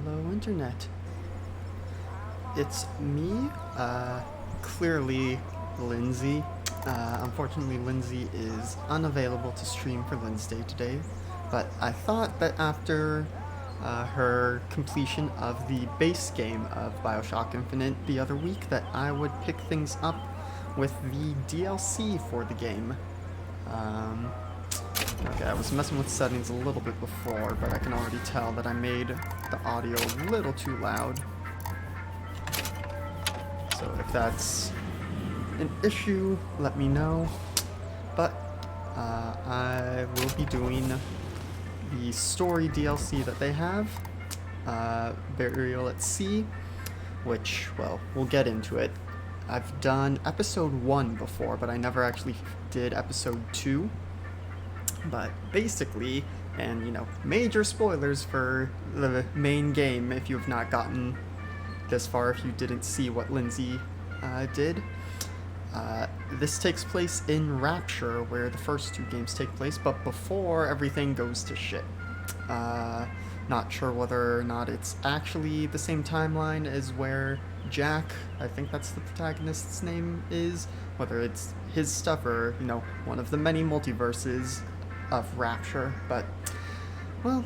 Hello, Internet. It's me, clearly Lindsay. Unfortunately, Lindsay is unavailable to stream for Lindsday today, but I thought that after her completion of the base game of BioShock Infinite the other week that I would pick things up with the DLC for the game. Okay, I was messing with settings a little bit before, but I can already tell that I made the audio a little too loud. So if that's an issue, let me know. But I will be doing the story DLC that they have, Burial at Sea, which, well, we'll get into it. I've done episode 1 before, but I never actually did episode 2. But basically, and you know, major spoilers for the main game if you've not gotten this far, if you didn't see what Lindsay did. This takes place in Rapture, where the first 2 games take place, but before everything goes to shit. Not sure whether or not it's actually the same timeline as where Jack, I think that's the protagonist's name, is, whether it's his stuff or, you know, one of the many multiverses of Rapture, but, well,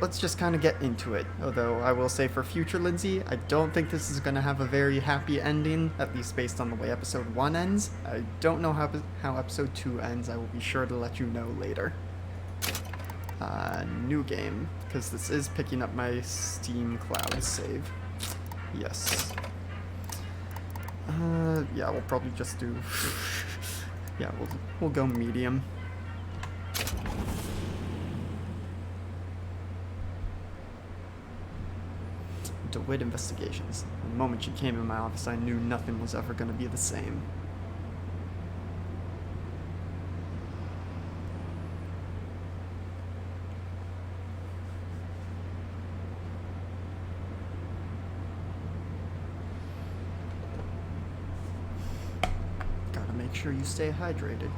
let's just kind of get into it. Although I will say for future Lindsay, I don't think this is going to have a very happy ending, at least based on the way episode 1 ends. I don't know how episode 2 ends. I will be sure to let you know later. New game, because this is picking up my Steam Cloud save. Yes. Yeah, we'll probably just do... yeah, we'll go medium. DeWitt Investigations. The moment she came in my office, I knew nothing was ever going to be the same. Gotta make sure you stay hydrated.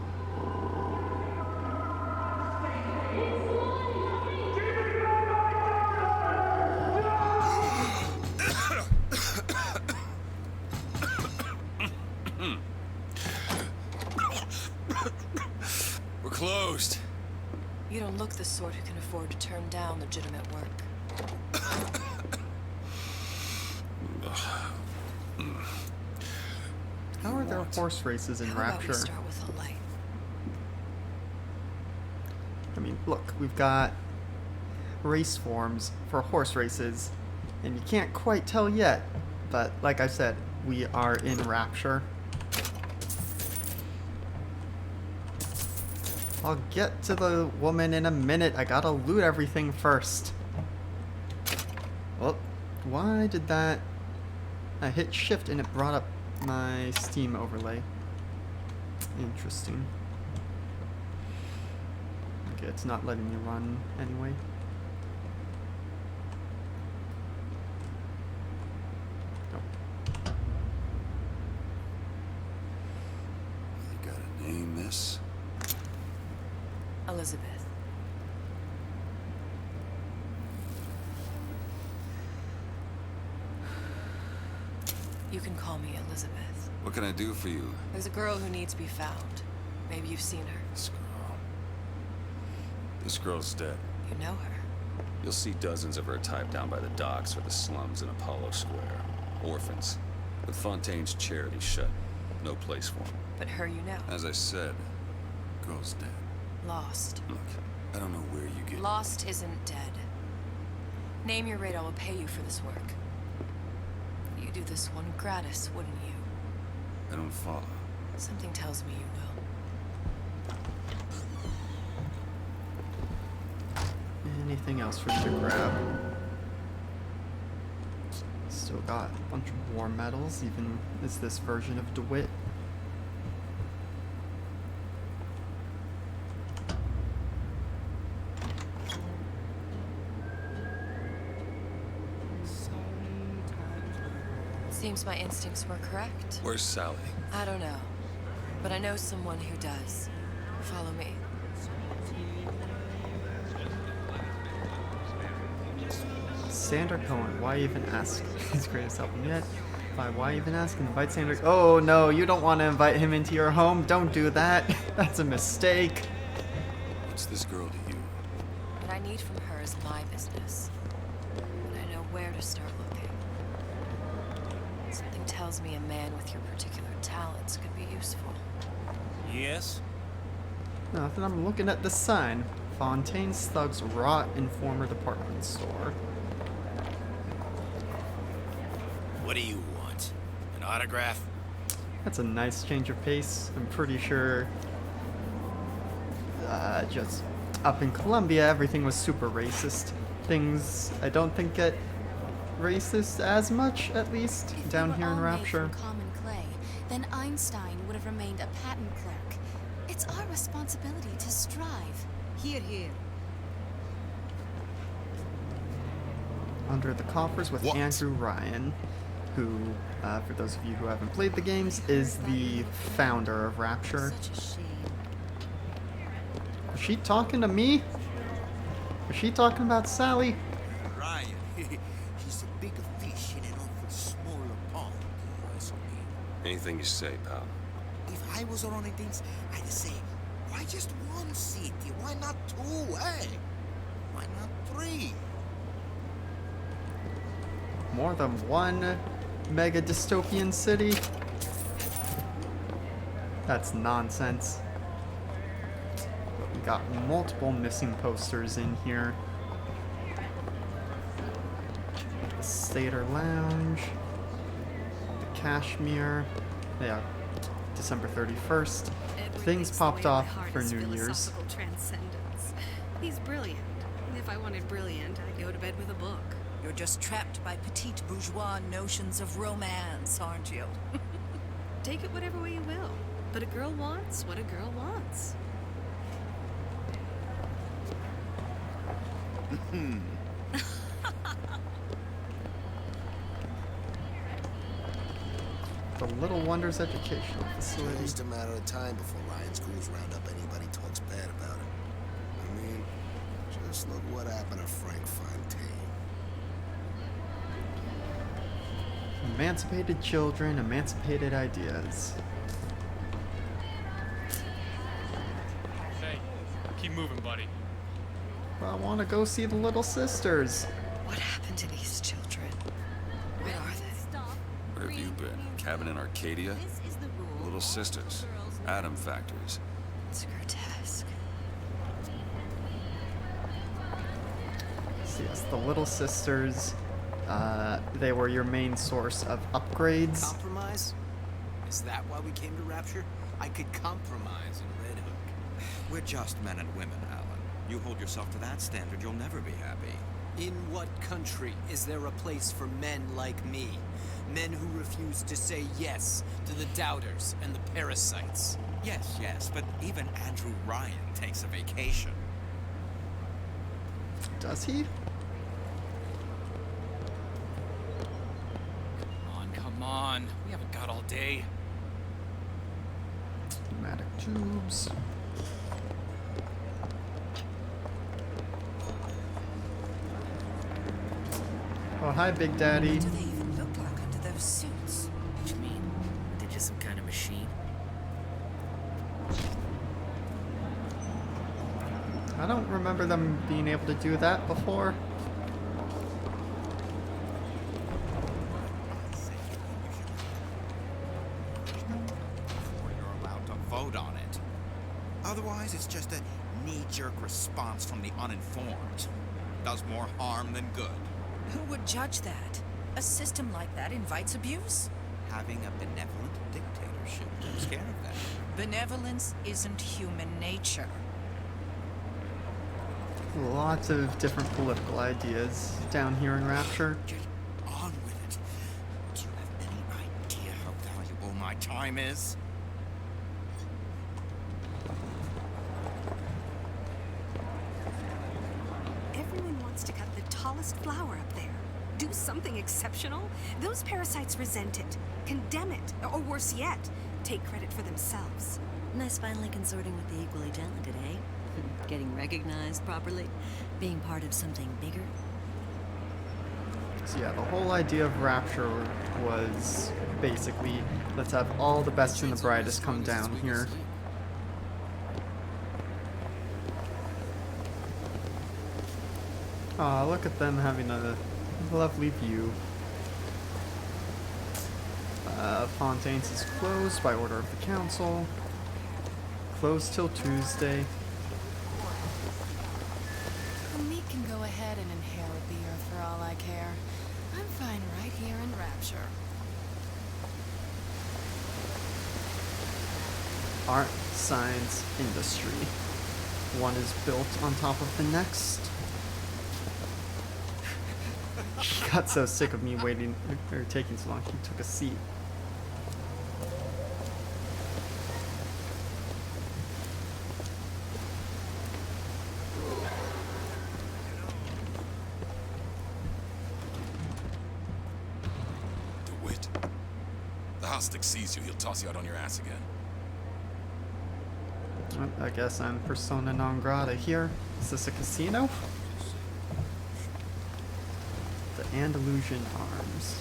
Closed. You don't look the sort who can afford to turn down legitimate work. How are there horse races in How about Rapture? we start with a light? I mean, look, we've got race forms for horse races, and you can't quite tell yet, but like I said, we are in Rapture. I'll get to the woman in a minute. I gotta loot everything first. Well, why did that... I hit shift and it brought up my Steam overlay. Interesting. Okay, it's not letting me run anyway. You gotta name this. Elizabeth. You can call me Elizabeth. What can I do for you? There's a girl who needs to be found. Maybe you've seen her. This girl. This girl's dead. You know her. You'll see dozens of her tied down by the docks or the slums in Apollo Square. Orphans. With Fontaine's charity shut. No place for them. But her you know. As I said, girl's dead. Lost. Look, I don't know where you get... Lost isn't dead. Name your rate, I will pay you for this work. You do this one gratis, wouldn't you? I don't follow. Something tells me you will. Anything else for you to grab? Still got a bunch of war medals, even as this version of DeWitt. Seems my instincts were correct. Where's Sally? I don't know, but I know someone who does. Follow me. Sander Cohen. Why even ask? His greatest album yet. Why even ask? And invite Sander. Oh no, you don't want to invite him into your home. Don't do that. That's a mistake. What's this girl to you? What I need from her is my business. And I know where to start looking. Something tells me a man with your particular talents could be useful. Yes? Nothing. I'm looking at the sign. Fontaine's Thugs Rot Informer Department Store. What do you want? An autograph? That's a nice change of pace. I'm pretty sure just up in Colombia, everything was super racist. Things I don't think get racist as much, at least, down here in Rapture. If we were all made from common clay, then Einstein would have remained a patent clerk. It's our responsibility to strive. Here, here. Under the Coffers with What? Andrew Ryan, who, for those of you who haven't played the games, is the founder of Rapture. Such a shame. Was she talking to me? Was she talking about Sally? Ryan, he's a bigger fish in an awful smaller pond. Anything you say, pal. If I was running things, I'd say, why just one city? Why not two, eh? Why not three? More than one mega dystopian city? That's nonsense. But we got multiple missing posters in here. The Stater Lounge, the Kashmir, yeah, December 31st. Things popped off for New Year's. Transcendence. He's brilliant. If I wanted brilliant, I'd go to bed with a book. You're just trapped by petite bourgeois notions of romance, aren't you? Take it whatever way you will. But a girl wants what a girl wants. The Little Wonders Educational It's Facility. just a matter of time before Ryan schools round up anybody talks bad about him. I mean, just look what happened to Frank Fontaine. Emancipated children, emancipated ideas. Hey, keep moving, buddy. I want to go see the Little Sisters. What happened to these children? Where are they? Stop. Where have you been? Cabin in Arcadia? This is the rule. Little Sisters? Atom factories? It's grotesque. So yes, the Little Sisters, they were your main source of upgrades. Compromise? Is that why we came to Rapture? I could compromise in Red Hook. We're just men and women, Alan. You hold yourself to that standard, you'll never be happy. In what country is there a place for men like me? Men who refuse to say yes to the doubters and the parasites. Yes, but even Andrew Ryan takes a vacation. Does he? Come on. We haven't got all day. Pneumatic tubes. Oh, hi, Big Daddy. What do they even look like under those suits? What do you mean? They're just some kind of machine? I don't remember them being able to do that before. Before you're allowed to vote on it. Otherwise, it's just a knee-jerk response from the uninformed. Does more harm than good. Who would judge that? A system like that invites abuse. Having a benevolent dictatorship takes care of that. Benevolence isn't human nature. Lots of different political ideas down here in Rapture. Get on with it. Do you have any idea how valuable my time is? Everyone wants to cut the tallest flower up there. Do something exceptional. Those parasites resent it, condemn it, or worse yet, take credit for themselves. Nice finally consorting with the equally talented, eh? Getting recognized properly? Being part of something bigger? So yeah, the whole idea of Rapture was basically, let's have all the best and the brightest come down here. Aw, look at them having a lovely view. Fontaine's is closed by order of the council. Closed till Tuesday. The meek can go ahead and inherit the earth for all I care. I'm fine right here in Rapture. Art, science, industry. One is built on top of the next. He got so sick of me waiting or taking so long, he took a seat. DeWitt. The Hostic sees you, he'll toss you out on your ass again. I guess I'm persona non grata here. Is this a casino? The Andalusian Arms.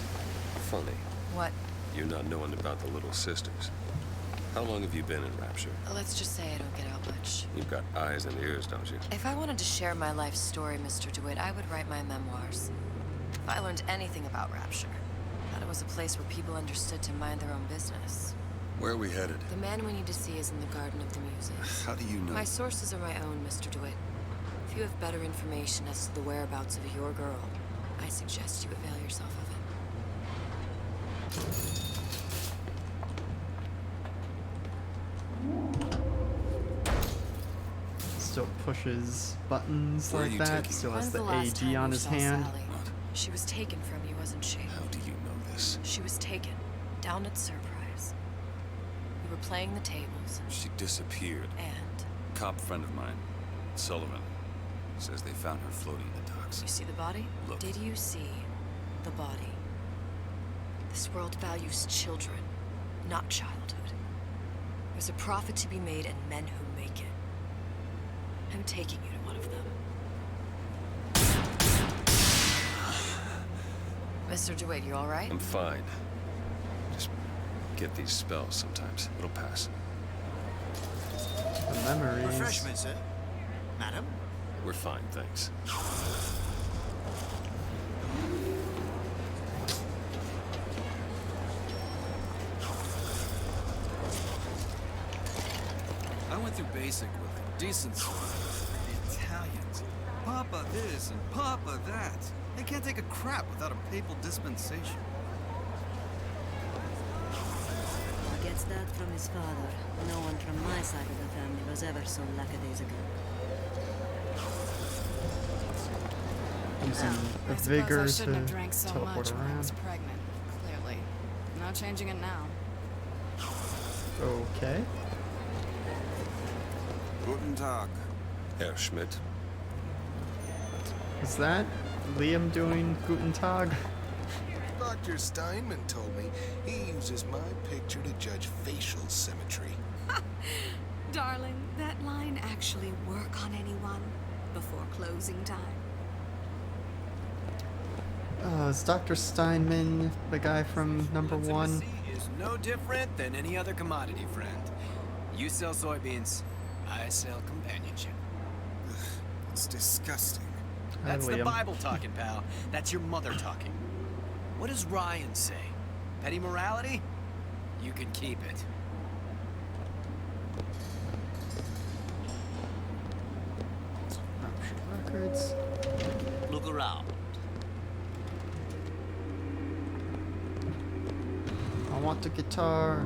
Funny. What? You not knowing about the Little Sisters. How long have you been in Rapture? Let's just say I don't get out much. You've got eyes and ears, don't you? If I wanted to share my life story, Mr. DeWitt, I would write my memoirs. If I learned anything about Rapture, that it was a place where people understood to mind their own business. Where are we headed? The man we need to see is in the Garden of the Muses. How do you know? My sources are my own, Mr. DeWitt. If you have better information as to the whereabouts of your girl, I suggest you avail yourself of it. Still pushes buttons Where are like you that. taking Still me? has When's the last AG time on you his saw hand. Sally? What? She was taken from you, wasn't she? How do you know this? She was taken. Down at Surprise. We were playing the tables, She disappeared. and Cop friend of mine, Sullivan, says they found her floating in the docks. you see the body? Look. Did you see the body? This world values children, not childhood. There's a profit to be made and men who make it. I'm taking you to one of them. Mr. DeWitt, you all right? I'm fine. Just get these spells sometimes. It'll pass. The memories. Refreshment, sir. Madam? We're fine, thanks. I went through basic with decent sort of the Italians. Papa this and Papa that. They can't take a crap without a papal dispensation. He gets that from his father. No one from my side of the family was ever so lackadaisical. Using the I suppose vigor I shouldn't have to drank so teleport much when I was around. pregnant, clearly. Not changing it now. Okay. Guten Tag. Herr Schmidt. Is that Liam doing Guten Tag? Dr. Steinman told me he uses my picture to judge facial symmetry. Darling, that line actually work on anyone before closing time. Is Dr. Steinman the guy from number one? Intimacy is no different than any other commodity, friend. You sell soybeans, I sell companionship. It's disgusting. Hi, That's the Liam. Bible talking, pal. That's your mother talking. What does Ryan say? Petty morality? You can keep it. Rapture Records. Look around. I want the guitar.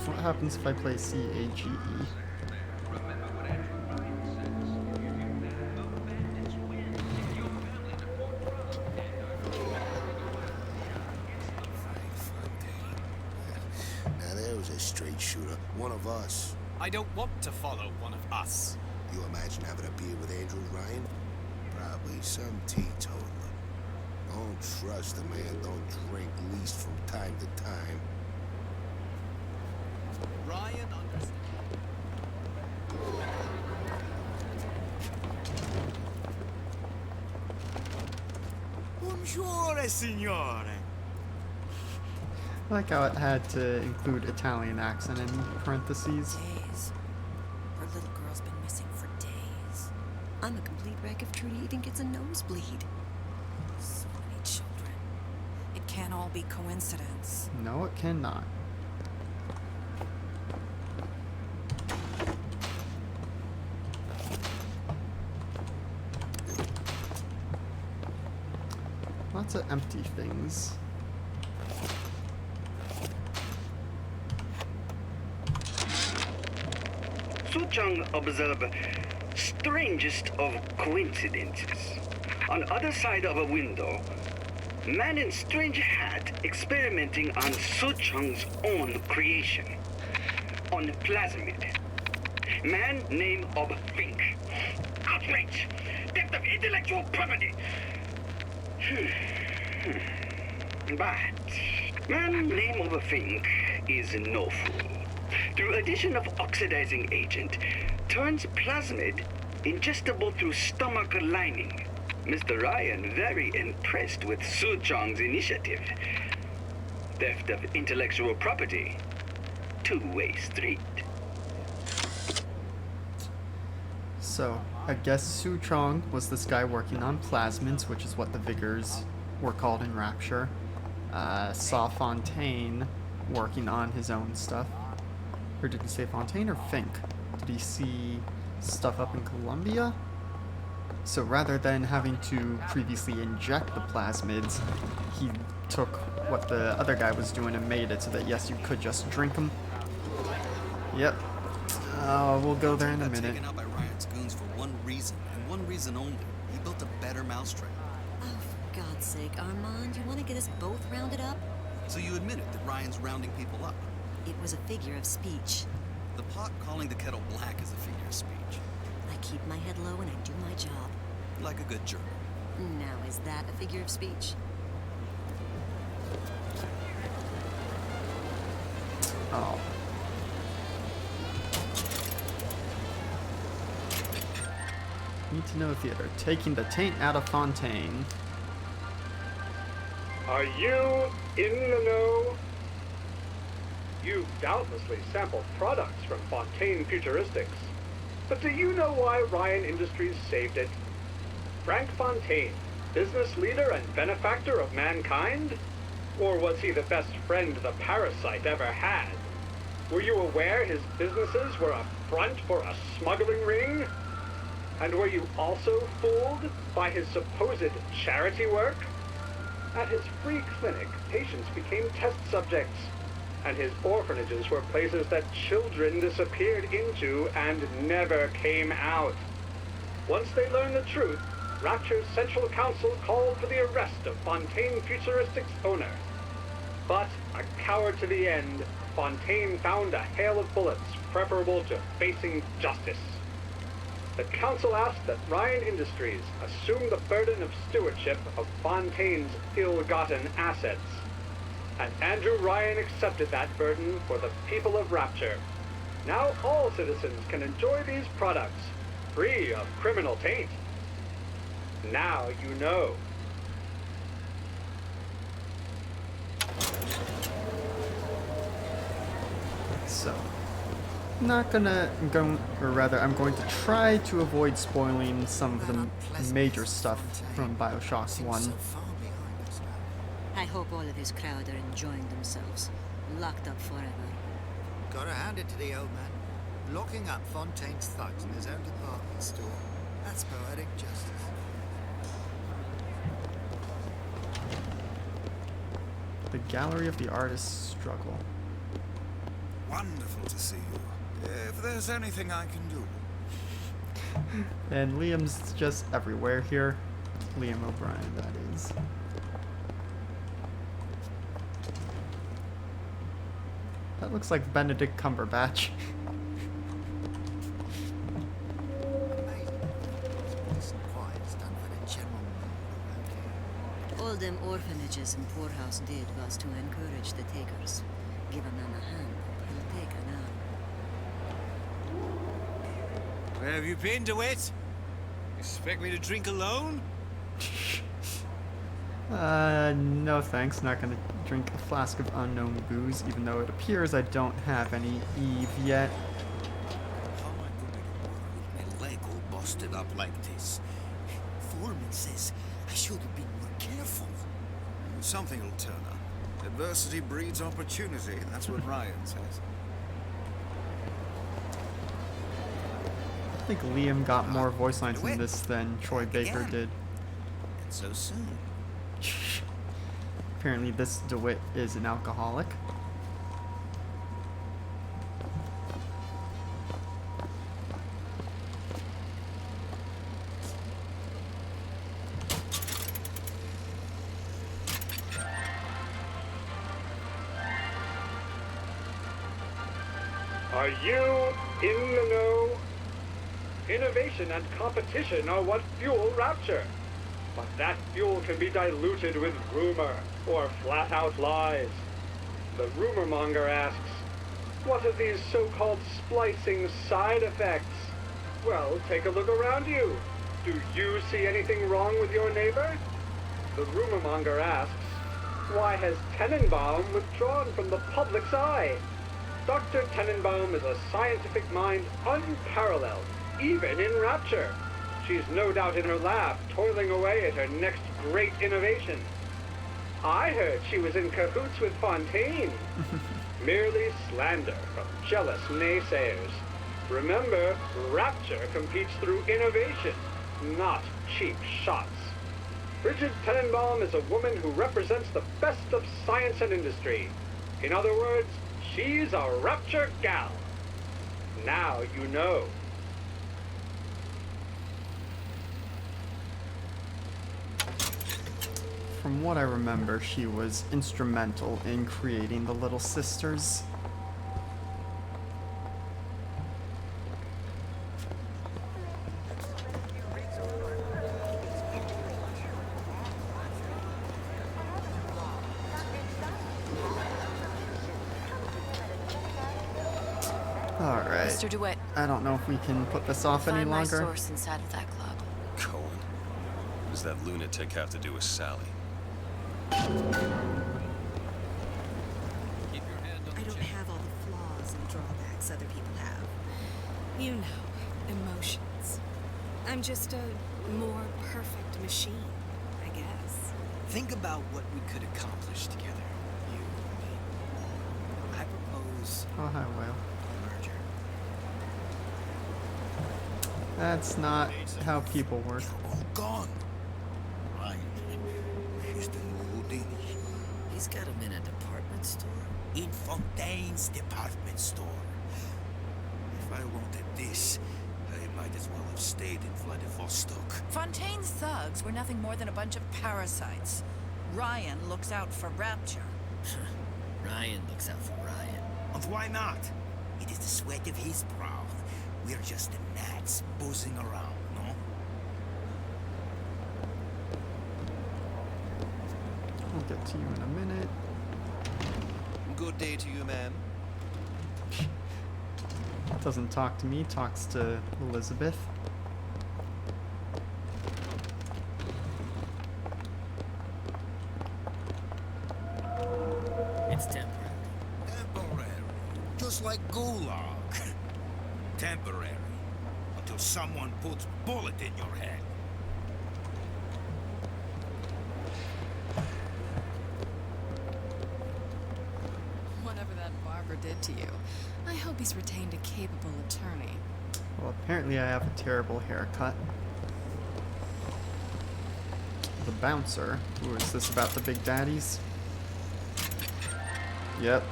What happens if I play C-A-G-E? Now there was a straight shooter, one of us. I don't want to follow one of us. You imagine having a beer with Andrew Ryan? Probably some teetotaler. Don't trust a man, don't drink, least from time time to time. Ryan understands. Buongiorno, signore. I like how it had to include Italian accent in parentheses. Days. Our little girl's been missing for days. I'm a complete wreck if Trudy even gets a nosebleed. So many children. It can't all be coincidence. No, it cannot. Lots of empty things. Suchong observed strangest of coincidences. On other side of a window, man in strange hat experimenting on Suchong's own creation. On plasmid. Man name of Fink. Outrage! Theft of intellectual property! But man name of Fink is no fool. Through addition of oxidizing agent, turns plasmid ingestible through stomach lining. Mr. Ryan very impressed with Su Chong's initiative. Theft of intellectual property. Two-way street. So, I guess Su Chong was this guy working on plasmids, which is what the Vigors were called in Rapture. Saw Fontaine working on his own stuff. Or did he say Fontaine or Fink? Did he see stuff up in Colombia? So rather than having to previously inject the plasmids, he took what the other guy was doing and made it so that yes, you could just drink them. Yep. We'll go there in a minute. Taken out by Ryan's goons for one reason, and one reason only. He built a better mousetrap. Oh, for God's sake, Armand, you want to get us both rounded up? So you admitted that Ryan's rounding people up. It was a figure of speech. The pot calling the kettle black is a figure of speech. I keep my head low and I do my job. Like a good German. Now, is that a figure of speech? Oh. Need to know theater. Taking the taint out of Fontaine. Are you in the know? You've doubtlessly sampled products from Fontaine Futuristics. But do you know why Ryan Industries saved it? Frank Fontaine, business leader and benefactor of mankind? Or was he the best friend the parasite ever had? Were you aware his businesses were a front for a smuggling ring? And were you also fooled by his supposed charity work? At his free clinic, patients became test subjects, and his orphanages were places that children disappeared into and never came out. Once they learned the truth, Rapture's Central Council called for the arrest of Fontaine Futuristics' owner. But, a coward to the end, Fontaine found a hail of bullets preferable to facing justice. The council asked that Ryan Industries assume the burden of stewardship of Fontaine's ill-gotten assets. And Andrew Ryan accepted that burden for the people of Rapture. Now all citizens can enjoy these products, free of criminal taint. Now you know. So, not gonna go, or rather, I'm going to try to avoid spoiling some of the major stuff from BioShock 1. I hope all of his crowd are enjoying themselves. Locked up forever. Gotta hand it to the old man. Locking up Fontaine's thugs in his own department store. That's poetic justice. The Gallery of the Artist's Struggle. Wonderful to see you. If there's anything I can do. And Liam's just everywhere here. Liam O'Brien, that is. That looks like Benedict Cumberbatch. All them orphanages and poorhouse did was to encourage the takers. Give a man a hand, he'll take an arm. Where have you been, DeWitt? Expect me to drink alone? No thanks. Not gonna drink a flask of unknown booze, even though it appears I don't have any Eve yet. How am I going to work with my leg all busted up like this? Foreman says I should have been more careful. Something will turn up. Adversity breeds opportunity. That's what Ryan says. I think Liam got more voice lines in this than Troy Baker did. And so soon. Apparently this DeWitt is an alcoholic. Are you in the know? Innovation and competition are what fuel Rapture. But that fuel can be diluted with rumor or flat-out lies. The rumor monger asks, what are these so-called splicing side effects? Well, take a look around you. Do you see anything wrong with your neighbor? The rumor monger asks, why has Tenenbaum withdrawn from the public's eye? Dr. Tenenbaum is a scientific mind unparalleled, even in Rapture. She's no doubt in her lab, toiling away at her next great innovation. I heard she was in cahoots with Fontaine. Merely slander from jealous naysayers. Remember, Rapture competes through innovation, not cheap shots. Bridget Tenenbaum is a woman who represents the best of science and industry. In other words, she's a Rapture gal. Now you know. From what I remember, she was instrumental in creating the Little Sisters. Alright. Mr. DeWitt. I don't know if we can put this off any Find my longer. source inside of that club. Cohen? What does that lunatic have to do with Sally? I don't have all the flaws and drawbacks other people have. You know, emotions. I'm just a more perfect machine, I guess. Think about what we could accomplish together, you and me. I propose Oh, hi, Whale. a merger. That's not how people work. All gone. Ryan, he's the hoodie. He's got him in a department store. In Fontaine's department store. If I wanted this, I might as well have stayed in Vladivostok. Fontaine's thugs were nothing more than a bunch of parasites. Ryan looks out for Rapture. Ryan looks out for Ryan. And why not? It is the sweat of his brow. We're just the gnats buzzing around, no? I'll get to you in a minute. Good day to you, ma'am. Doesn't talk to me, talks to Elizabeth. It's temporary. Temporary. Just like Gulag. Temporary. Until someone puts bullet in your head. Whatever that barber did to you, I hope he's retained a capable attorney. Well, apparently I have a terrible haircut. The bouncer. Ooh, is this about the Big Daddies? Yep.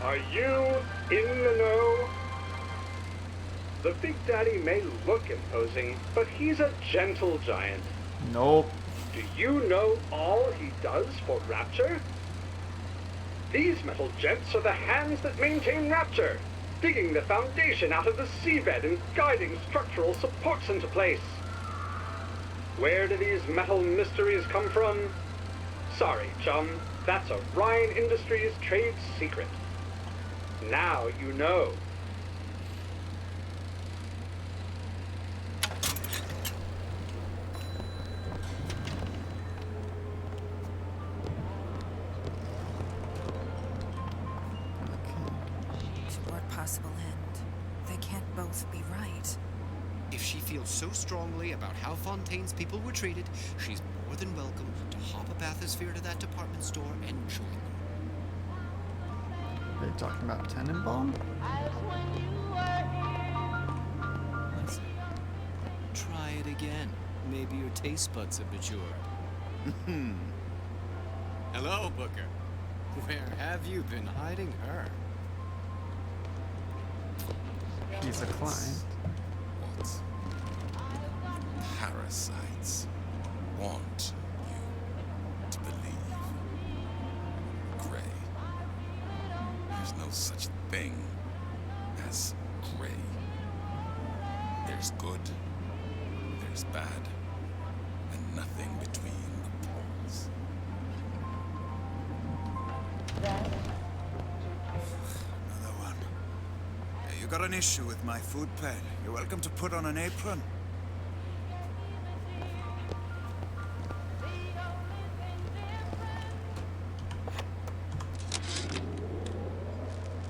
Are you in the know? The Big Daddy may look imposing, but he's a gentle giant. Nope. Do you know all he does for Rapture? These metal jets are the hands that maintain Rapture, digging the foundation out of the seabed and guiding structural supports into place. Where do these metal mysteries come from? Sorry, chum. That's a Ryan Industries trade secret. Now you know. To what possible end? They can't both be right. If she feels so strongly about how Fontaine's people were treated, she's more than welcome to hop a bathysphere to that department store and join them. Are you talking about Tenenbaum? Listen, try it again. Maybe your taste buds have matured. Hello, Booker. Where have you been hiding her? He's a client. What? Parasites want you to believe. Gray. There's no such thing as gray. There's good, there's bad, and nothing between the poles. Another one. Hey, you got an issue with my food pad? You're welcome to put on an apron.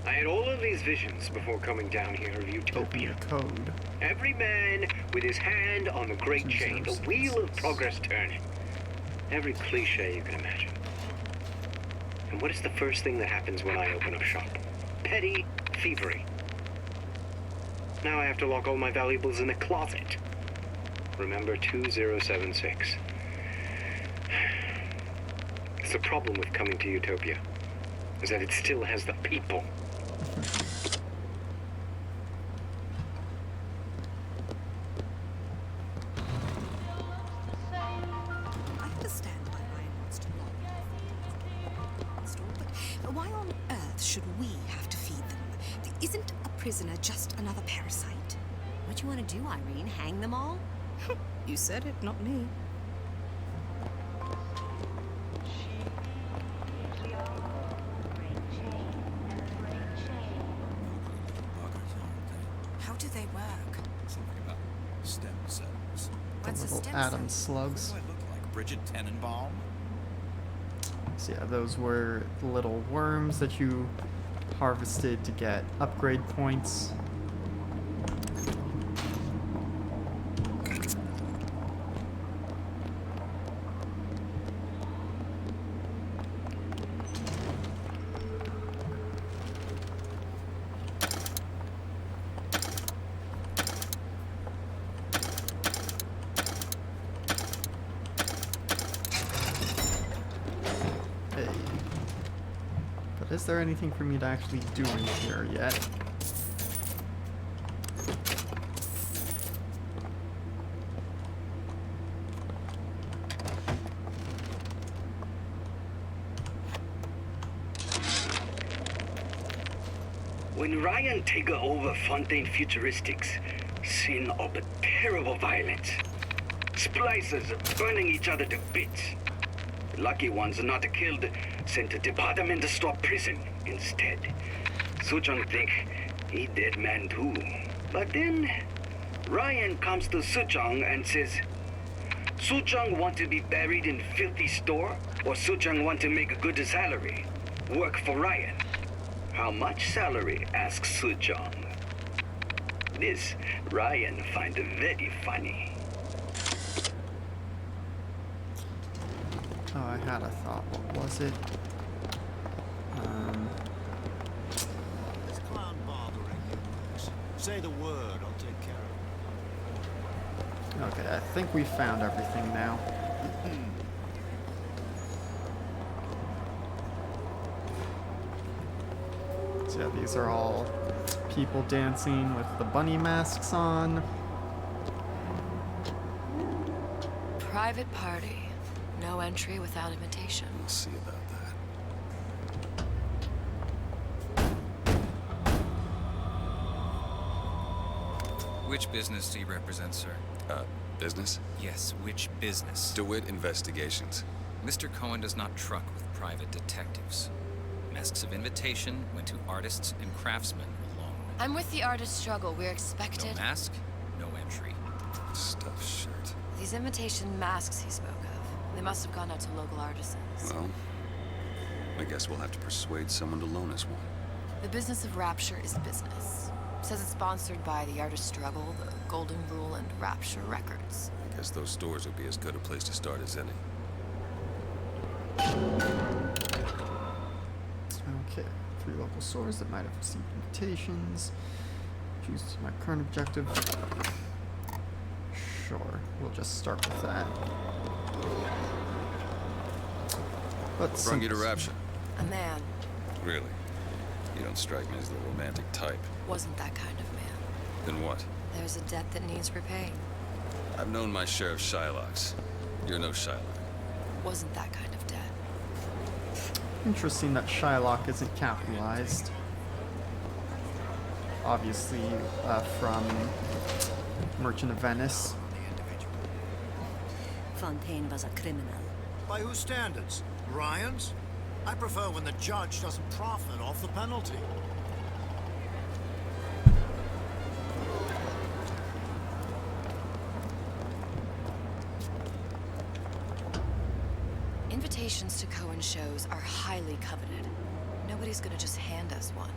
I had all of these visions before coming down here of Utopia. Code. Every man with his hand on the great chain, the wheel of progress turning. Every cliche you can imagine. And what is the first thing that happens when I open up shop? Petty thievery. Now I have to lock all my valuables in the closet. Remember 2076. It's the problem with coming to Utopia, is that it still has the people. I understand why Ryan wants to lock the store, but why on earth should we have to feed them? Isn't a prisoner just another parasite? What you want to do, Irene? Hang them all? You said it, not me. How do they work? Something about stem cells. What's a Little stem atom cell? slugs. Do I look like Bridget Tenenbaum? So yeah, those were the little worms that you harvested to get upgrade points. Is there anything for me to actually do in here yet? When Ryan take over Fontaine Futuristics, scene of a terrible violence. Splicers burning each other to bits. Lucky ones not killed, sent to department store prison instead. Suchong think he dead man too. But then Ryan comes to Suchong and says, Suchong want to be buried in filthy store, or Suchong want to make a good salary, work for Ryan. How much salary? Asks Suchong. This Ryan find very funny. Oh, I had a thought. What was it? This clown bothering you. Say the word, I'll take care of it. Okay, I think we found everything now. So yeah, these are all people dancing with the bunny masks on. Private party. No entry without invitation. We'll see about that. Which business do you represent, sir? Business? Yes, which business? DeWitt Investigations. Mr. Cohen does not truck with private detectives. Masks of invitation went to artists and craftsmen alone. I'm with the artist struggle. We're expected. No mask, no entry. Stuffed shirt. These invitation masks he spoke of, they must have gone out to local artisans. Well, I guess we'll have to persuade someone to loan us one. The business of Rapture is business. Says it's sponsored by the artist struggle, the Golden Rule, and Rapture Records. I guess those stores would be as good a place to start as any. Okay, 3 local stores that might have received invitations. Choose my current objective. Sure, we'll just start with that. What brought you to Rapture? A man. Really? You don't strike me as the romantic type. Wasn't that kind of man. Then what? There's a debt that needs repaying. I've known my share of Shylocks. You're no Shylock. Wasn't that kind of debt. Interesting that Shylock isn't capitalized. Obviously, from Merchant of Venice. Fontaine was a criminal. By whose standards? Ryan's? I prefer when the judge doesn't profit off the penalty. Invitations to Cohen shows are highly coveted. Nobody's gonna just hand us one.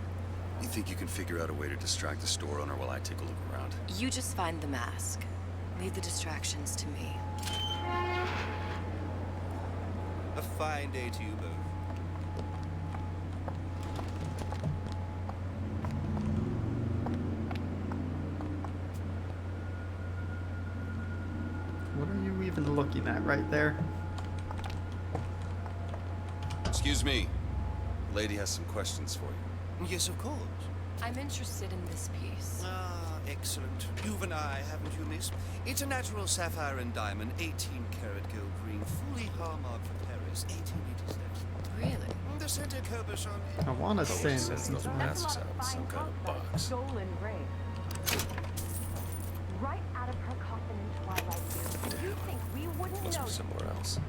You think you can figure out a way to distract the store owner while I take a look around? You just find the mask. Leave the distractions to me. A fine day to you both. What are you even looking at right there? Excuse me. The lady has some questions for you. Yes, of course. I'm interested in this piece. Ah, excellent. You've an eye, haven't you, miss? It's a natural sapphire and diamond, 18-karat gold ring, fully hallmarked for Paris, 1887. Really? The center corpus on it. I want to say Sends those masks out in some kind of box. Stolen grave. Right out of her coffin in Twilight Zone. You think we wouldn't Must know? be somewhere else.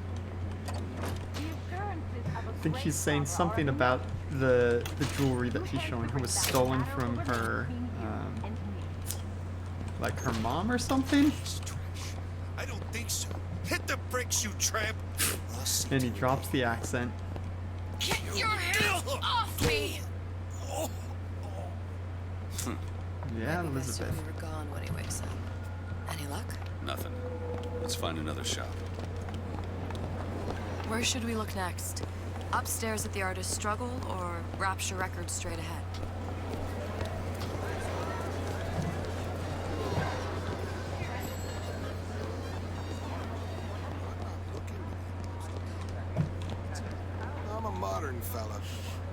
I think she's saying something about the jewelry that she's showing her was stolen from her, like her mom or something. I don't think so. Hit the bricks, you tramp! And he drops the accent. Get your hands off me! Yeah, Maybe that's Elizabeth. when we were gone when he wakes up. Any luck? Nothing. Let's find another shop. Where should we look next? Upstairs at the artist struggle or Rapture Records straight ahead? I'm a modern fella.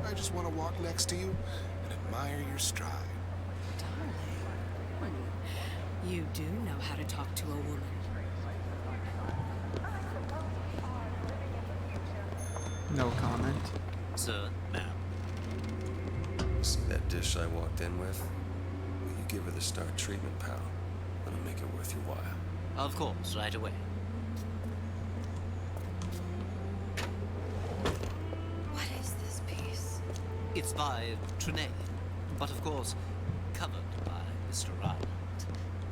I just want to walk next to you and admire your stride. You do know how to talk to a woman. No comment. Sir, ma'am. See that dish I walked in with? Will you give her the Star treatment, pal? That'll make it worth your while. Of course, right away. What is this piece? It's by Trinae, but of course, covered by Mr. Ryan.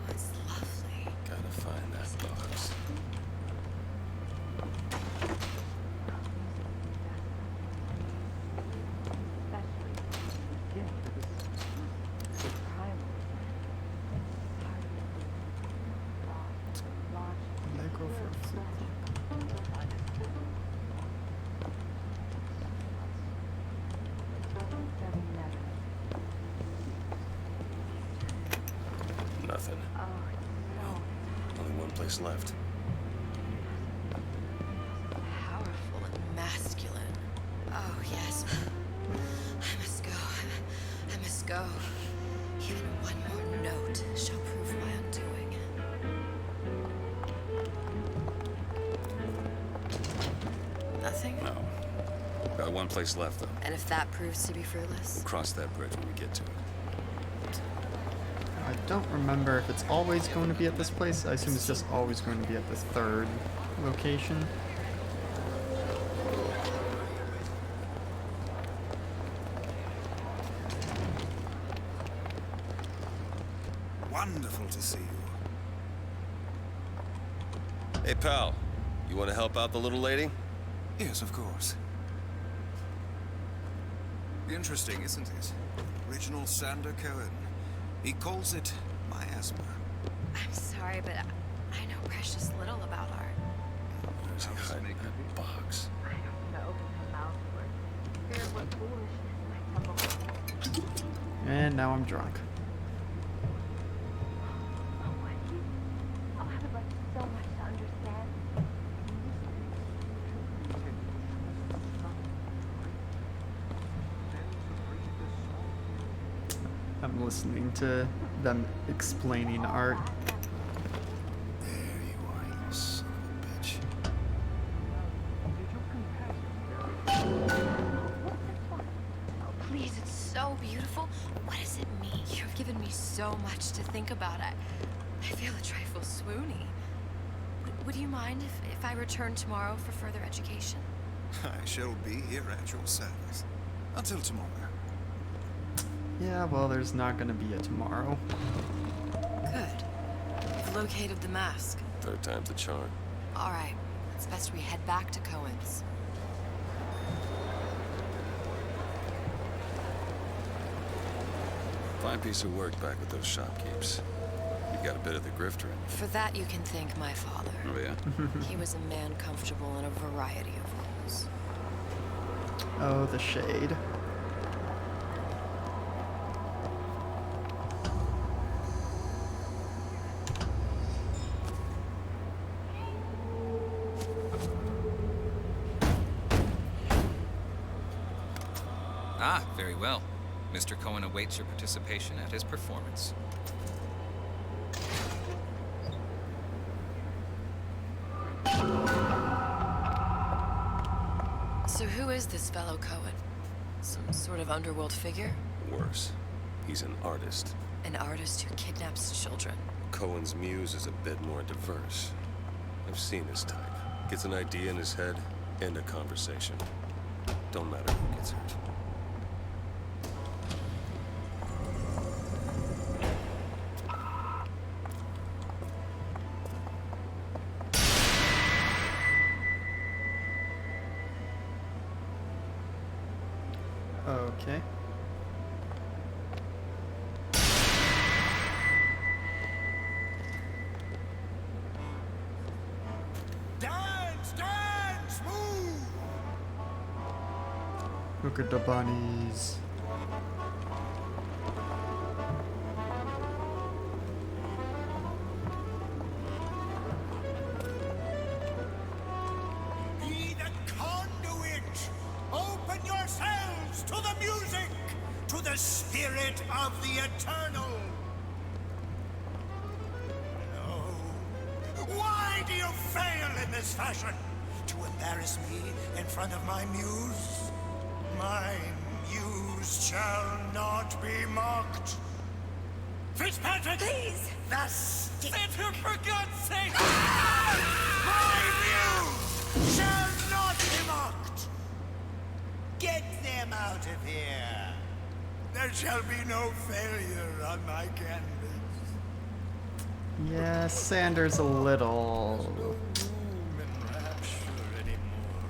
It's lovely. Gotta find that box. Lego for flip Nothing. Only one place left. Powerful and masculine. Oh, yes. I must go. I must go. Even one more note shall prove my undoing. Nothing? No. Got one place left, though. And if that proves to be fruitless? We'll cross that bridge when we get to it. I don't remember if it's always going to be at this place. I assume it's just always going to be at this third location. Wonderful to see you. Hey, pal. You want to help out the little lady? Yes, of course. Interesting, isn't it? Original Sander Cohen. He calls it miasma. I'm sorry, but I know precious little about art. Where's he hiding that box? I don't know if my mouth works. Fear what foolishness might tumble. And now I'm drunk. Oh, what? Oh, I would like so much to understand. I'm listening to them explaining art. There you are, you little son of a bitch. Oh, please, it's so beautiful. What does it mean? You've given me so much to think about. I feel a trifle swoony. Would you mind if I return tomorrow for further education? I shall be here at your service. Until tomorrow. Yeah, well, there's not gonna be a tomorrow. Good. You've located the mask. Third time's the charm. All right. It's best we head back to Cohen's. Fine piece of work back with those shopkeepers. You got a bit of the grifter in you. For that, you can thank my father. Oh, yeah? He was a man comfortable in a variety of roles. Oh, the shade. Ah, very well. Mr. Cohen awaits your participation at his performance. So who is this fellow Cohen? Some sort of underworld figure? Worse. He's an artist. An artist who kidnaps children. Cohen's muse is a bit more diverse. I've seen his type. Gets an idea in his head, and a conversation. Don't matter who gets hurt. Okay. Dance, dance, move! Look at the bunnies. Be the conduit! Open yourselves to the music, to the spirit of the eternal! No. Why do you fail in this fashion? To embarrass me in front of my muse? My muse shall not be mocked. Fitzpatrick! Please! The stick! For God's sake! My muse shall not be mocked! Get them out of here! There shall be no failure on my canvas. Yeah, Sander's a little... No room in rapture anymore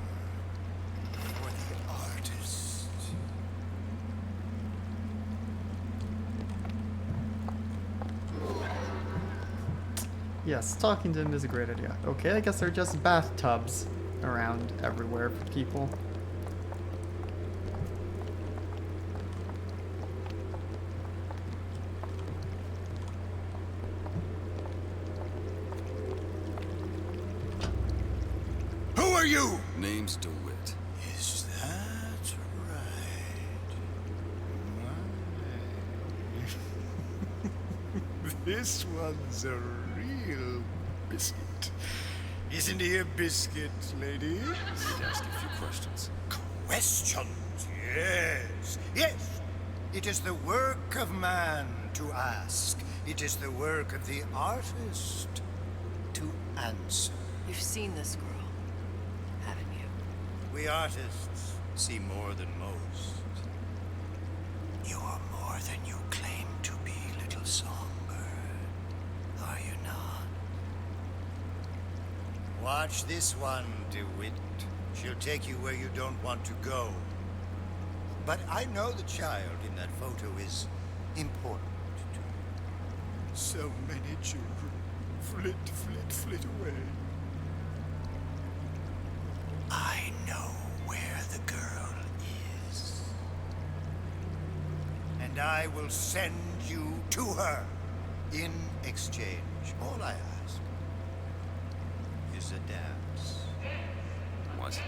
for the artist. Yes, talking to him is a great idea. Okay, I guess they're just bathtubs around everywhere for people. Who are you? Name's DeWitt. Is that right? This one's a real biscuit. Isn't he a biscuit, lady? I'd ask a few questions. Questions, yes. Yes, it is the work of man to ask. It is the work of the artist to answer. You've seen this girl, haven't you? We artists see more than most. You are more than you claim to be, little songbird. Are you not? Watch this one, DeWitt. She'll take you where you don't want to go. But I know the child in that photo is important to you. So many children flit, flit, flit away. I know where the girl is. And I will send you to her. In exchange, all I ask is a dance. What?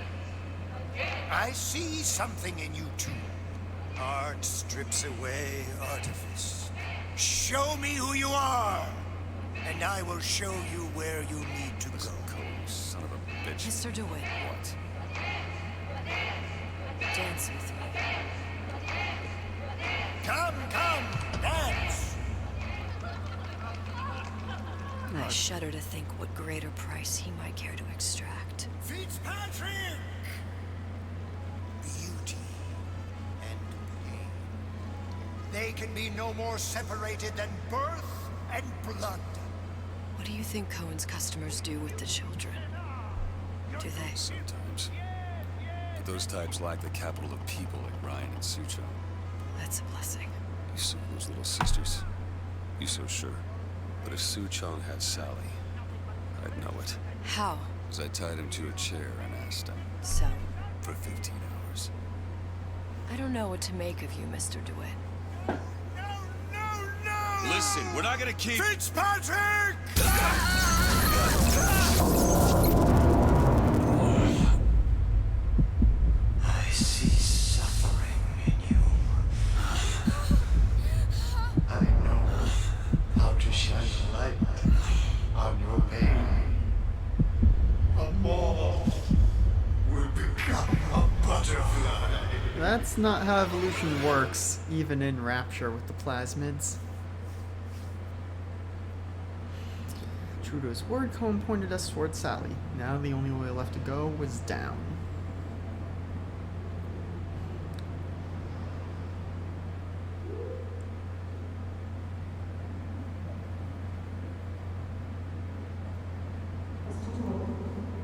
I see something in you too. Art strips away artifice. Show me who you are, and I will show you where you need to go. Son of a bitch. Mr. DeWitt. What? Dance with me. Come, dance! I shudder to think what greater price he might care to extract. Fitzpatrick! Beauty and pain. They can be no more separated than birth and blood. What do you think Cohen's customers do with the children? Do they? Sometimes. But those types lack the capital of people like Ryan and Sucho. That's a blessing. You saw those little sisters? You so sure? But if Su Chong had Sally, I'd know it. How? As I tied him to a chair and asked him. So? For 15 hours. I don't know what to make of you, Mr. DeWitt. Listen, we're not gonna keep... Fitzpatrick! I see suffering in you. I know how to shine a light on your pain. A moth will become a butterfly. That's not how evolution works, even in Rapture with the plasmids. True to his word, Cohen pointed us toward Sally. Now the only way left to go was down.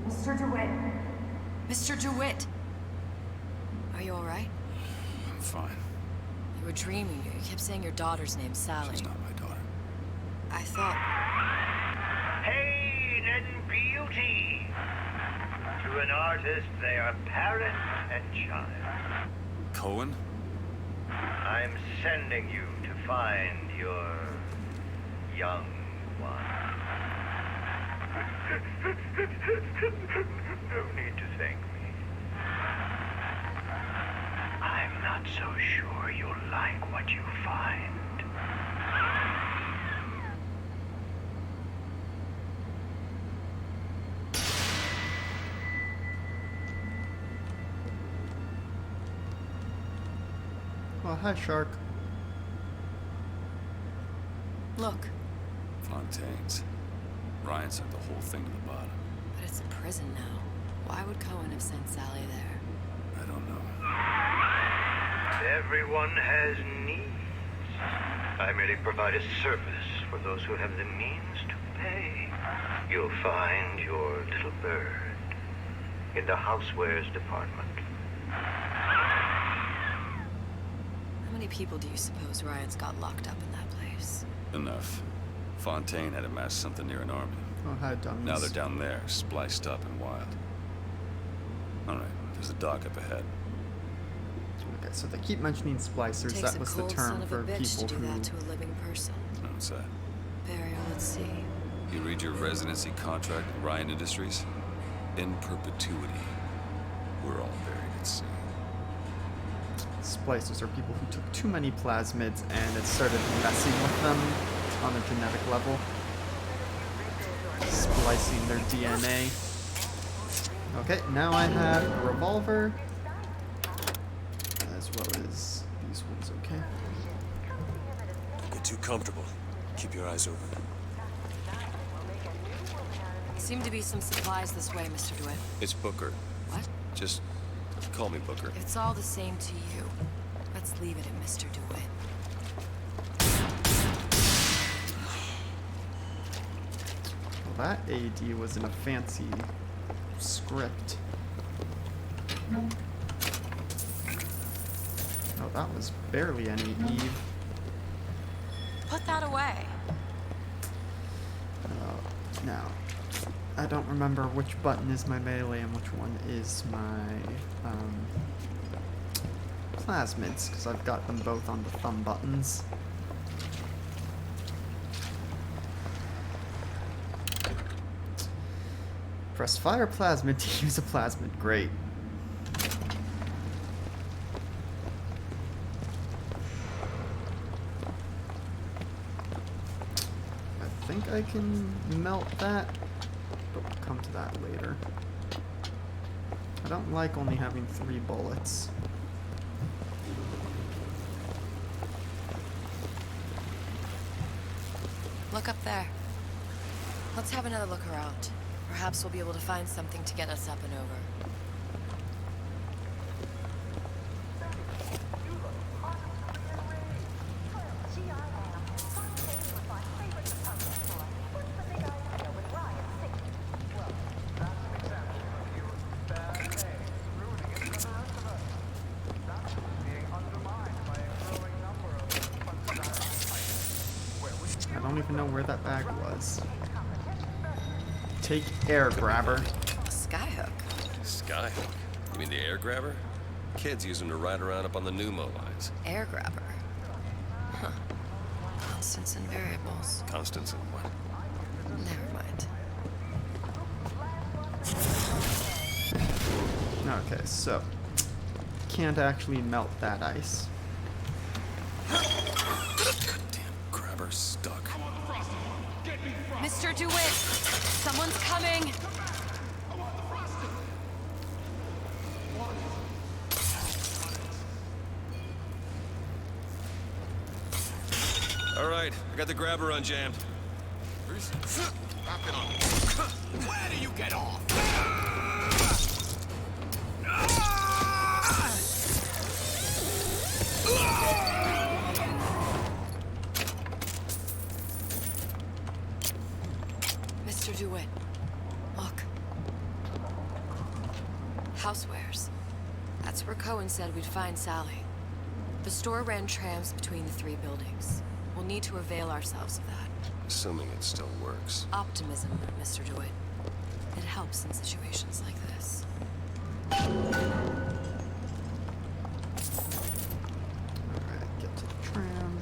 Mr. DeWitt. Mr. DeWitt! Are you alright? I'm fine. You were dreaming. You kept saying your daughter's name, Sally. She's not my daughter. I thought... Pain and beauty. To an artist, they are parent and child. Cohen? I'm sending you to find your young one. No need to thank me. I'm not so sure you'll like what you find. Oh, hi, Shark. Look. Fontaine's. Ryan sent the whole thing to the bottom. But it's a prison now. Why would Cohen have sent Sally there? I don't know. Everyone has needs. I merely provide a service for those who have the means to pay. You'll find your little bird in the housewares department. How many people do you suppose Ryan's got locked up in that place? Enough. Fontaine had amassed something near an army. Oh, hi, dummies. Now they're down there, spliced up and wild. Alright, there's a dock up ahead. Okay, so they keep mentioning splicers. Takes That was a the cold term son of for a bitch people to do who... that to a living person. What's that? Burial at sea. You read your residency contract with Ryan Industries? In perpetuity, we're all buried at sea. Splicers are people who took too many plasmids and it started messing with them on a genetic level. Splicing their DNA. Okay, now I have a revolver. As well as these ones, okay? Don't get too comfortable. Keep your eyes open. Seem to be some supplies this way, Mr. DeWitt. It's Booker. What? Just call me Booker. If it's all the same to you, let's leave it at Mr. DeWitt. Well, that AD was in a fancy script. Oh, that was barely any Eve. Put that away. Now, I don't remember which button is my melee and which one is my plasmids, because I've got them both on the thumb buttons. Press fire plasmid to use a plasmid. Great. I think I can melt that, but we'll come to that later. I don't like only having 3 bullets. Look up there. Let's have another look around. Perhaps we'll be able to find something to get us up and over. I don't even know where that bag was. Take air grabber. A skyhook. Skyhook? You mean the air grabber? Kids use them to ride around up on the pneumo lines. Air grabber. Huh. Constants and variables. Constants and what? Never mind. Okay, so can't actually melt that ice. Damn grabber stuck. Mr. DeWitt! Someone's coming! All right, I got the grabber unjammed. Where do you get off? Mr. DeWitt, look. Housewares. That's where Cohen said we'd find Sally. The store ran trams between the 3 buildings. We'll need to avail ourselves of that. Assuming it still works. Optimism, Mr. DeWitt. It helps in situations like this. Alright, get to the tram.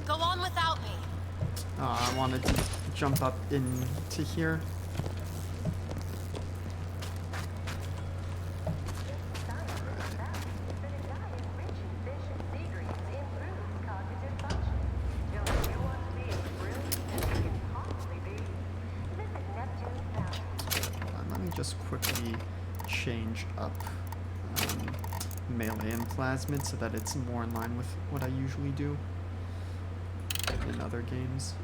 Go on without me. I wanted to jump up into here. Let me just quickly change up melee and plasmid so that it's more in line with what I usually do in other games.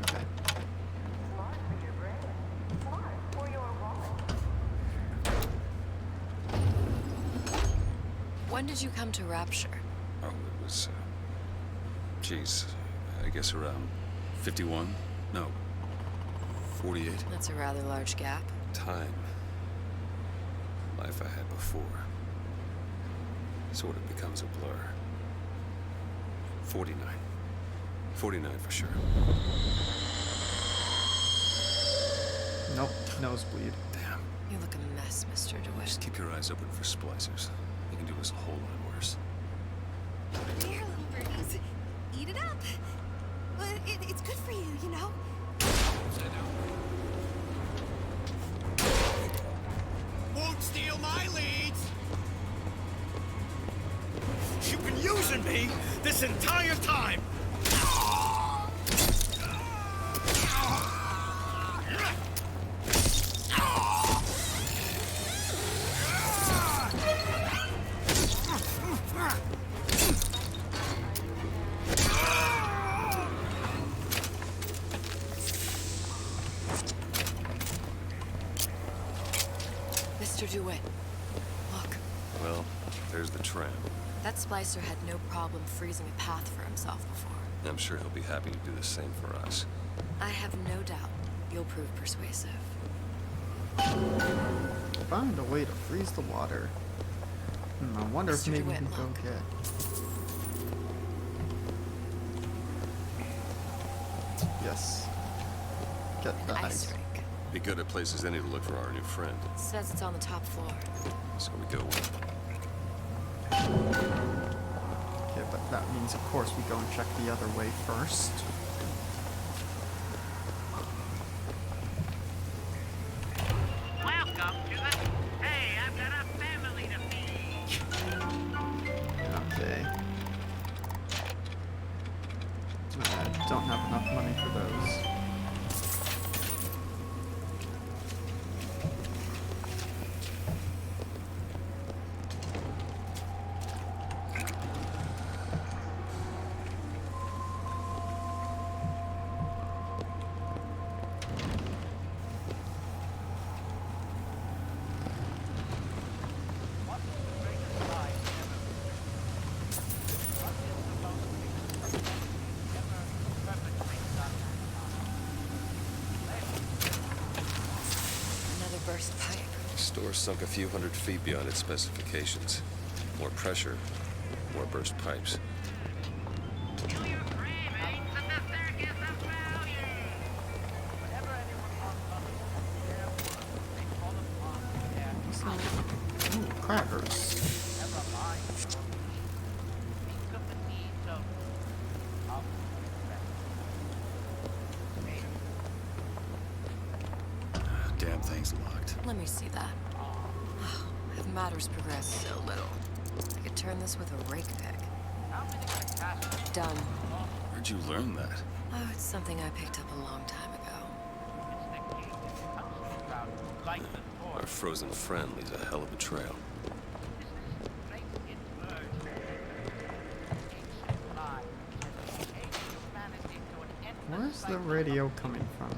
Okay. When did you come to Rapture? Oh, it was, geez, I guess around 51? No, 48. That's a rather large gap. Time. Life I had before. Sort of becomes a blur. 49. 49 for sure. Nope, nosebleed. Damn. You look a mess, Mr. DeWitt. Just keep your eyes open for splicers. They can do us a whole lot worse. Here, little birdies. Eat it up. Well, it's good for you, you know? Won't steal my leads! You've been using me this entire time! Mr. DeWitt, look. Well, there's the tram. That splicer had no problem freezing a path for himself before. I'm sure he'll be happy to do the same for us. I have no doubt you'll prove persuasive. Find a way to freeze the water. I wonder if Mr. maybe we DeWitt, can go look. get... Yes. Get the ice. Rink. Be good at places any to look for our new friend. It says it's on the top floor. So we go. Okay, but that means, of course, we go and check the other way first. Welcome to the... Hey, I've got a family to feed. Okay. I don't have enough money for those. Burst pipe. The store sunk a few hundred feet beyond its specifications. More pressure, more burst pipes. Ooh, crackers. Damn thing's locked. Let me see that. Oh, have matters progressed so little. I could turn this with a rake pick. Done. Where'd you learn that? Oh, it's something I picked up a long time ago. Our frozen friend leaves a hell of a trail. Where's the radio coming from?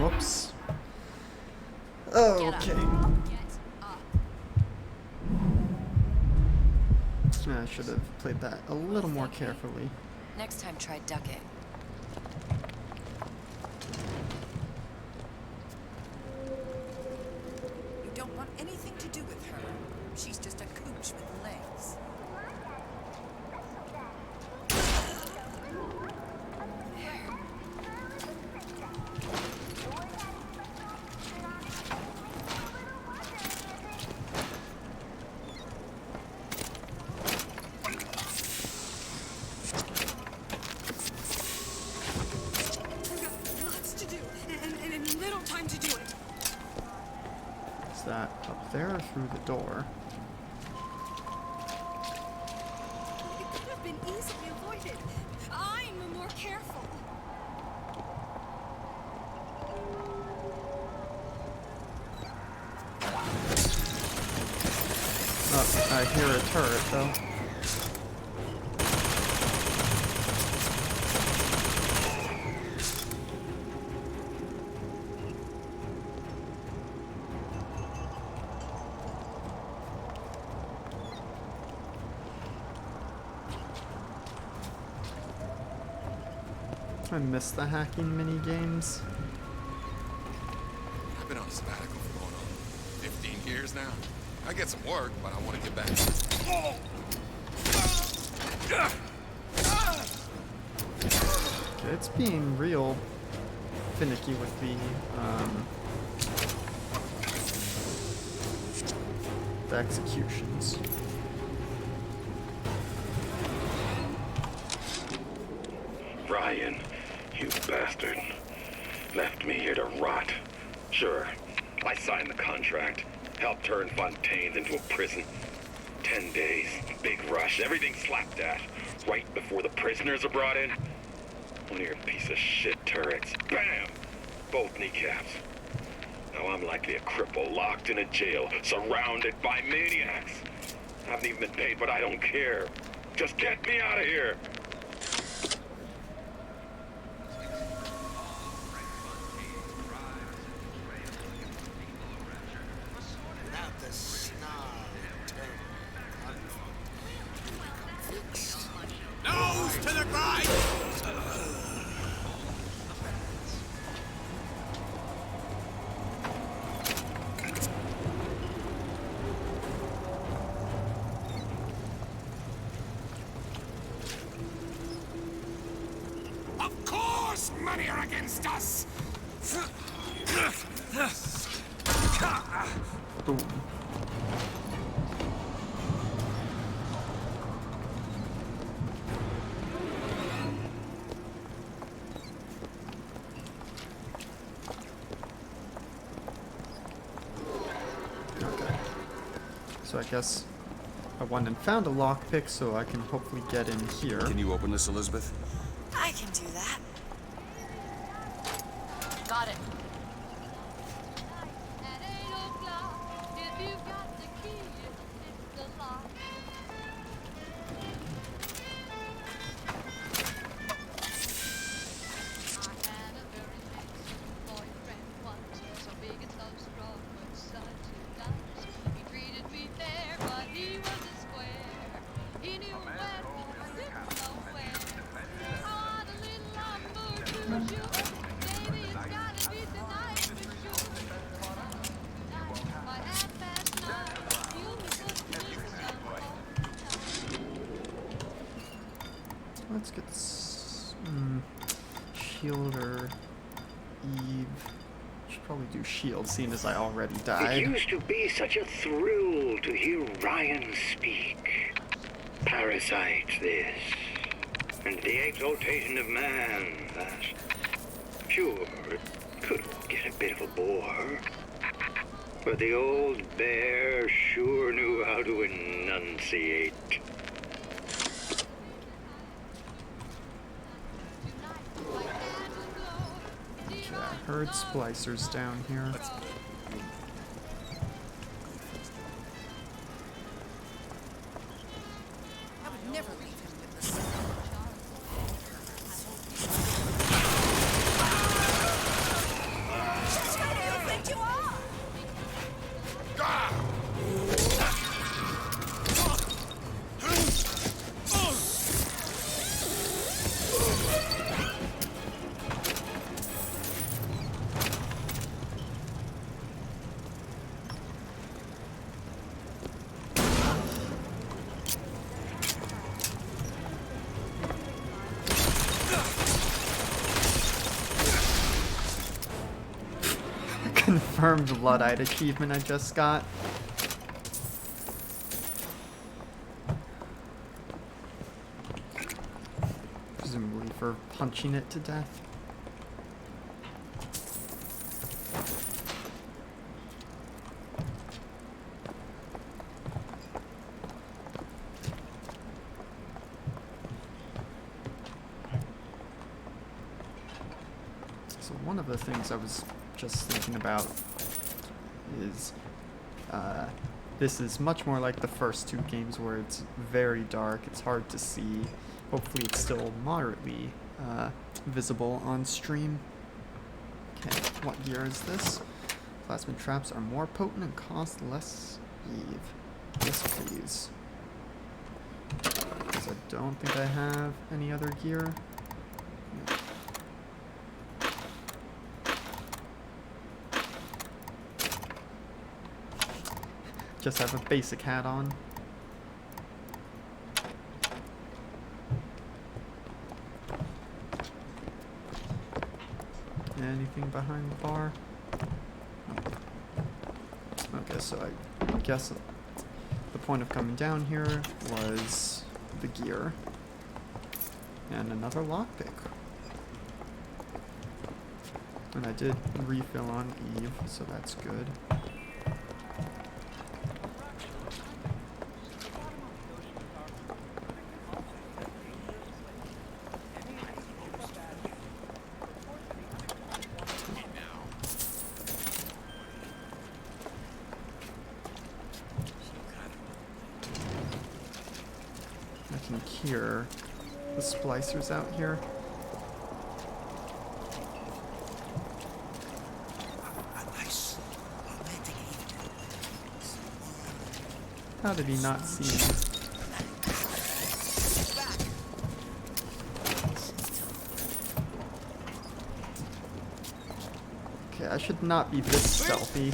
Whoops. Okay. I should have played that a little more carefully. Next time, try ducking. You don't want anything to do with her. She's just a cooch with legs. Is that up there or through the door? It could have been easily avoided. I'm more careful. Oh, I hear a turret though. I miss the hacking mini games. I've been on a sabbatical for going on 15 years now. I get some work, but I want to get back. It's being real finicky with the executions. Ryan, you bastard. Left me here to rot. Sure, I signed the contract. Helped turn Fontaine's into a prison. 10 days, big rush, everything slapped at. Right before the prisoners are brought in. One of your piece of shit turrets. Bam! Both kneecaps. Now I'm likely a cripple locked in a jail, surrounded by maniacs. Haven't even been paid, but I don't care. Just get me out of here! Without the snarl and turmoil, fixed. Nose to the grind! Of course, money are against us! Boom. Okay. So I guess I went and found a lockpick so I can hopefully get in here. Can you open this, Elizabeth? I can do that. Got it. Let's get shield or Eve. Should probably do shield, seeing as I already died. It used to be such a thrill to hear Ryan speak. Parasite this, and the exaltation of man that. Sure, it could get a bit of a bore, but the old bear sure knew how to enunciate. Okay, I heard splicers down here. I would never leave him with the sun. Who do you think you are? Confirmed Luddite achievement I just got. Presumably for punching it to death. So one of the things I was just thinking about is this is much more like the first two games where it's very dark, it's hard to see. Hopefully it's still moderately visible on stream. Okay, what gear is this? Plasmid traps are more potent and cost less Eve. Yes, please. Because I don't think I have any other gear. No. Just have a basic hat on. Anything behind the bar? Okay, so I guess the point of coming down here was the gear. And another lockpick. And I did refill on Eve, so that's good. I can hear the splicers out here. How did he not see me? Okay, I should not be this stealthy.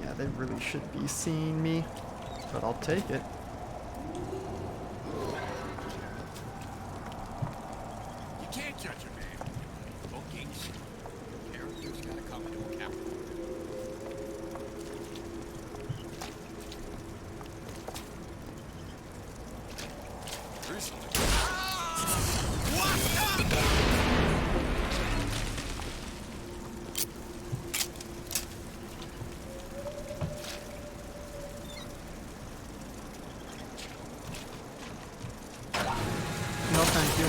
Yeah, they really should be seeing me, but I'll take it. You can't judge a man. Okay. Character's gotta come into account. No, thank you.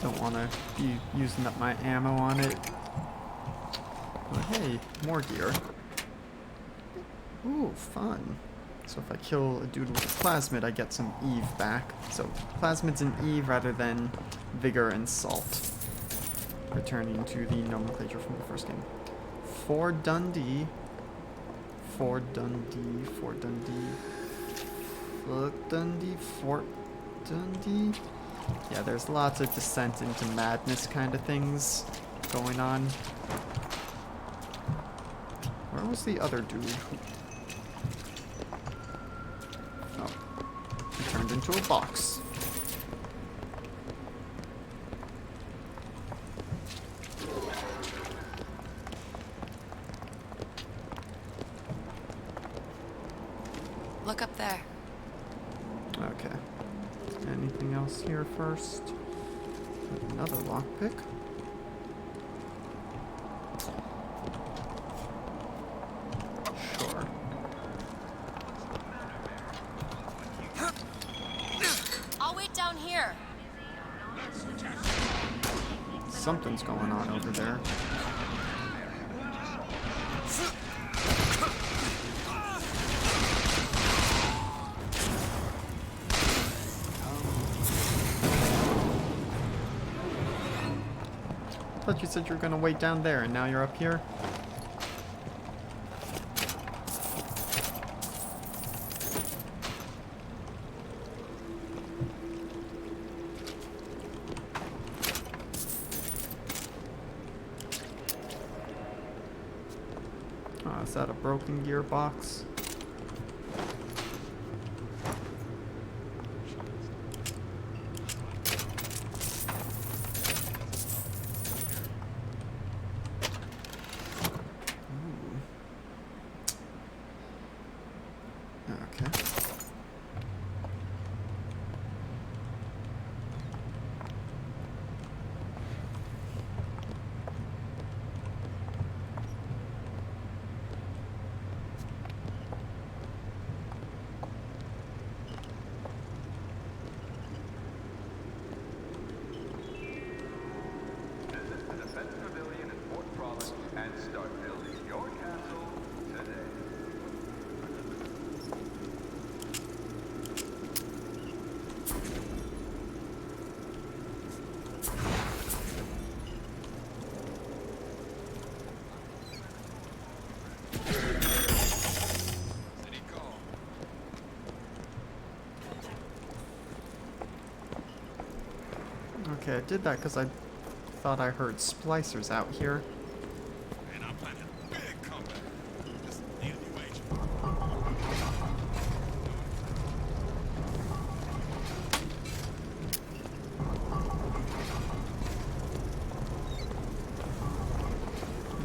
Don't want to be using up my ammo on it. But hey, more gear. Ooh, fun. So if I kill a dude with a plasmid, I get some Eve back. So plasmids and Eve rather than Vigor and Salt. Returning to the nomenclature from the first game. Fort Dundee. Fort Dundee. Fort Dundee. Fort Dundee. Fort Dundee. Yeah, there's lots of descent into madness kind of things going on. Where was the other dude? Oh. He turned into a box. Look up there. Okay. Anything else here first? Another lockpick. Sure. I'll wait down here. Something's going on over there. I thought you said you were gonna wait down there and now you're up here. Oh, is that a broken gearbox? Okay. Okay, I did that because I thought I heard splicers out here. And I'm planning a big comeback. Just need a new agent.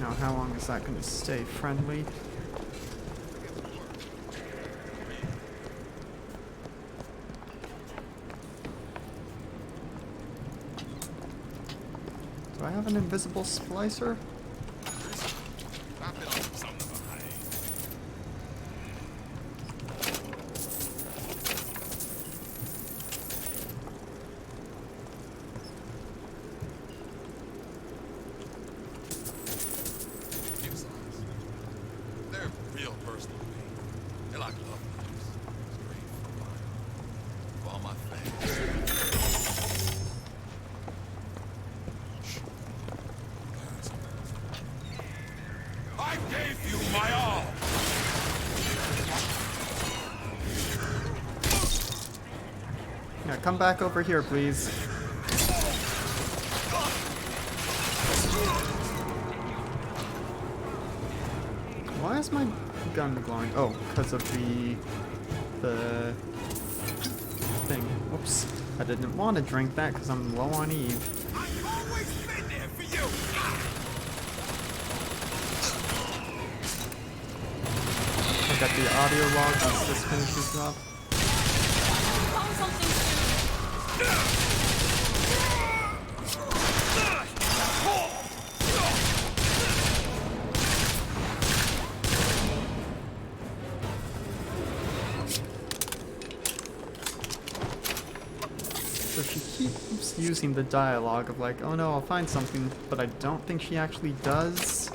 Now, how long is that going to stay friendly? Do I have an invisible splicer? I've been on something behind. They're real personal to me. They're like love letters. Straight from mine. For all my fans. I gave you my all! Yeah, come back over here, please. Why is my gun glowing? Oh, because of the thing. Whoops. I didn't want to drink that because I'm low on Eve. I've always been there for you! I got the audio log once this finishes up. So she keeps using the dialogue of like, oh no, I'll find something, but I don't think she actually does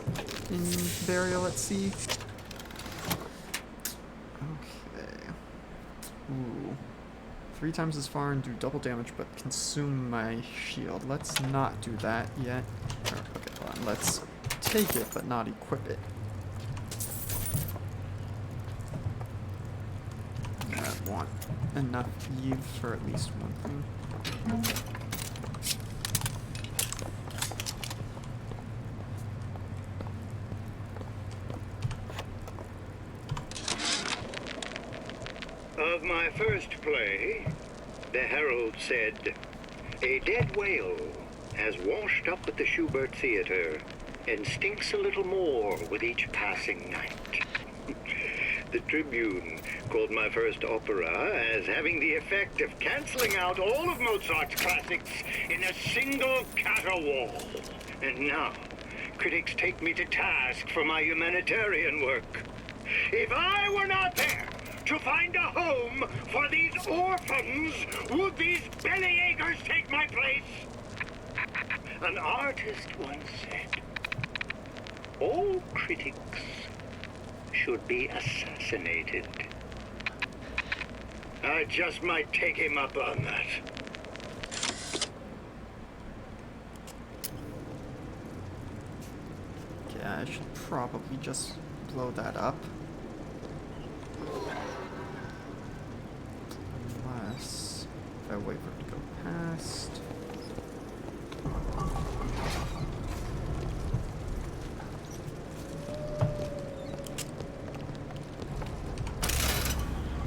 in Burial at Sea. Okay. Ooh. 3 times as far and do double damage, but consume my shield. Let's not do that yet. Okay, hold on. Let's take it, but not equip it. I want enough Eve for at least one thing. Of my first play, the Herald said, "A dead whale has washed up at the Schubert Theater and stinks a little more with each passing night." The Tribune called my first opera as having the effect of canceling out all of Mozart's classics in a single caterwaul. And now, critics take me to task for my humanitarian work. If I were not there to find a home for these orphans, would these bellyachers take my place? An artist once said, "All critics should be assassinated." I just might take him up on that. Okay, I should probably just blow that up. Unless if I wait for it to go past.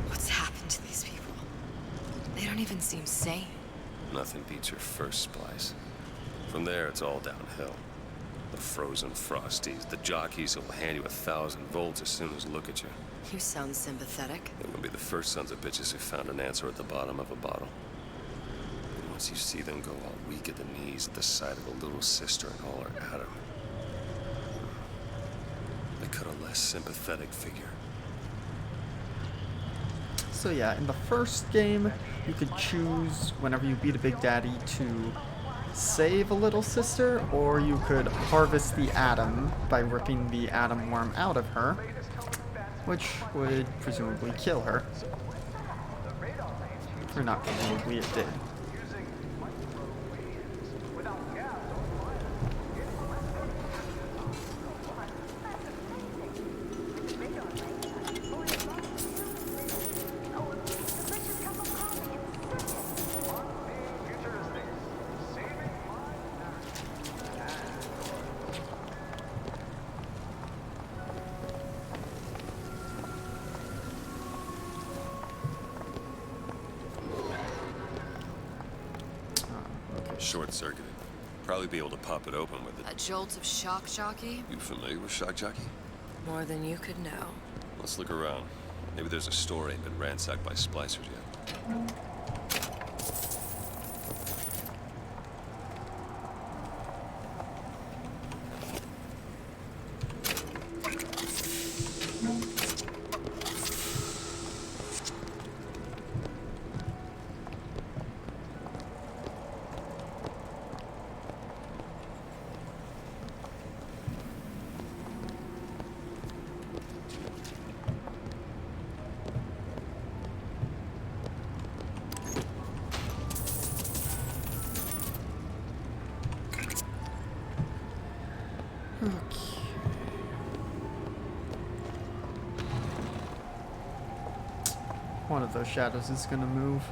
What's happened to these people? They don't even seem sane. Nothing beats your first splice. From there, it's all downhill. The frozen frosties, the jockeys who will hand you 1,000 volts as soon as look at you. You sound sympathetic. They will be the first sons of bitches who found an answer at the bottom of a bottle. And once you see them go all weak at the knees at the sight of a little sister and all her Adam, they cut a less sympathetic figure. So yeah, in the first game, you could choose whenever you beat a Big Daddy to save a little sister, or you could harvest the Atom by ripping the Atom worm out of her, which would presumably kill her. Or not presumably, it did. Short-circuited. Probably be able to pop it open with it. A jolt of shock jockey? You familiar with shock jockey? More than you could know. Let's look around. Maybe there's a store ain't been ransacked by splicers yet. One of those shadows is gonna move.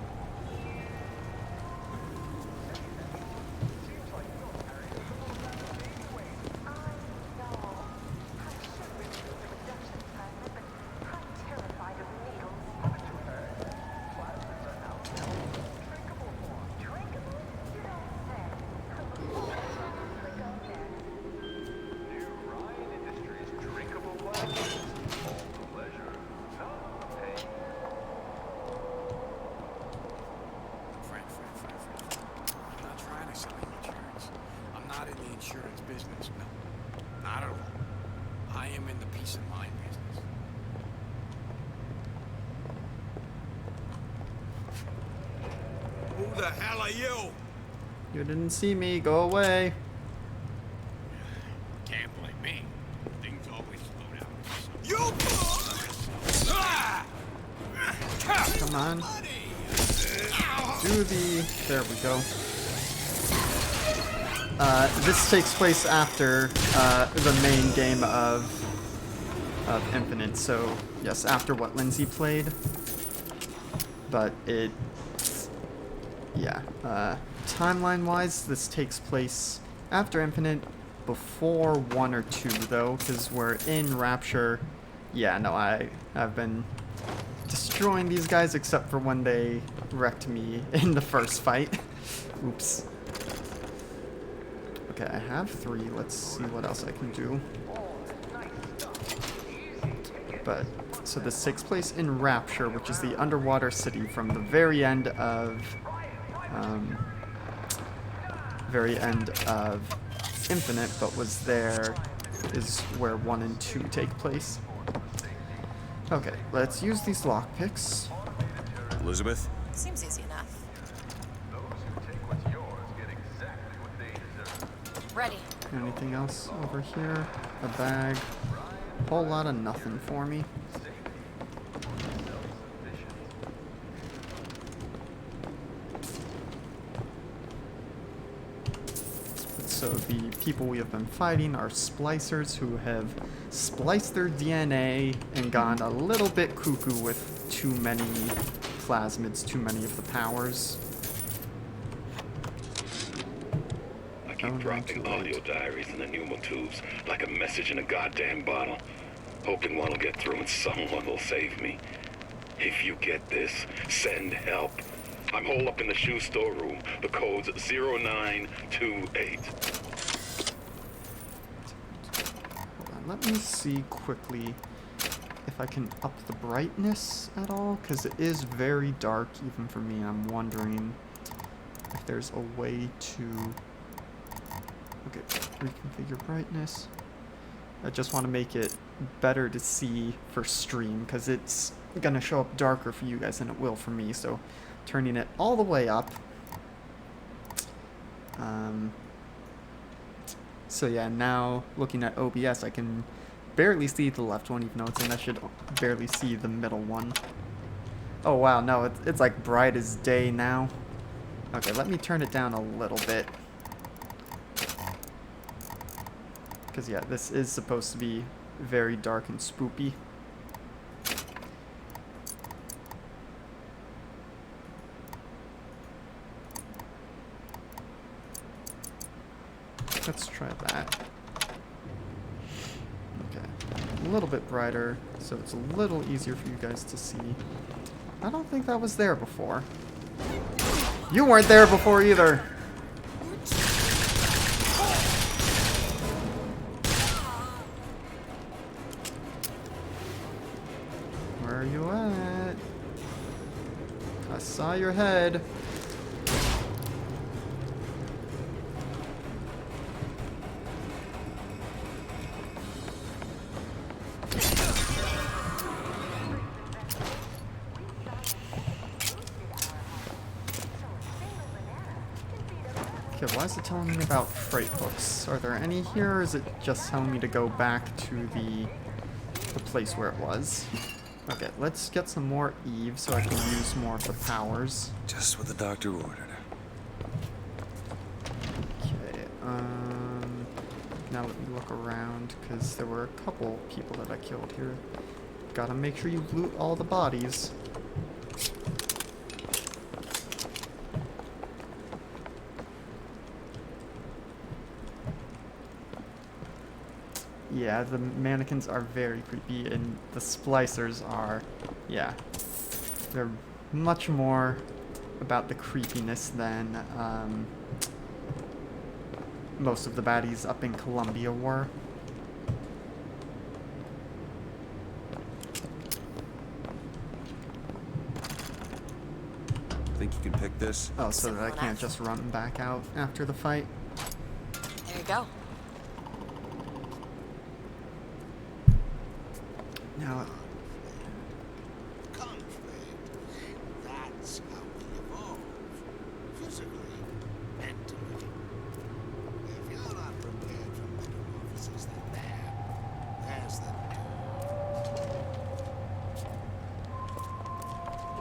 Who the hell are you? You didn't see me. Go away. Can't blame me. Things always slow down. You! Come on. Do the... There we go. This takes place after the main game of Infinite, so yes, after what Lindsay played. But it... Yeah. Timeline-wise, this takes place after Infinite, before 1 or 2, though, because we're in Rapture. Yeah, no, I've been destroying these guys, except for when they wrecked me in the first fight. Oops. Okay, I have 3. Let's see what else I can do. But, so this takes place in Rapture, which is the underwater city from the very end of Infinite, but was there is where 1 and 2 take place. Okay, let's use these lockpicks. Elizabeth? Seems easy enough. Ready. Anything else over here? A bag. Whole lot of nothing for me. So the people we have been fighting are splicers who have spliced their DNA and gone a little bit cuckoo with too many plasmids, too many of the powers. I keep dropping audio diaries in the pneumo tubes like a message in a goddamn bottle, hoping one will get through and someone will save me. If you get this, send help. I'm holed up in the shoe storeroom. The code's 0928. Hold on, let me see quickly if I can up the brightness at all, because it is very dark even for me. I'm wondering if there's a way to... Okay, reconfigure brightness. I just want to make it better to see for stream, because it's gonna show up darker for you guys than it will for me, so turning it all the way up. So yeah, now looking at OBS, I can barely see the left one, even though it's in. I should barely see the middle one. Oh wow, no, it's like bright as day now. Okay, let me turn it down a little bit. Because yeah, this is supposed to be very dark and spoopy. Let's try that. Okay, a little bit brighter, so it's a little easier for you guys to see. I don't think that was there before. You weren't there before either! your head. Okay, why is it telling me about freight hooks? Are there any here, or is it just telling me to go back to the place where it was? Okay, let's get some more Eve so I can use more of the powers. Just what the doctor ordered. Okay, now let me look around, because there were a couple people that I killed here. Gotta make sure you loot all the bodies. Yeah, the mannequins are very creepy, and the splicers are, yeah, they're much more about the creepiness than most of the baddies up in Colombia were. Think you can pick this? Oh, so that I can't just run back out after the fight? There you go. Now, That's how we evolve. Physically, mentally. If you're not prepared for metamorphosis, then there's the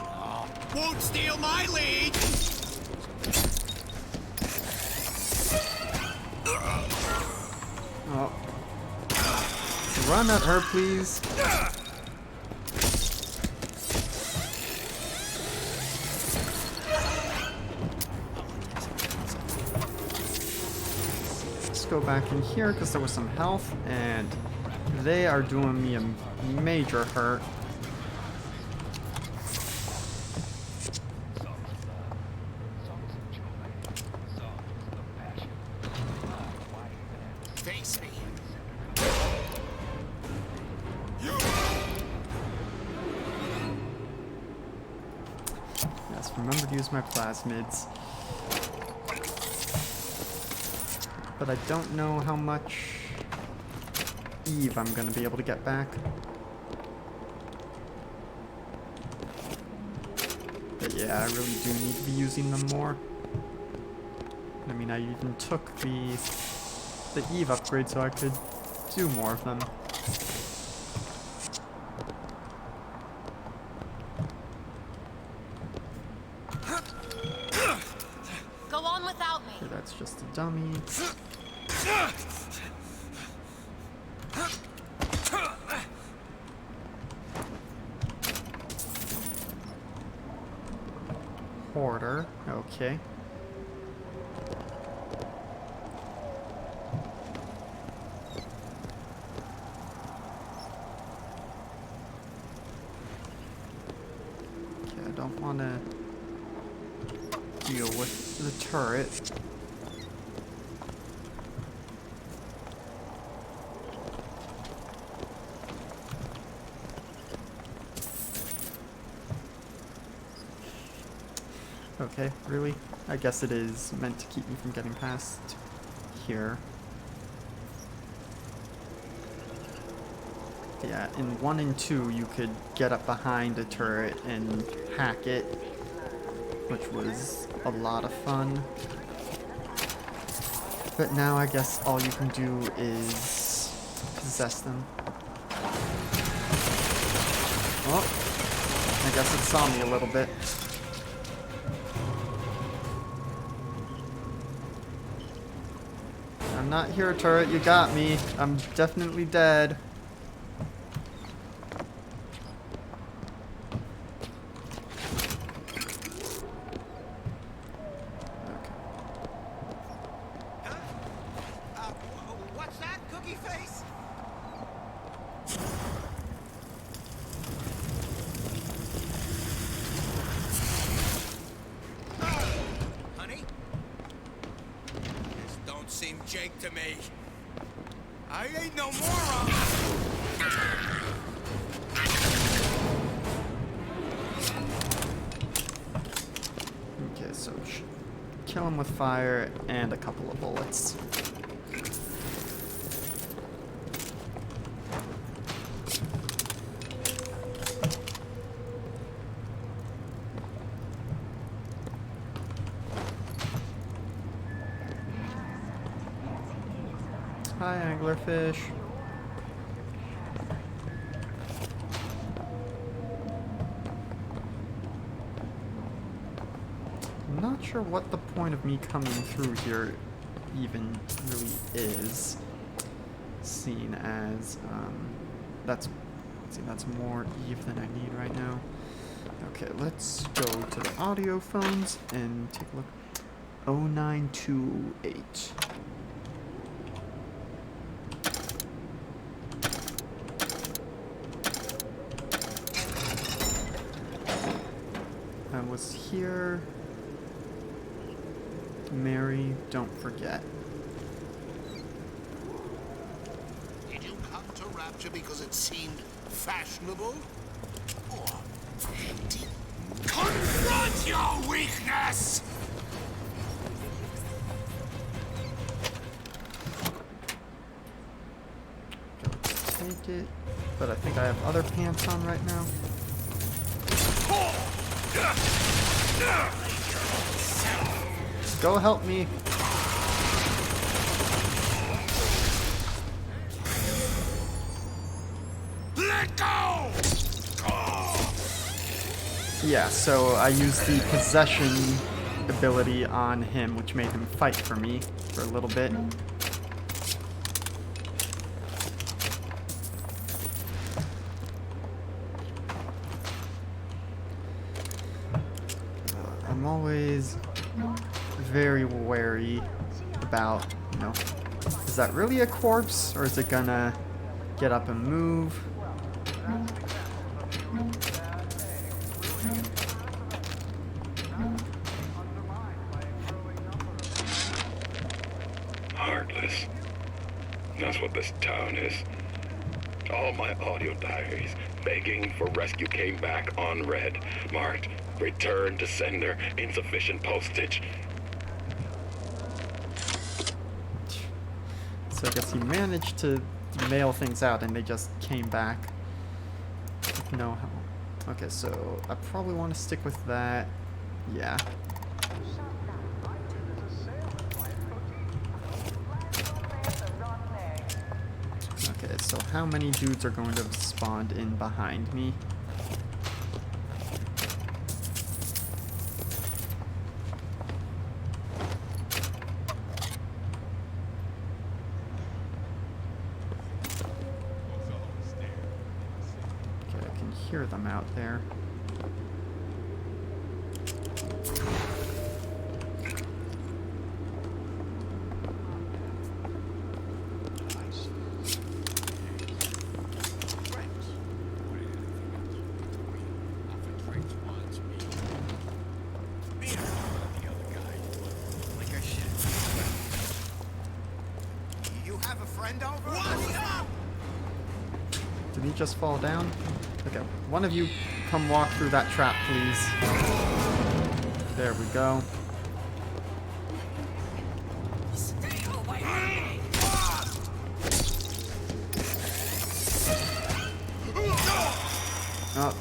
door. Won't steal my lead! oh. Run at her, please. Let's go back in here because there was some health, and they are doing me a major hurt. Face me. Yes, remember to use my plasmids. But I don't know how much Eve I'm gonna be able to get back. But yeah, I really do need to be using them more. I mean, I even took the Eve upgrade so I could do more of them. Go on without me. Okay, that's just a dummy. Hoarder, okay. Okay, I don't want to deal with the turret. Okay, really? I guess it is meant to keep me from getting past here. Yeah, in 1 and 2 you could get up behind a turret and hack it, which was a lot of fun. But now I guess all you can do is possess them. Oh, I guess it saw me a little bit. I'm not here, turret. You got me. I'm definitely dead. What's that, cookie face? Honey? This don't seem Jake to me. I ain't no moron. kill him with fire and a couple of bullets. Hi, anglerfish. I'm not sure what the point of me coming through here even really is, seen as that's more Eve than I need right now. Okay, let's go to the audio phones and take a look. 0928. I was here. Mary, don't forget. Did you come to Rapture because it seemed fashionable? Or did confront your weakness? Take it, but I think I have other pants on right now. Go help me. Let go! Yeah, so I used the possession ability on him, which made him fight for me for a little bit. I'm always very wary about, you know, is that really a corpse, or is it gonna get up and move? Heartless. That's what this town is. All my audio diaries begging for rescue came back unread, marked return to sender, insufficient postage. So I guess he managed to mail things out and they just came back with no help. Okay, so I probably want to stick with that. Yeah. Okay, so how many dudes are going to have spawned in behind me? Hear them out there. You have a friend over? Did he just fall down? Okay, one of you come walk through that trap, please. There we go. Oh.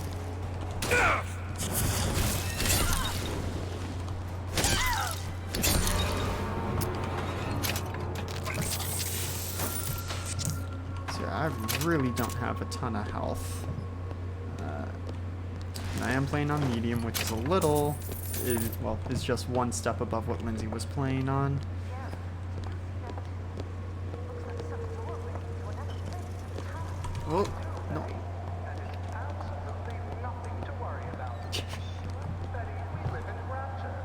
So I really don't have a ton of health. And I am playing on medium, which is a little, is just one step above what Lindsay was playing on. Oh, no.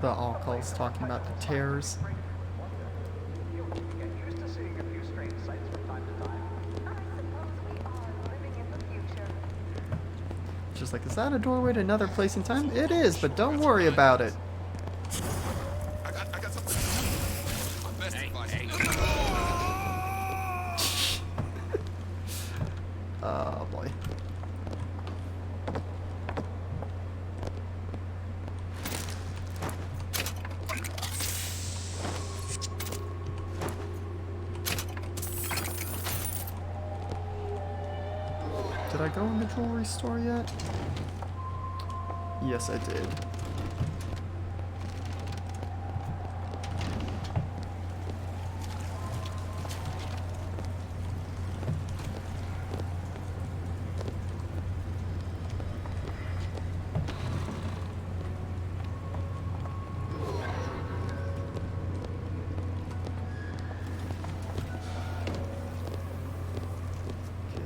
The all-calls talking about the tears. Just like, is that a doorway to another place in time? It is, but don't worry about it. I got something. My best advice. Oh boy. I go in the jewelry store yet? Yes, I did.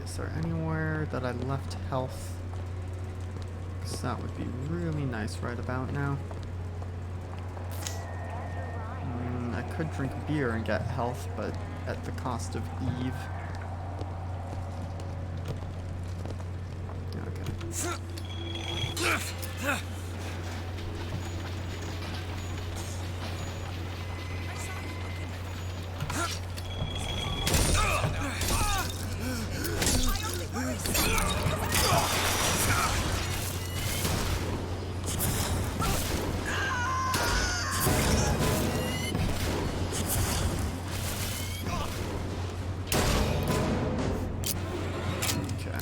Is there anywhere that I left health? Because that would be really nice right about now. I could drink beer and get health, but at the cost of Eve. Okay.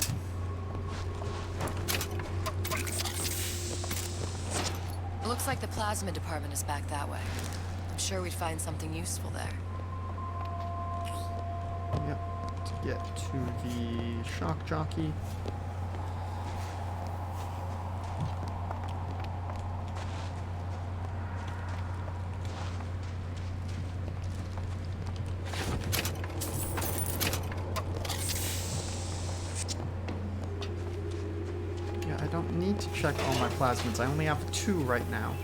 Looks like the plasma department is back that way. I'm sure we'd find something useful there. Yep, to get to the shock jockey. I don't need to check all my plasmids. I only have 2 right now.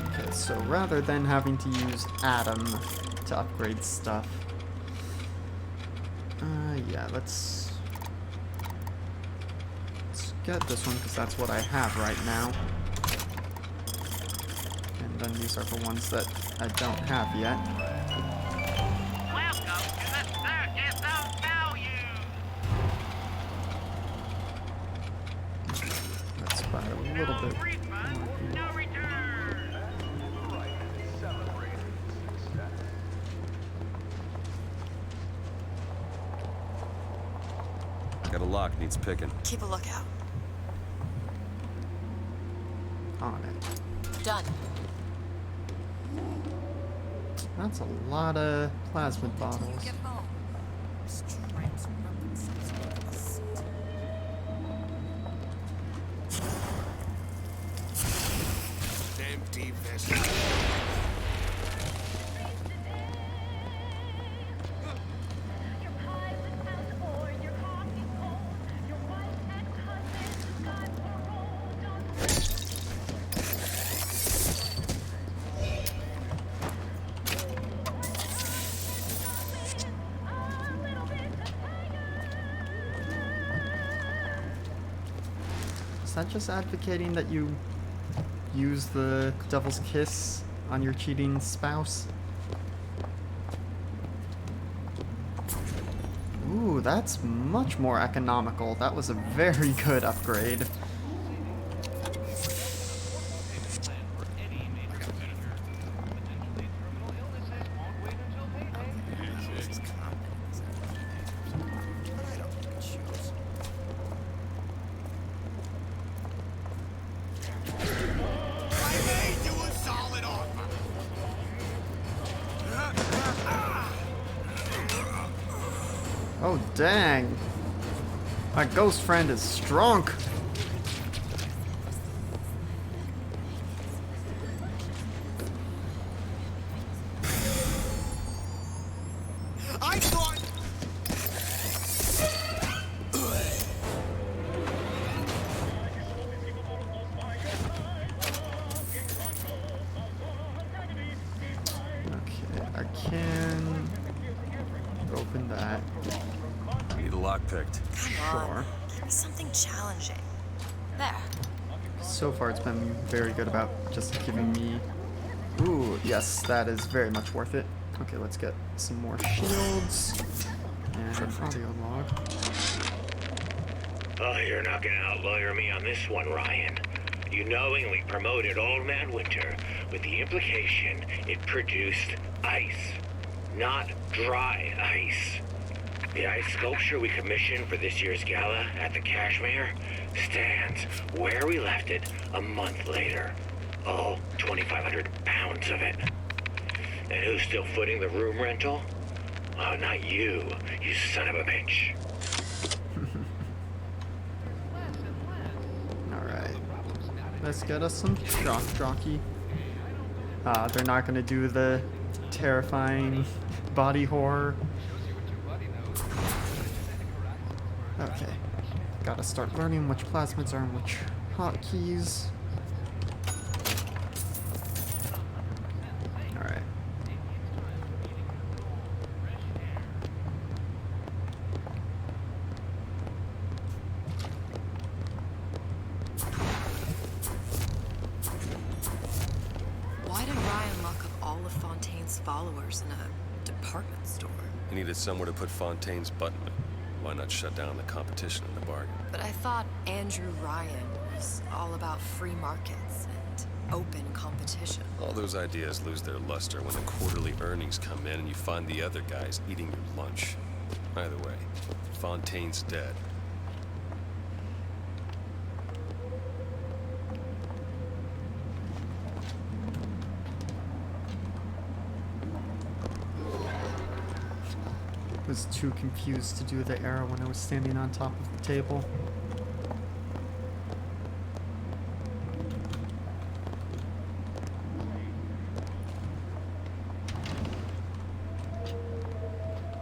Okay, so rather than having to use Atom to upgrade stuff, yeah, let's get this one because that's what I have right now. And then these are the ones that I don't have yet. Welcome to the circus of value. Let's buy a little bit. No return. Got a lock, needs picking. Keep a lookout. On it. Done. That's a lot of plasmid bottles. Empty vessel. Is that just advocating that you use the devil's kiss on your cheating spouse? Ooh, that's much more economical. That was a very good upgrade. Oh, dang. My ghost friend is strong. I thought... Okay, I can open that. Need a lock picked. Sure. Give me something challenging. There. So far, it's been very good about just giving me... Ooh, yes, that is very much worth it. Okay, let's get some more shields. And an audio log. Oh, you're not gonna outlawyer me on this one, Ryan. You knowingly promoted Old Man Winter with the implication it produced ice, not dry ice. The ice sculpture we commissioned for this year's gala at the Cashmere stands where we left it a month later. All 2,500 pounds of it. And who's still footing the room rental? Oh, not you, you son of a bitch. Alright. Let's get us some jockey. They're not gonna do the terrifying body horror. Okay. Gotta start learning which plasmids are and which hotkeys. Alright. Why did Ryan lock up all of Fontaine's followers in a department store? He needed somewhere to put Fontaine's button. Why not shut down the competition in the bargain? But I thought Andrew Ryan was all about free markets and open competition. All those ideas lose their luster when the quarterly earnings come in and you find the other guys eating your lunch. Either way, Fontaine's dead. Was too confused to do the arrow when I was standing on top of the table.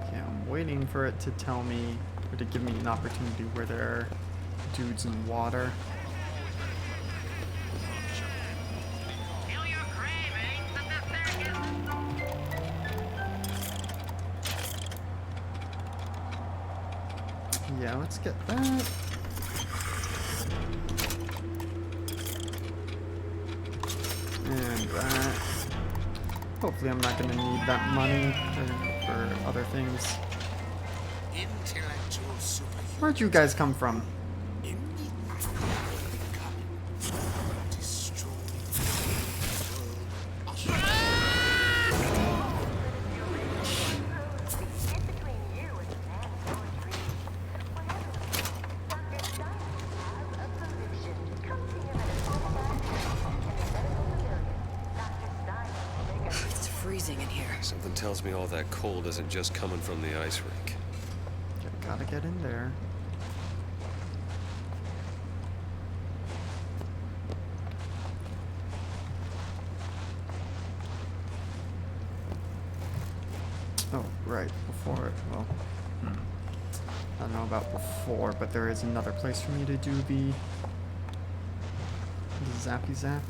Okay, I'm waiting for it to tell me, or to give me an opportunity where there are dudes in water. Yeah, let's get that. And that. Hopefully I'm not going to need that money for other things. Where'd you guys come from? Freezing in here. Something tells me all that cold isn't just coming from the ice rink. Gotta get in there. Oh, right, before, well, I don't know about before, but there is another place for me to do the zappy zap.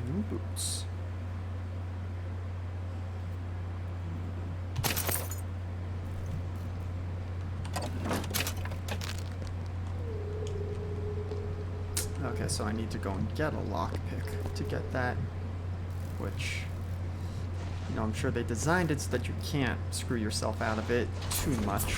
New boots. Okay, so I need to go and get a lockpick to get that, which, you know, I'm sure they designed it so that you can't screw yourself out of it too much.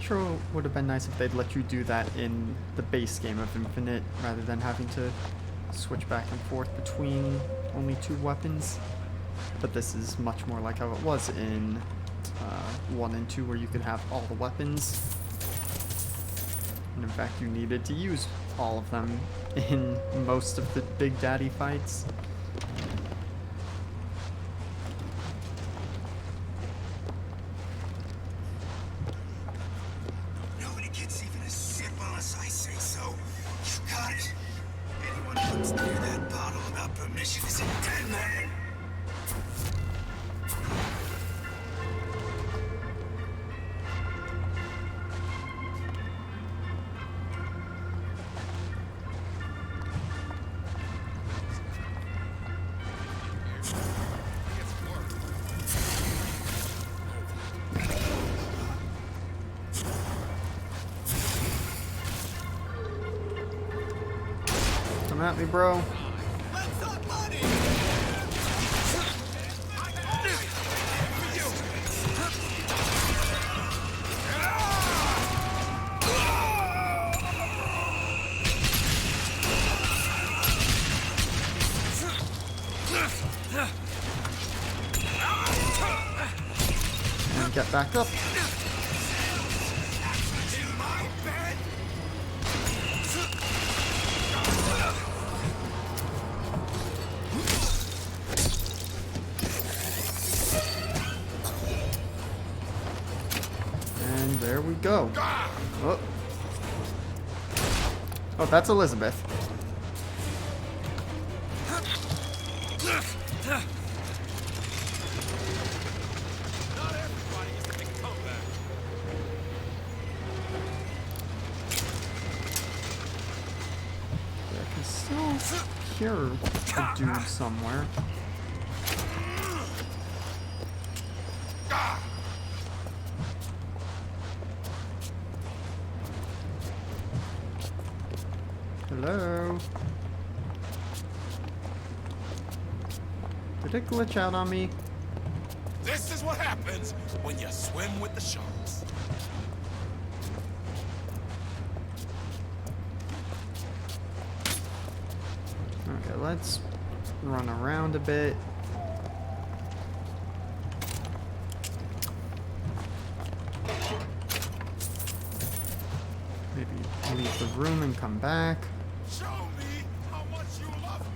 Sure would have been nice if they'd let you do that in the base game of Infinite rather than having to switch back and forth between only 2 weapons. But this is much more like how it was in 1 and 2, where you could have all the weapons. And in fact, you needed to use all of them in most of the Big Daddy fights. Nobody gets even a Come at me, bro. And get back up. And there we go. Oh, oh, that's Elizabeth. I can still hear a dude somewhere. Hello? Did it glitch out on me? This is what happens when you swim with the sharks. Okay, let's run around a bit. Maybe leave the room and come back. Show me how much you love me.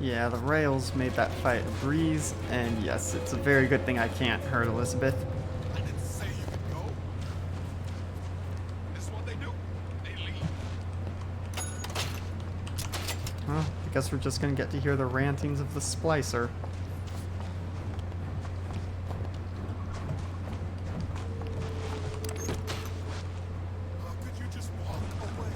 Yeah, the rails made that fight a breeze, and yes, it's a very good thing I can't hurt Elizabeth. I didn't say you could go. This is what they do. They leave. Well, I guess we're just gonna get to hear the rantings of the splicer. How could you just walk away?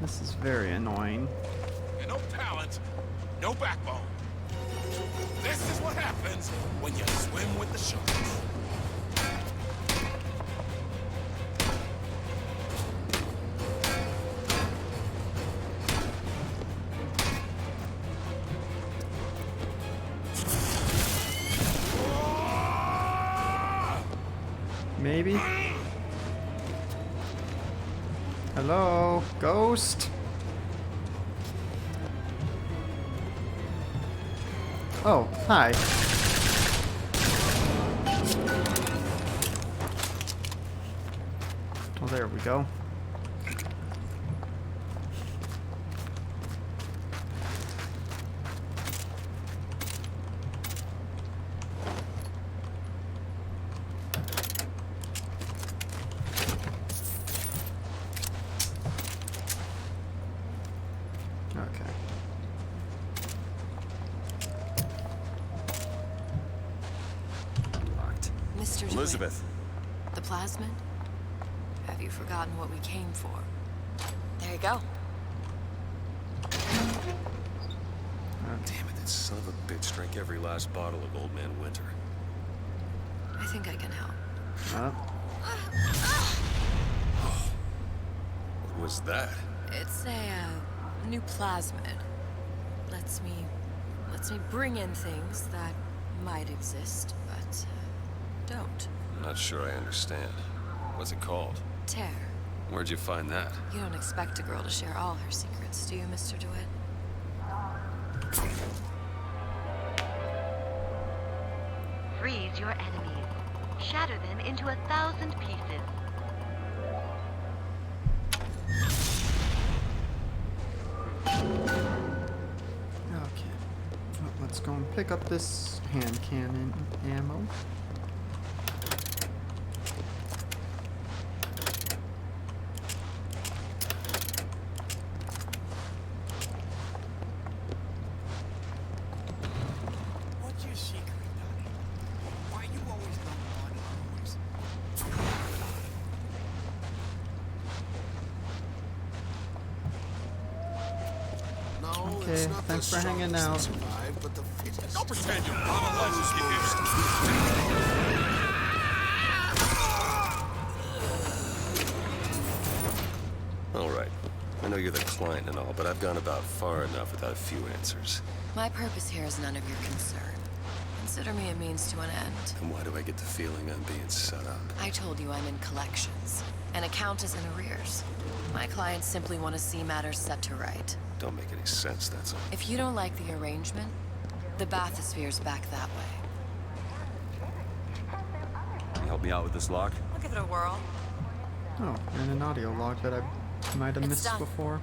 This is very annoying. And no talent, no backbone. This is what happens when you swim with the sharks. Maybe? Hello? Ghost? Oh, hi. Well, there we go. Okay. Locked. Mr. DeWitt, Elizabeth. the plasmid? Have you forgotten what we came for? There you go. Damn it, that son of a bitch drank every last bottle of Old Man Winter. I think I can help. What was that? It's a new plasmid. Lets me bring in things that might exist, but don't. I'm not sure I understand. What's it called? Tear. Where'd you find that? You don't expect a girl to share all her secrets, do you, Mr. DeWitt? Freeze your enemies. Shatter them into 1,000 pieces. Okay. Well, let's go and pick up this hand cannon ammo. What's your secret, Donnie? Why you always Okay, thanks for hanging out. Survive, but the fittest. Don't pretend you're on a All right. I know you're the client and all, but I've gone about far enough without a few answers. My purpose here is none of your concern. Consider me a means to an end. And why do I get the feeling I'm being set up? I told you I'm in collections. An account is in arrears. My clients simply want to see matters set to right. Don't make any sense, that's all. If you don't like the arrangement, the bathysphere's back that way. Can you help me out with this lock? I'll give it a whirl. Oh, and an audio log that I might have missed done. before.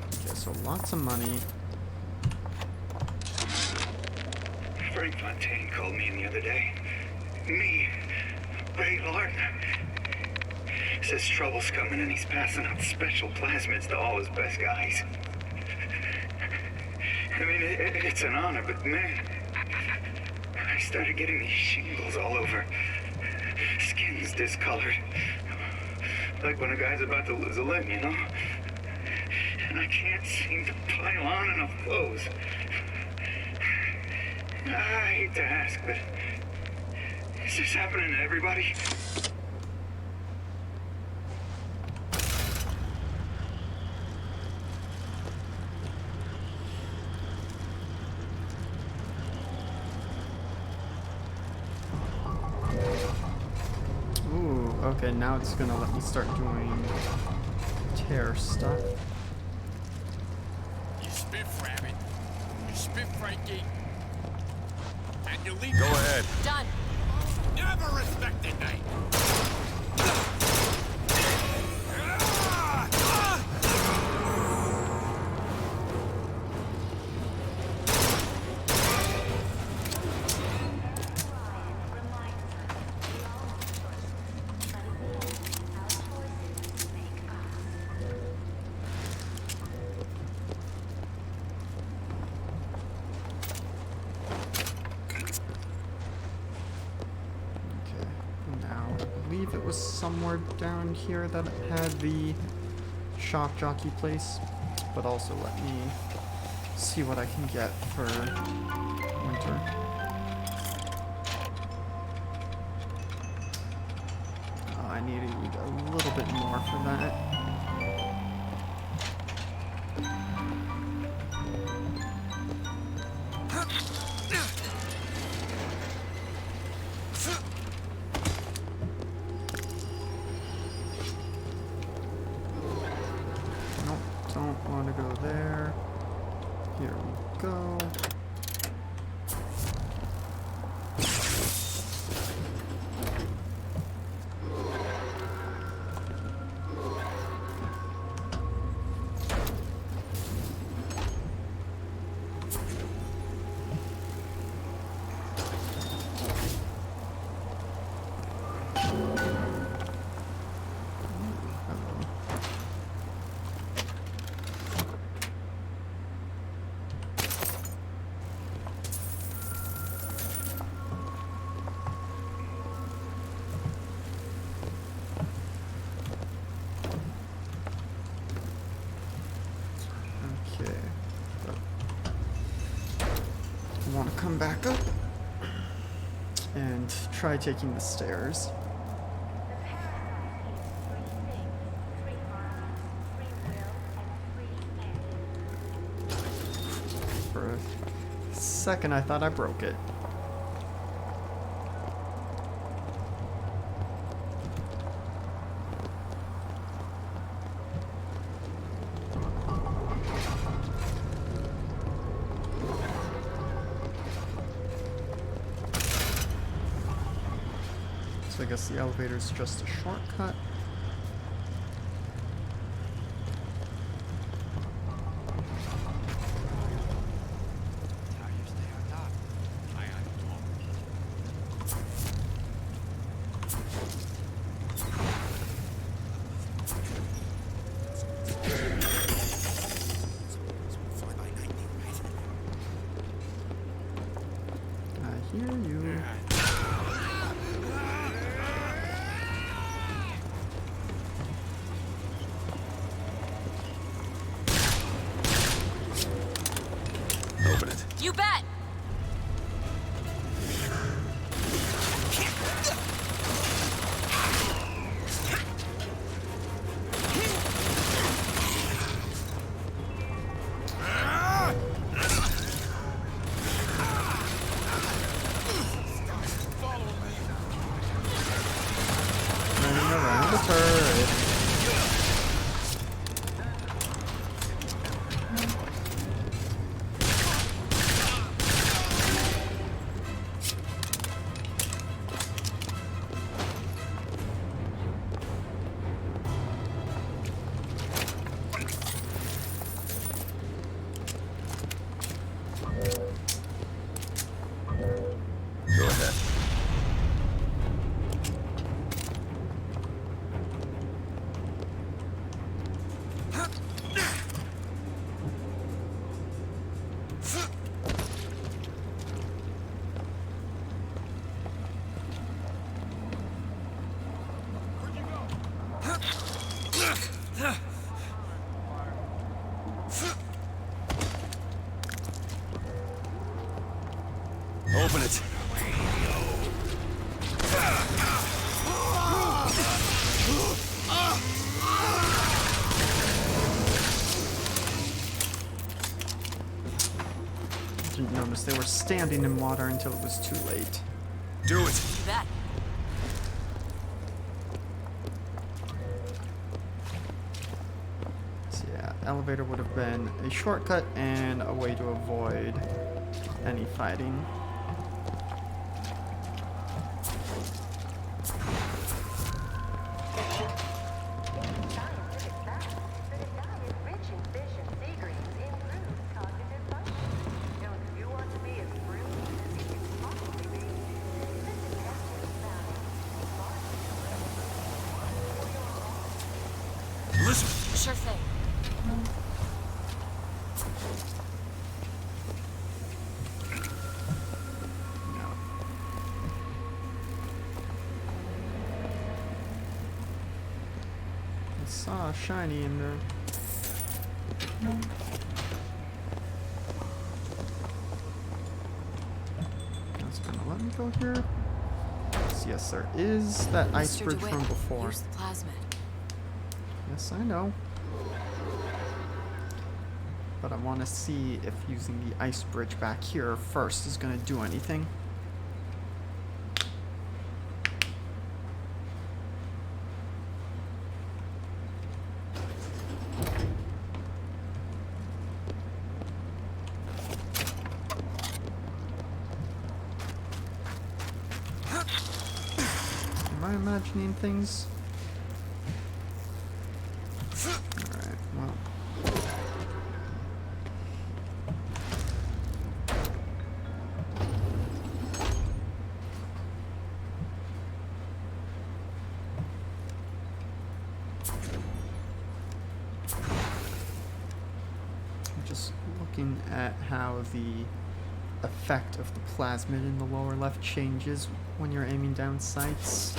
Okay, so lots of money. Frank Fontaine called me in the other day. Me, Ray Lord. Says trouble's coming and he's passing out special plasmids to all his best guys. I mean, it's an honor, but man, I started getting these shingles all over. Skin's discolored. Like when a guy's about to lose a limb, you know? And I can't seem to pile on enough clothes. I hate to ask, but is this happening to everybody? Ooh, okay, now it's gonna let me start doing tear stuff. You spiff rabbit. You spiff Frankie. And you leave. Go ahead. Done. Never respected me. It was somewhere down here that it had the shock jockey place, but also let me see what I can get for winter. Oh, I need to eat a little bit more for that. Don't want to go there. Here we go. Want to come back up and try taking the stairs. For a second, I thought I broke it. So I guess the elevator's just a shortcut. I hear you. the turret. Go ahead. Open it. Didn't notice they were standing in water until it was too late. Do it. You bet. So yeah, elevator would have been a shortcut and a way to avoid any fighting. Listen. Sure thing. I saw a shiny in there. That's gonna let me go here. Yes, there is that ice Mr. bridge DeWitt, from before. Use the plasmid. Yes, I know. But I want to see if using the ice bridge back here first is going to do anything. Am I imagining things? Alright, well. I'm just looking at how the effect of the plasmid in the lower left changes when you're aiming down sights.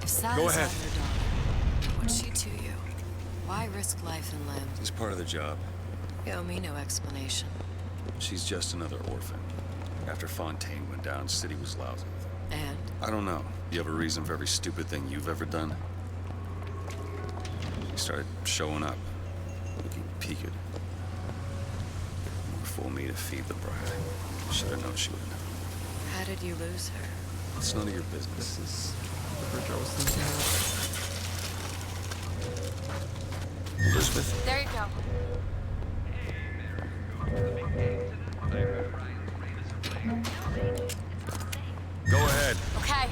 If Sally's Go ahead. not your daughter, what's she to you? Why risk life and limb? It's part of the job. You owe me no explanation. She's just another orphan. After Fontaine went down, City was lousy with her. And? I don't know. You have a reason for every stupid thing you've ever done? She started showing up, looking peaked. More fool me to feed the bride. Should have known she would never. How did you lose her? It's none of your business. This is the bridge I was thinking of. Elizabeth? There you go. Go ahead. Okay.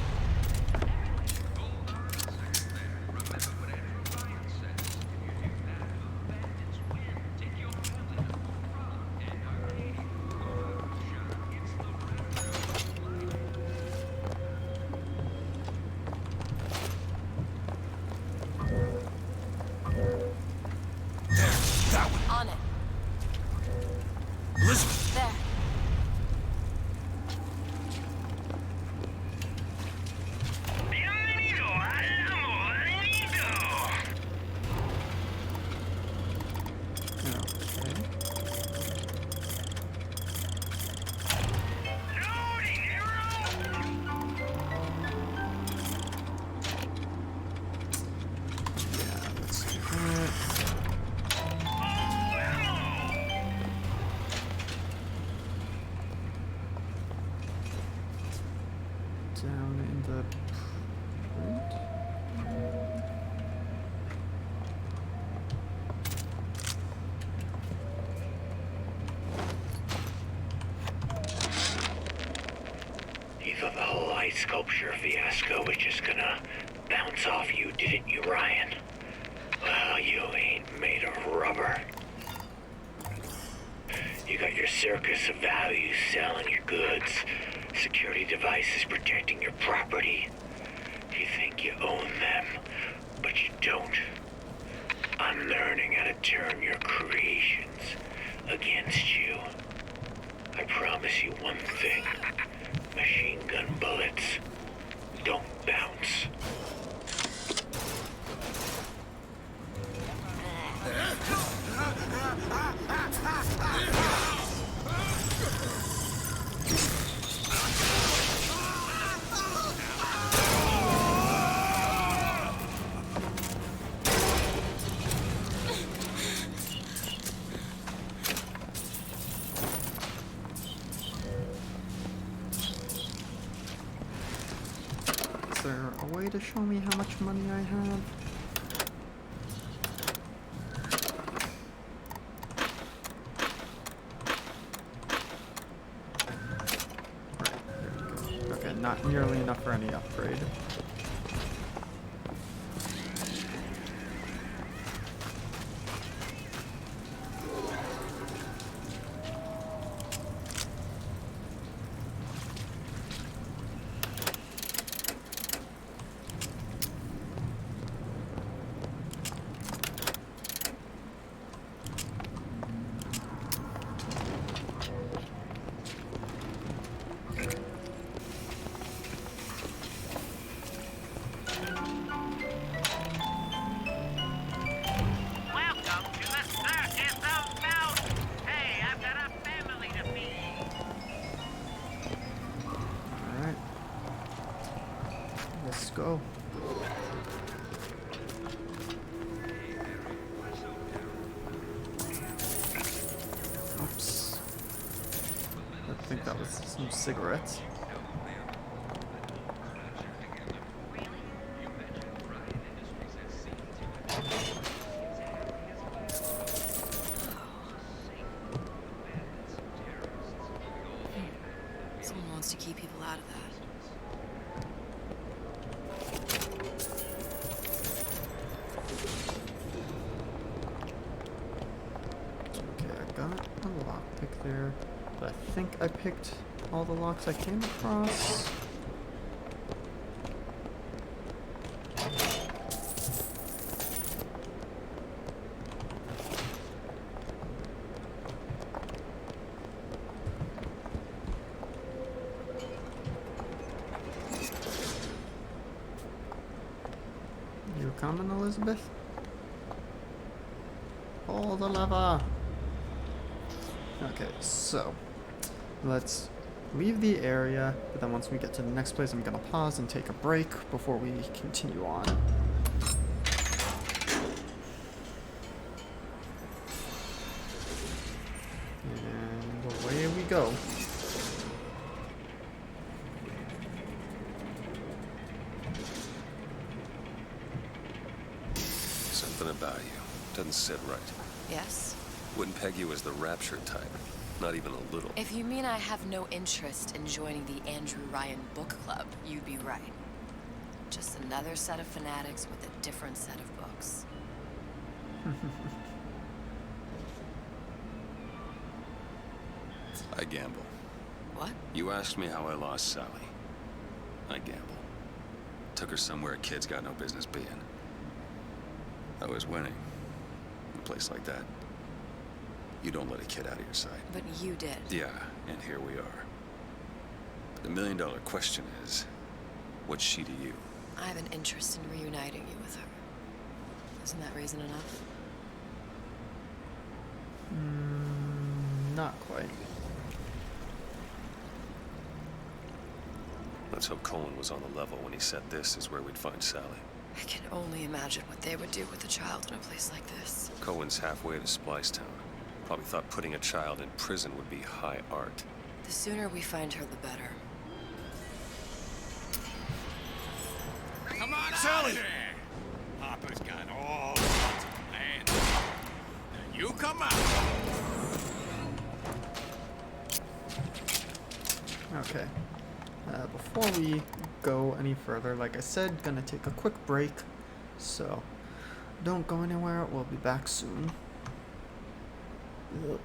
There, that one. On it. Elizabeth! sculpture fiasco was just gonna bounce off you, didn't you, Ryan? Well, you ain't made of rubber. You got your circus of values selling your goods, security devices protecting your property. You think you own them, but you don't. I'm learning how to turn your creations against you. I promise you one thing. Machine gun bullets don't bounce. Is there a way to show me how much money I have? Okay, not nearly enough for any upgrade. Welcome to the circus of mountains. Hey, I've got a family to feed. Alright. Let's go. Oops. I think that was some cigarettes. Someone wants to keep people out of that. Okay, I got a lockpick there, but I think I picked all the locks I came across. You coming, Elizabeth? Pull the lever! Okay, so let's leave the area, but then once we get to the next place, I'm gonna pause and take a break before we continue on. And away we go. Something about you doesn't sit right. Yes? Wouldn't peg you as the raptured type. Not even a little. If you mean I have no interest in joining the Andrew Ryan Book Club, you'd be right. Just another set of fanatics with a different set of books. I gamble. What? You asked me how I lost Sally. I gamble. Took her somewhere kids got no business being. I was winning. In a place like that, you don't let a kid out of your sight. But you did. Yeah, and here we are. But the million-dollar question is, what's she to you? I have an interest in reuniting you with her. Isn't that reason enough? Not quite. Let's hope Cohen was on the level when he said this is where we'd find Sally. I can only imagine what they would do with a child in a place like this. Cohen's halfway to Splicetown. Probably thought putting a child in prison would be high art. The sooner we find her, the better. Come on, Sally! out there! Papa's got all sorts of plans. Now you come out. Okay. Before we go any further, like I said, gonna take a quick break, so don't go anywhere. We'll be back soon. Ugh.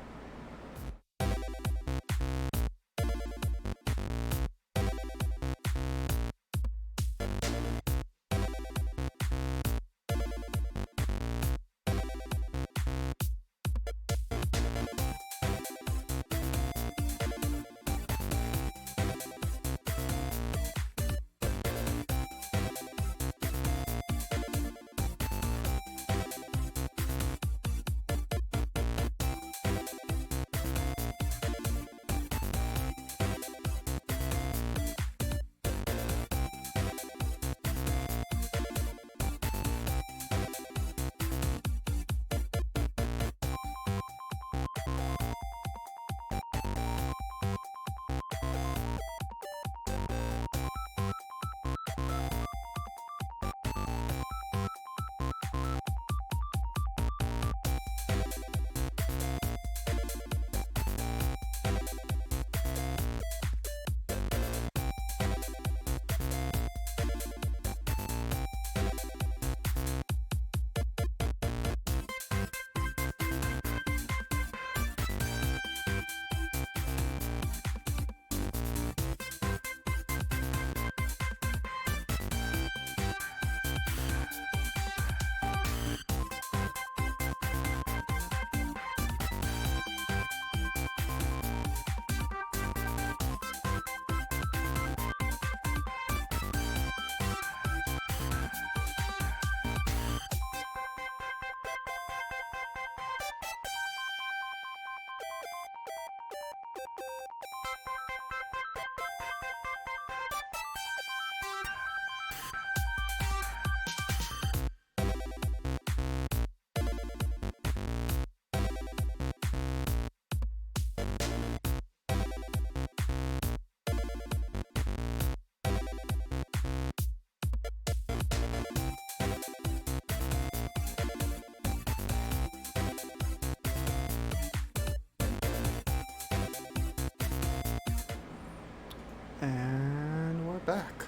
And we're back.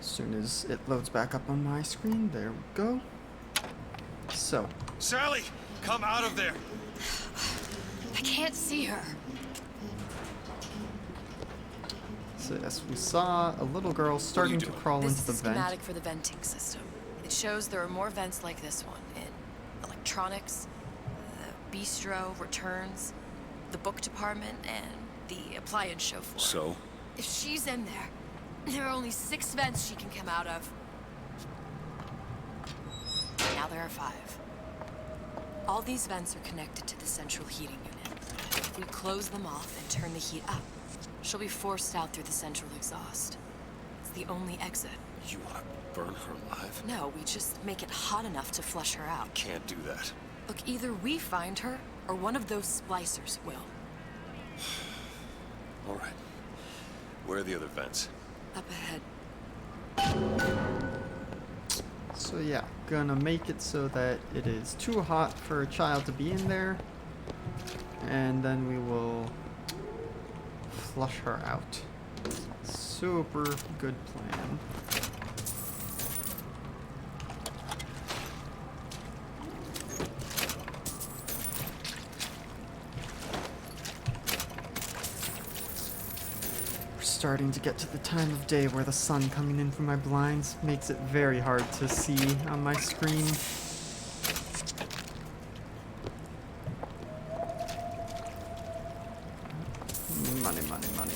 As soon as it loads back up on my screen, there we go. So. Sally, come out of there. I can't see her. So yes, we saw a little girl starting to crawl into the This is a vent. schematic for the venting system. It shows there are more vents like this one in electronics, the bistro, returns, the book department, and the appliance show floor. So? If she's in there, there are only 6 vents she can come out of. Now there are 5. All these vents are connected to the central heating unit. If we close them off and turn the heat up, she'll be forced out through the central exhaust. It's the only exit. You want to burn her alive? No, we just make it hot enough to flush her out. Can't do that. Look, either we find her, or one of those splicers will. All right. Where are the other vents? Up ahead. So yeah, gonna make it so that it is too hot for a child to be in there. And then we will flush her out. Super good plan. We're starting to get to the time of day where the sun coming in from my blinds makes it very hard to see on my screen. Money, money, money.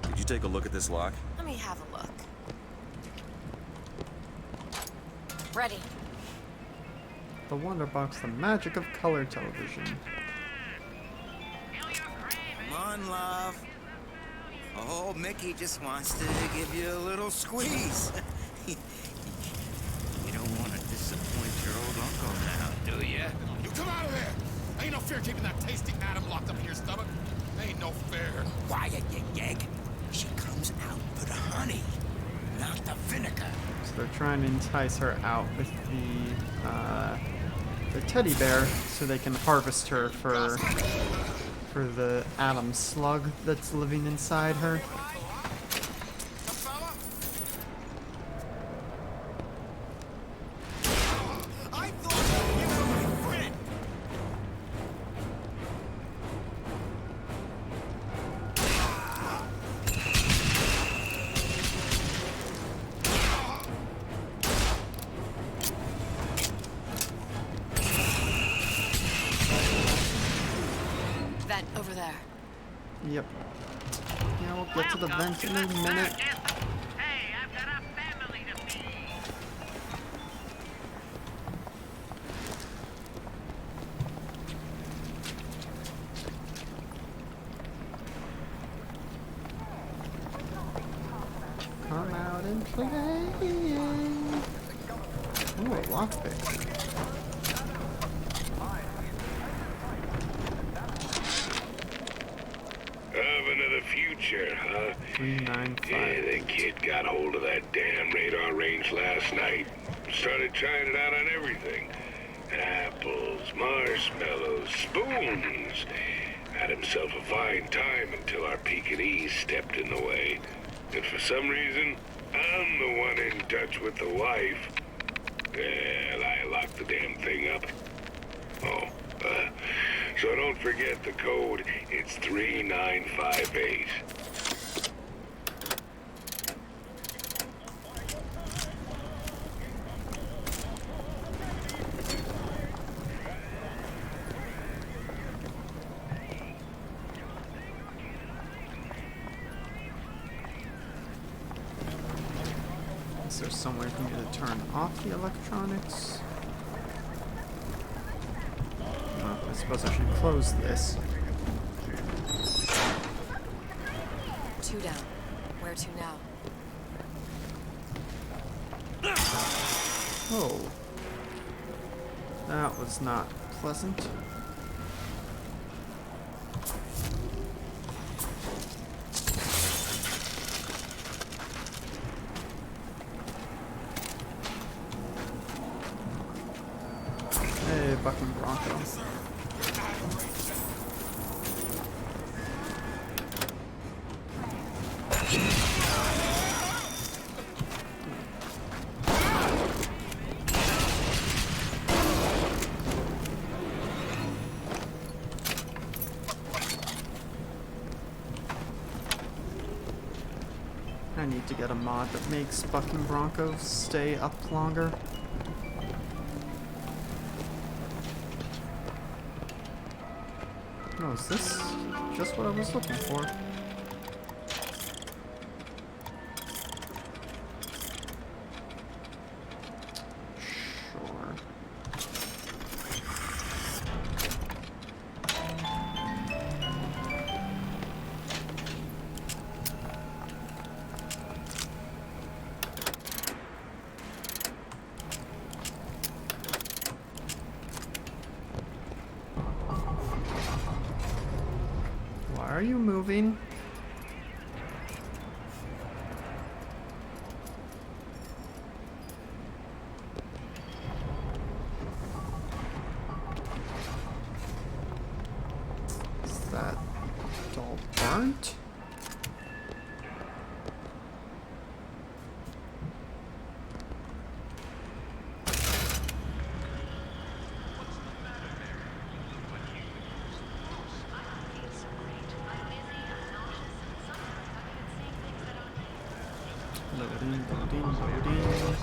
Did you take a look at this lock? Let me have a look. Ready. the wonder box, the magic of color television. Come on, love. Oh, Mickey just wants to give you a little squeeze. You don't want to disappoint your old uncle now, do you? You come out of there! Ain't no fair keeping that tasting madam locked up in your stomach. Ain't no fair. Quiet, you yeg. She comes out for the honey, not the vinegar. So they're trying to entice her out with the teddy bear so they can harvest her for the atom slug that's living inside her. Vent over there. Yep. Yeah, we'll get to the vent in a minute. Hey, I've got a family to feed. Come out and play. Ooh, a lockpick. Oven of the future, huh? 395. Yeah, the kid got hold of that damn radar range last night. Started trying it out on everything. Apples, marshmallows, spoons. Had himself a fine time until our Pekingese stepped in the way. And for some reason, I'm the one in touch with the wife. Well, I locked the damn thing up. Oh, so don't forget the code. It's 3958. Is there somewhere for me to turn off the electronics? Oh, I suppose I should close this. 2 down. Where to now? Oh. That was not pleasant. Hey, Bucking Bronco. I need to get a mod that makes Bucking Broncos stay up longer. Oh, is this just what I was looking for? Sure. Why are you moving? Is that all burnt? Loading, loading, loading.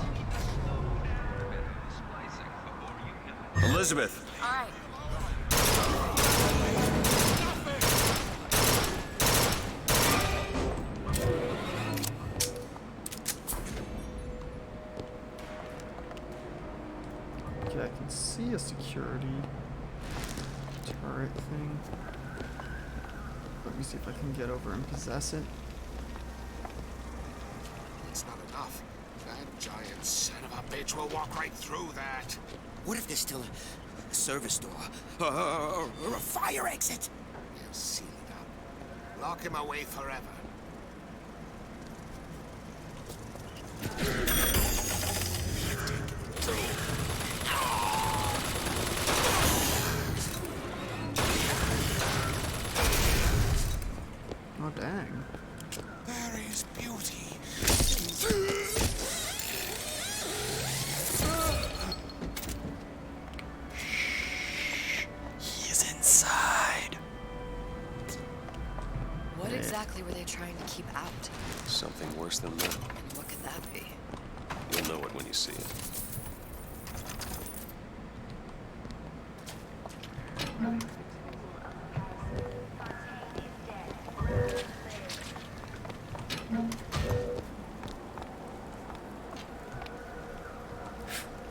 Elizabeth! All right. Okay, I can see see a security turret thing. Let me see if I can get over and possess it. It's not enough. That giant son of a bitch will walk right through that. What if there's still a service door? Or a fire exit? They'll seal it up. Lock him away forever. Oh, dang. There is beauty. He's inside. What exactly were they trying to keep out? Something worse than that. And what could that be? You'll know it when you see it.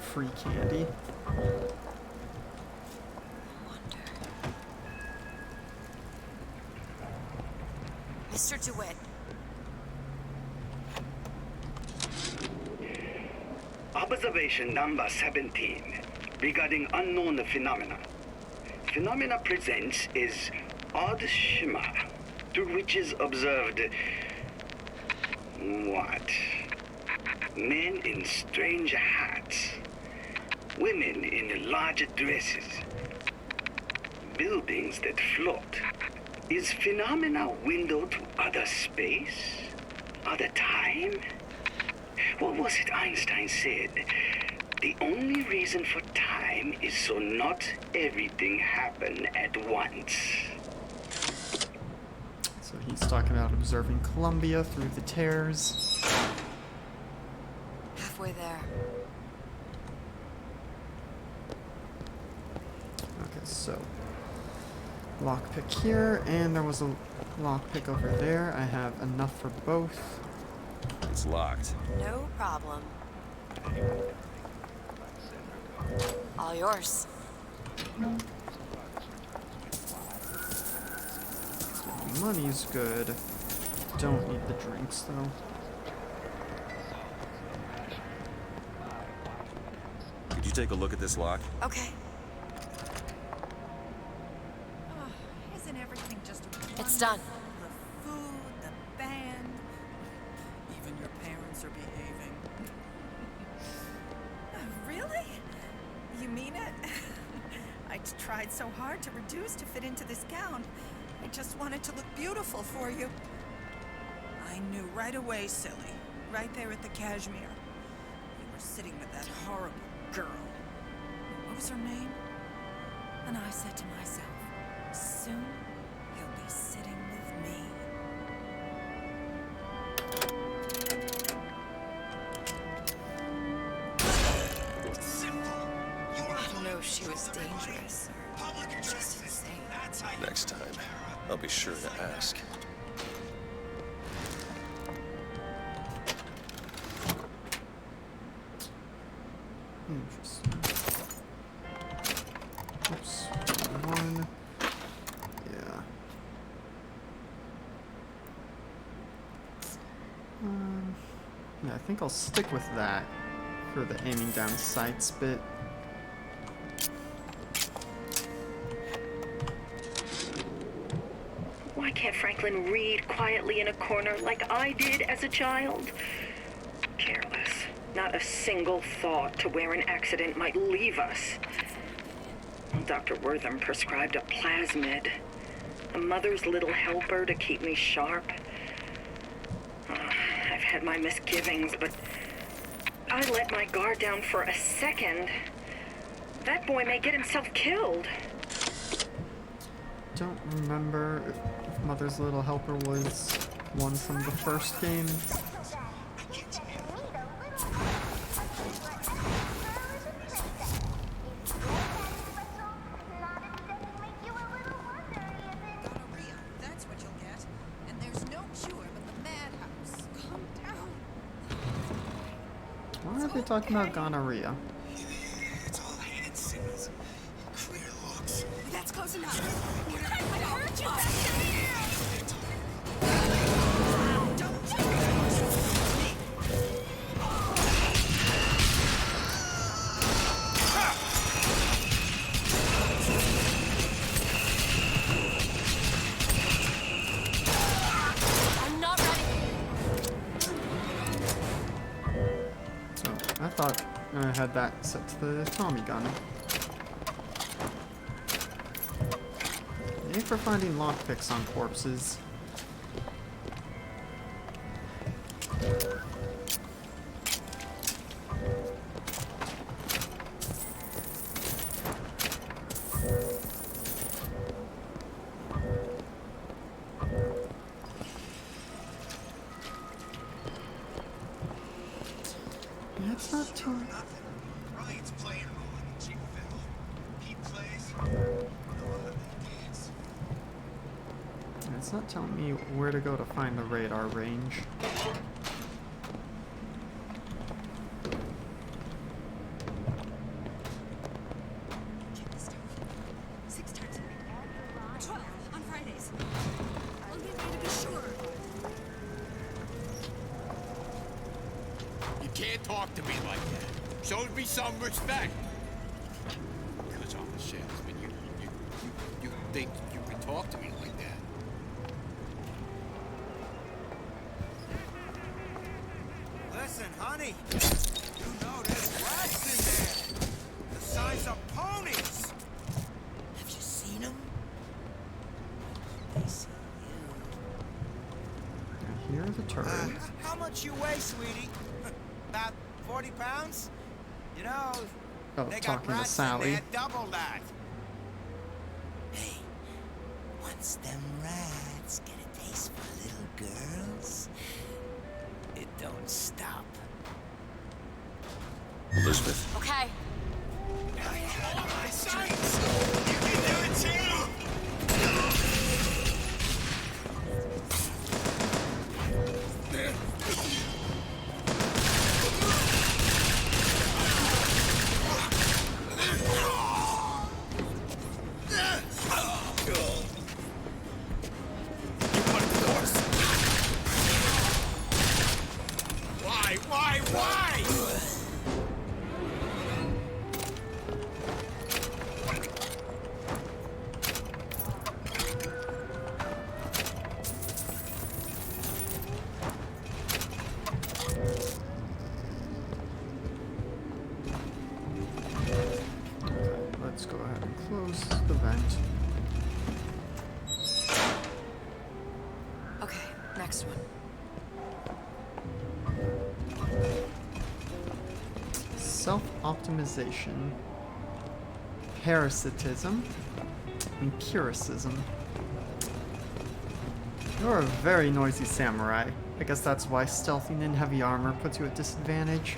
Free candy. Mr. DeWitt. Observation number 17 regarding unknown phenomena. Phenomena presents is odd shimmer through which is observed what? Men in strange hats, women in large dresses, buildings that float. Is phenomena window to other space? Other time? What was it Einstein said? The only reason for time is so not everything happen at once. So he's talking about observing Columbia through the tears. Halfway there. Okay, so lockpick here, and there was a lockpick over there. I have enough for both. It's locked. No problem. All yours. Money's good. Don't need the drinks though. Could you take a look at this lock? Okay. Isn't everything just It's done. The food, the band. Even your parents are behaving. Really? You mean it? I tried so hard to reduce to fit into this gown. I just wanted to look beautiful for you. I knew right away, silly. Right there at the Cashmere. You were sitting with that horrible girl. What was her name? And I said to myself, soon he'll be sitting with me. I don't know if she was dangerous or just insane. Next time, I'll be sure to ask. Interesting. Oops. One. Yeah. Yeah, I think I'll stick with that for the aiming down sights bit. Why can't Franklin read quietly in a corner like I did as a child? Careless. Not a single thought to where an accident might leave us. Dr. Wortham prescribed a plasmid, a mother's little helper to keep me sharp. I've had my misgivings, but I let my guard down for a second. That boy may get himself killed. Don't remember if Mother's Little Helper was one from the first game. That's what you'll get. And there's no cure but the madhouse. Calm down. Why are they talking about gonorrhea? It's all hand signals. thought I had that set to the Tommy gun. Yay for finding lockpicks on corpses. Yeah, it's not too... Ryan's playing role in the cheap fiddle. He plays. It's not telling me where to go to find the radar range. Check this stuff. 6 times a week. 12 on Fridays. I'll get you to be sure. You can't talk to me like that. Show me some respect. Because I'm a salesman, you think you can talk to me like that? Listen, honey. You know there's rats in there. The size of ponies. Have you seen them? They see you. Here are the turrets. How much you weigh, sweetie? About 40 pounds? You know, Oh, they got talking to rats Sally. in there double that. Hey, once them rats get a taste for little girls, it don't stop. Elizabeth. Okay. Why? Let's go ahead and close the vent. Okay, next one. Self-optimization, parasitism, empiricism. You're a very noisy samurai. I guess that's why stealthing in heavy armor puts you at disadvantage.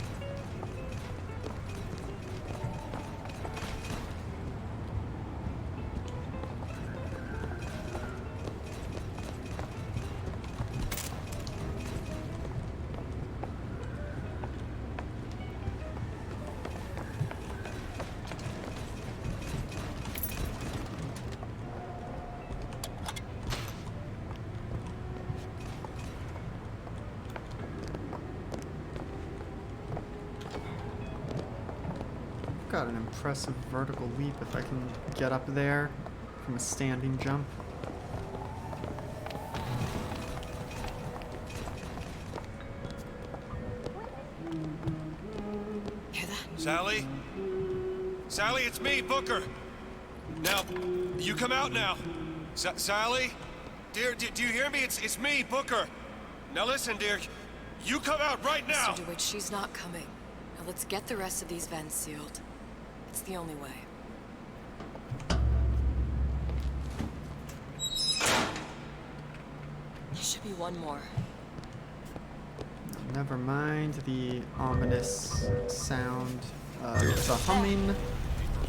Got an impressive vertical leap if I can get up there from a standing jump. Hear that? Sally? Sally, it's me, Booker. Now, you come out now. Sally? Dear, do you hear me? It's me, Booker. Now listen, dear. You come out right now! Mr. DeWitt, she's not coming. Now let's get the rest of these vents sealed. It's the only way. There should be one more. Never mind the ominous sound of the humming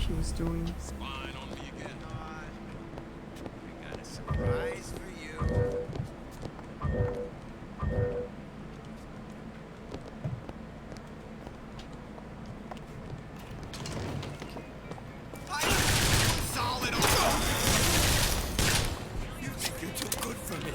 she was doing. Got a surprise for you. Solid. You think you're too good for me?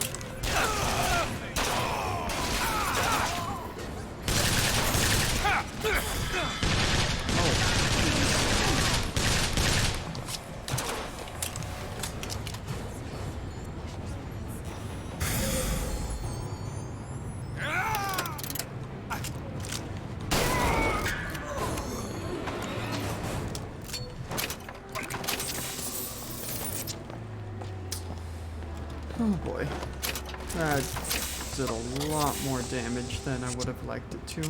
That did a lot more damage than I would have liked it to.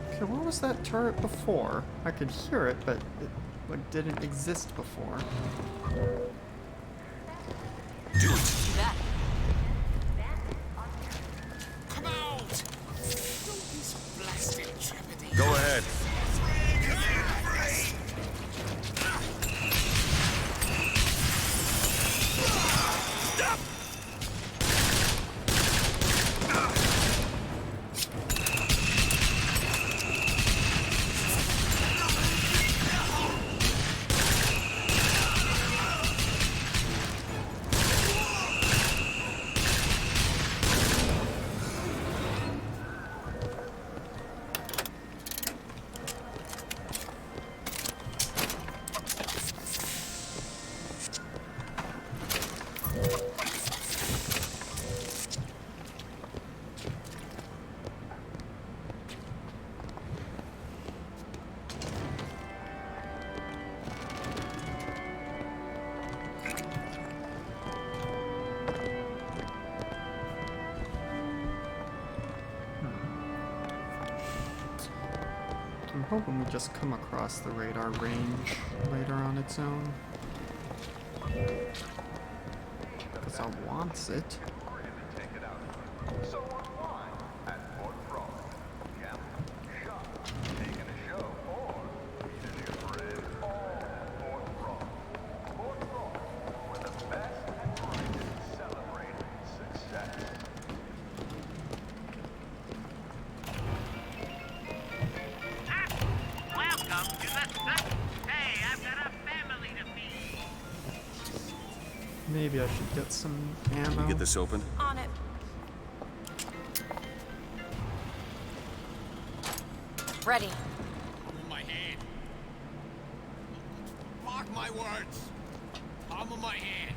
Okay, what was that turret before? I could hear it, but it like didn't exist before. Do it. That. Come out! Don't be so blasted trepidation. Go ahead. Stop! I'm hoping we just come across the radar range later on its own. Because I wants it. Welcome to the... Hey, I've got a family to feed. Maybe I should get some ammo. Can you get this open? On it. Ready. Palm of my hand. Mark my words. Palm of my hand.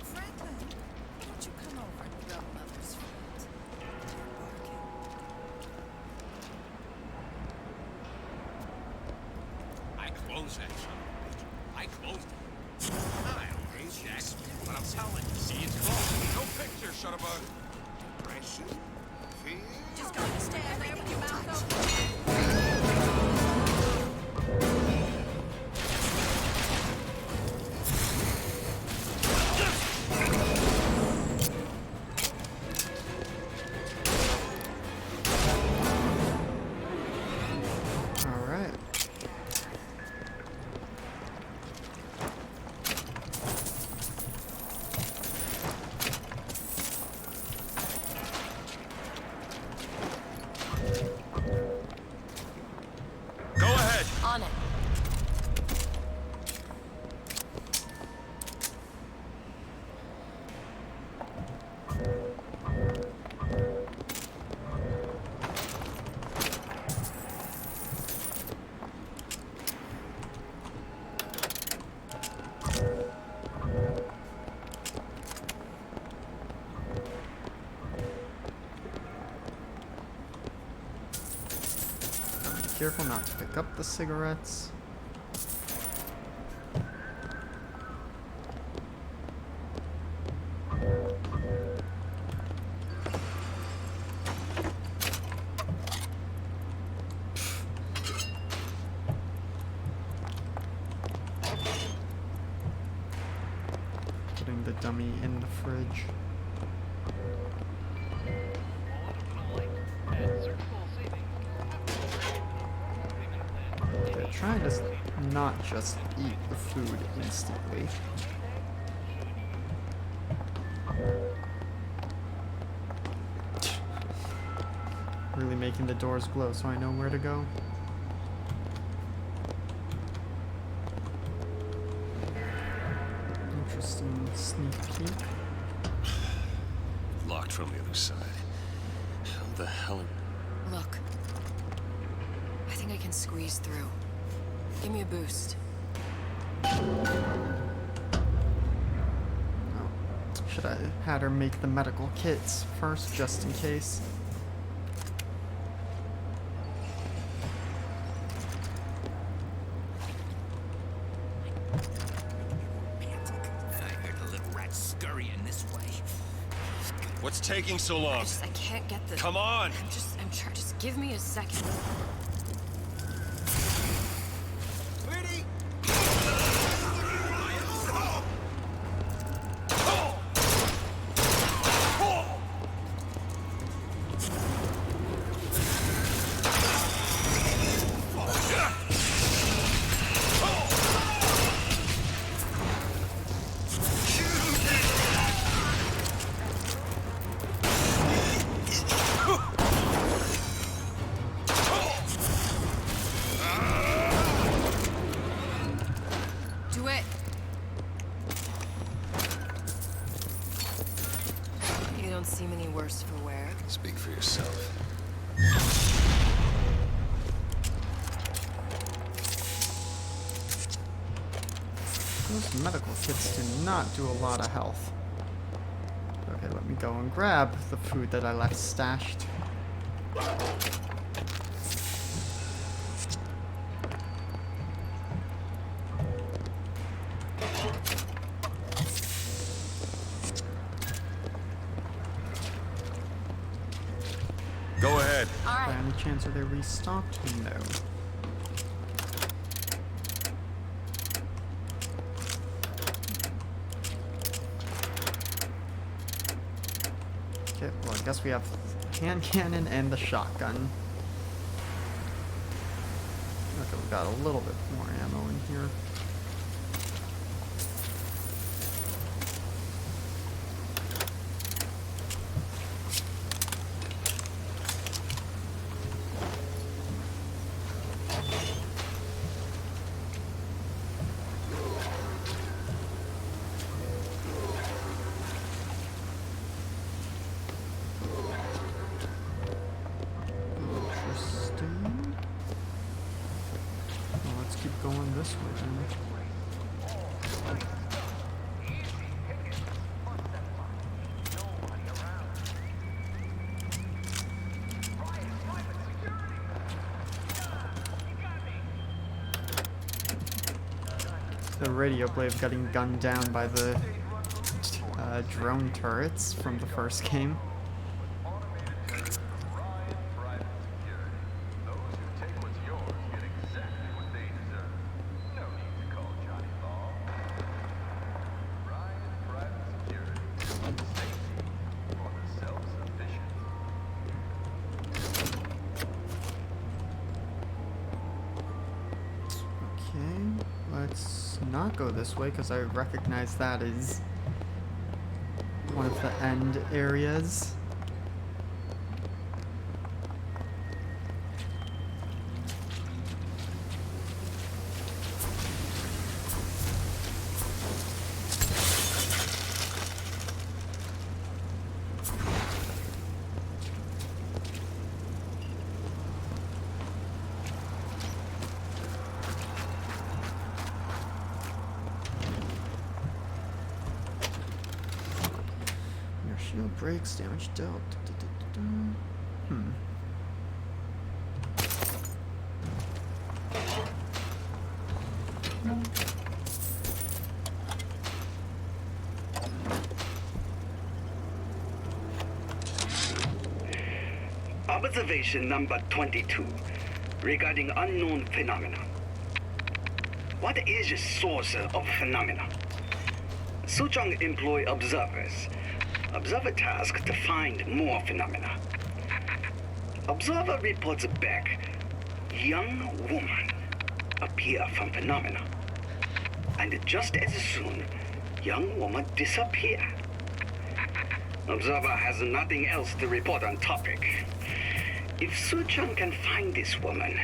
Franklin, why don't you come over and rub Mother's feet? I closed that son of a bitch. I closed it. I don't hate Jack, but I'm telling you, see, it's closed. No picture, Shutterbug. Pressure. Fear. Just gonna stand there with your mouth open. Alright. Go ahead. On it. Careful not to pick up the cigarettes. Putting the dummy in the fridge. They're trying to not just eat the food instantly. Really making the doors glow so I know where to go. Interesting sneak peek. Locked from the other side. How the hell are... Look. think I can squeeze through. Give me a boost. Should I had her make the medical kits first, just in case? I heard a little rat scurrying this way. What's taking so long? I can't get this. Come on! I'm trying. Just give me a second. Pretty! Do it. You don't seem any worse for wear. Speak for yourself. Those medical kits do not do a lot of health. Okay, let me go and grab the food that I left stashed. Go ahead. By any chance are they restocked? No. Okay, well I guess we have hand cannon and the shotgun. Okay, we got a little bit more ammo in here. Interesting. Well, let's keep going this way then. The radio blade getting gunned down by the drone turrets from the first game. Okay, let's not go this way because I recognize that as one of the end areas. Shield breaks, damage dealt. Observation number 22 regarding unknown phenomena. What is the source of phenomena? Suchong employ observers. Observer task to find more phenomena. Observer reports back. Young woman appear from phenomena. And just as soon, young woman disappear. Observer has nothing else to report on topic. If Suchong can find this woman,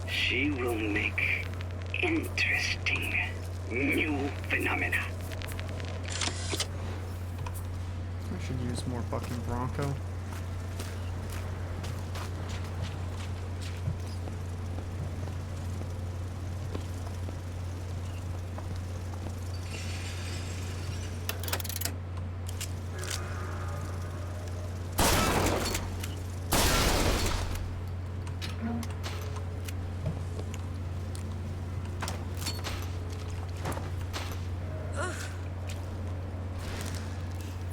she will make interesting new phenomena. I should use more bucking bronco.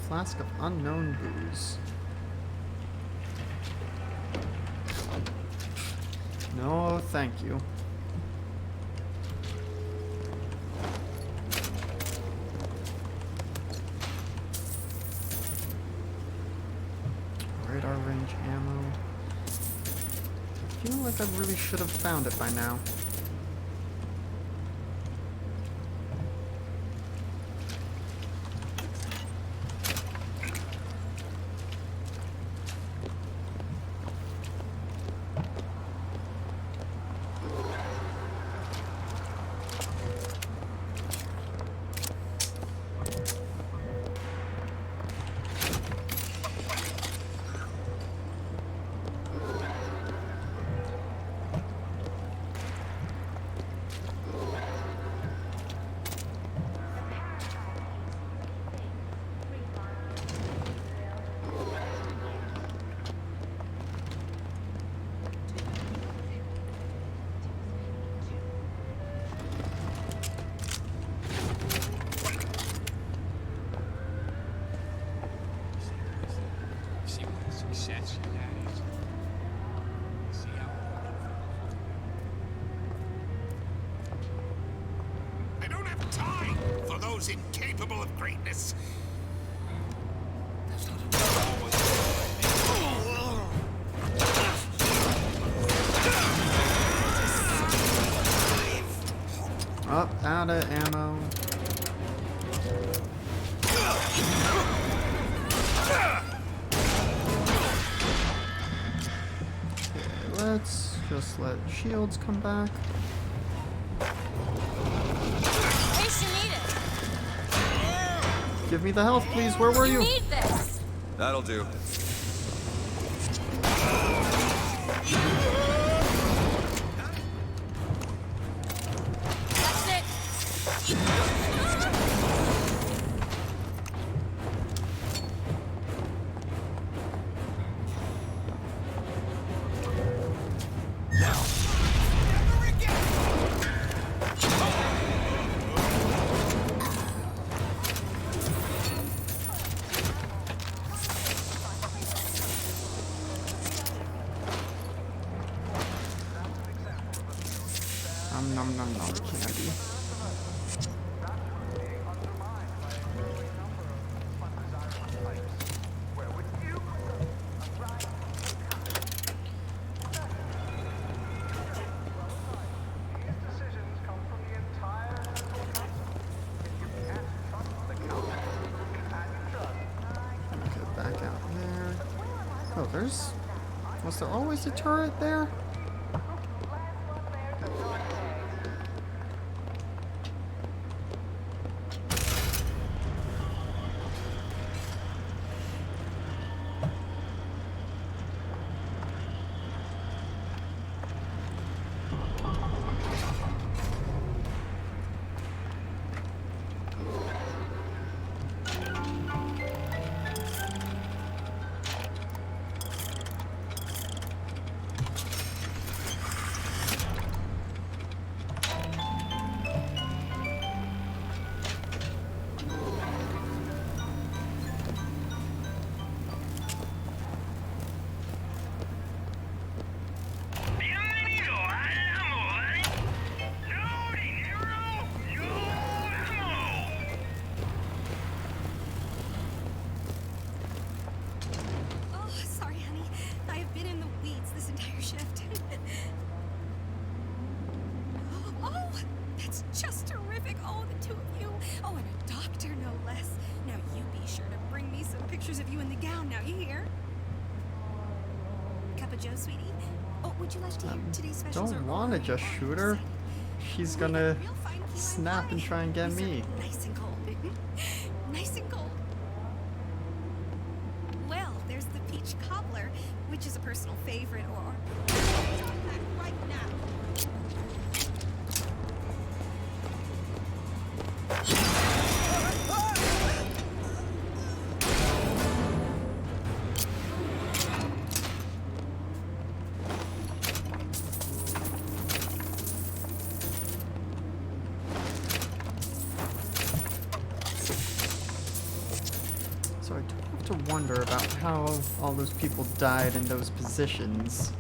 Flask of unknown booze. No, thank you. Radar range ammo. I feel like I really should have found it by now. I don't have time for those incapable of greatness. Up, out of ammo. Okay, let's just let shields come back. Give me the health, please. Where were you? Need this. That'll do. That's it. Nom nom nom candy. Okay, back out there. Oh, there's... Was there always a turret there? Pictures of you in the gown now, you hear? Cup of Joe, sweetie? Oh, would you like to hear today's specials? Don't want to just shoot her. She's gonna snap and try and get me. Nice and cold. Nice and cold. Well, there's the peach cobbler, which is a personal favorite, or... right now. wonder about how all those people died in those positions.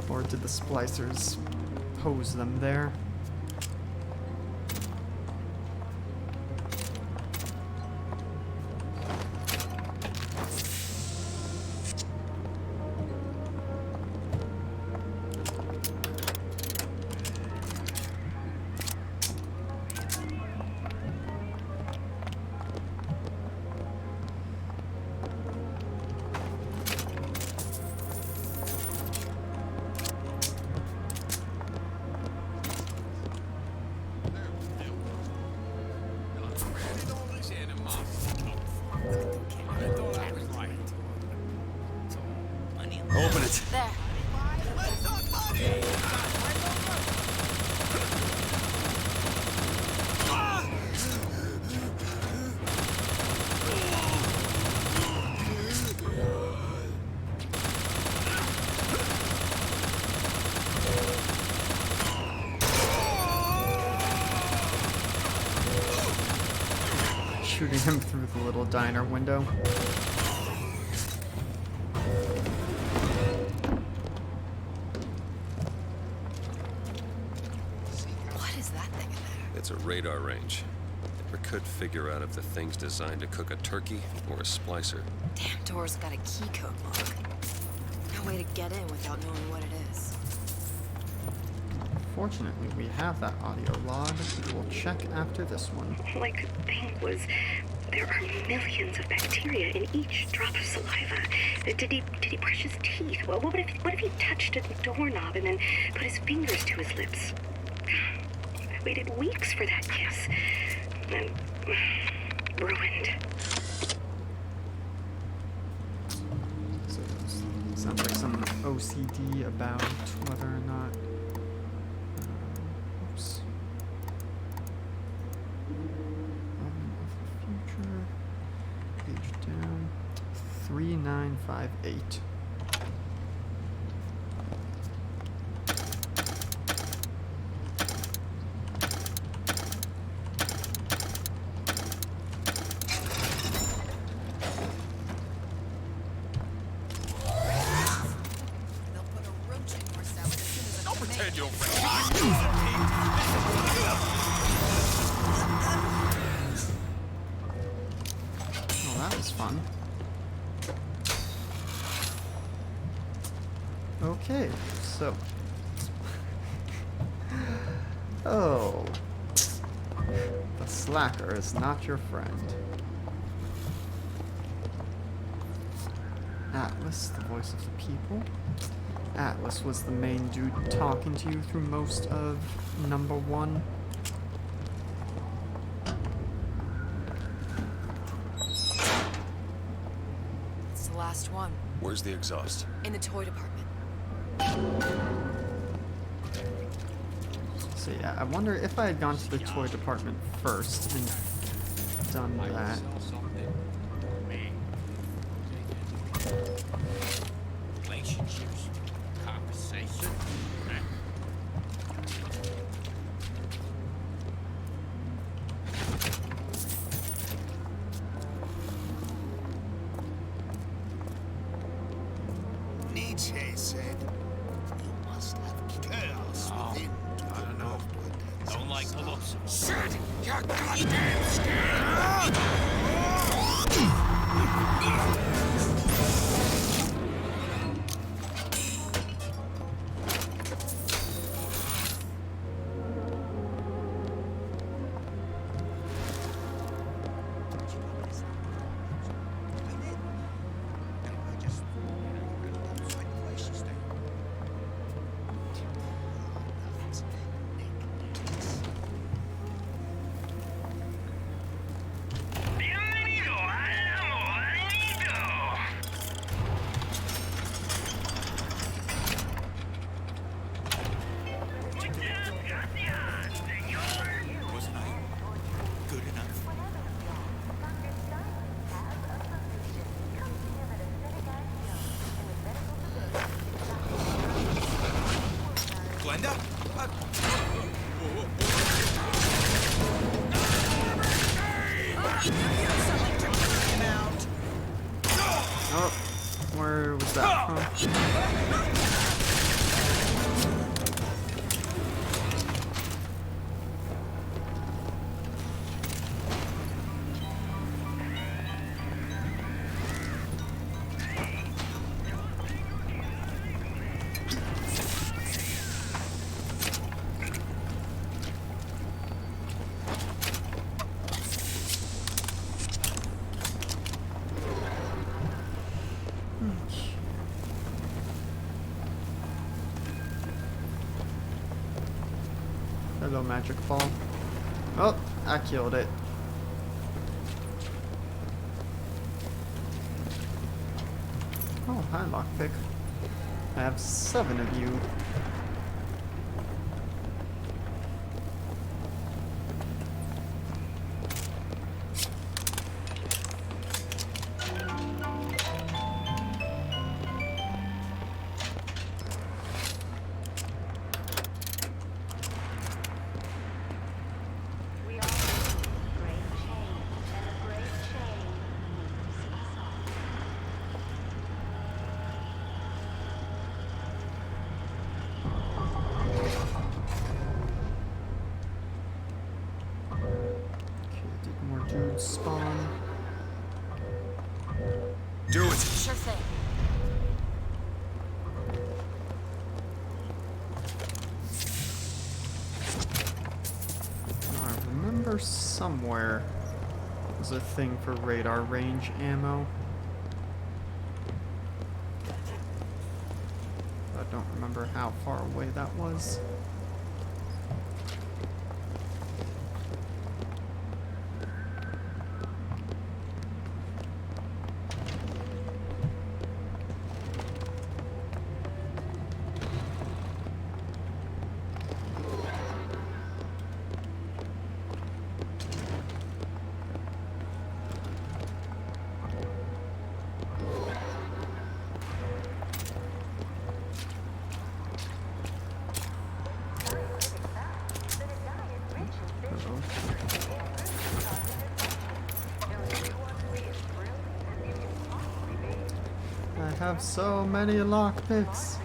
Or did the splicers pose them there? Open it. There. Shooting him through the little diner window. What is that thing in there? It's a radar range. Never could figure out if the thing's designed to cook a turkey or a splicer. Damn door's got a key code lock. No way to get in without knowing what it is. Fortunately, we have that audio log. We'll check after this one. All I could think was there are millions of bacteria in each drop of saliva. Did he brush his teeth? Well, what if he touched a doorknob and then put his fingers to his lips? I waited weeks for that kiss. And ruined. So sounds like some OCD about whether or not. Oops. Of the future. Page down. 3958. Well, that was fun. Okay, so. Oh. The slacker is not your friend. Atlas, the voice of the people. Atlas was the main dude talking to you through most of number 1. It's the last one. Where's the exhaust? In the toy department. So yeah, I wonder if I had gone to the toy department first and done that. Relationships, conversation. Nietzsche said, "You must have chaos within to I don't know know. what Don't like the looks of it. Shut your goddamn skin! Wasn't I good enough? Glenda? Here's something to clean out. use that, huh? Hello, magic ball. Oh, I killed it. Oh, hi, lockpick. I have 7 of you. Dudes spawn. Do it! Sure thing. I remember somewhere there's a thing for radar range ammo. I don't remember how far away that was. I have so many lockpicks.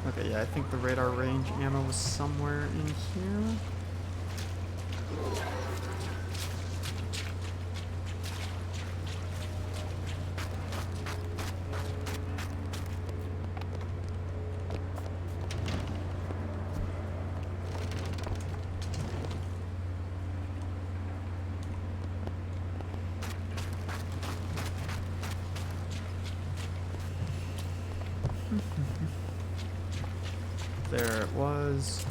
Okay, yeah, I think the radar range ammo was somewhere in here. There it was.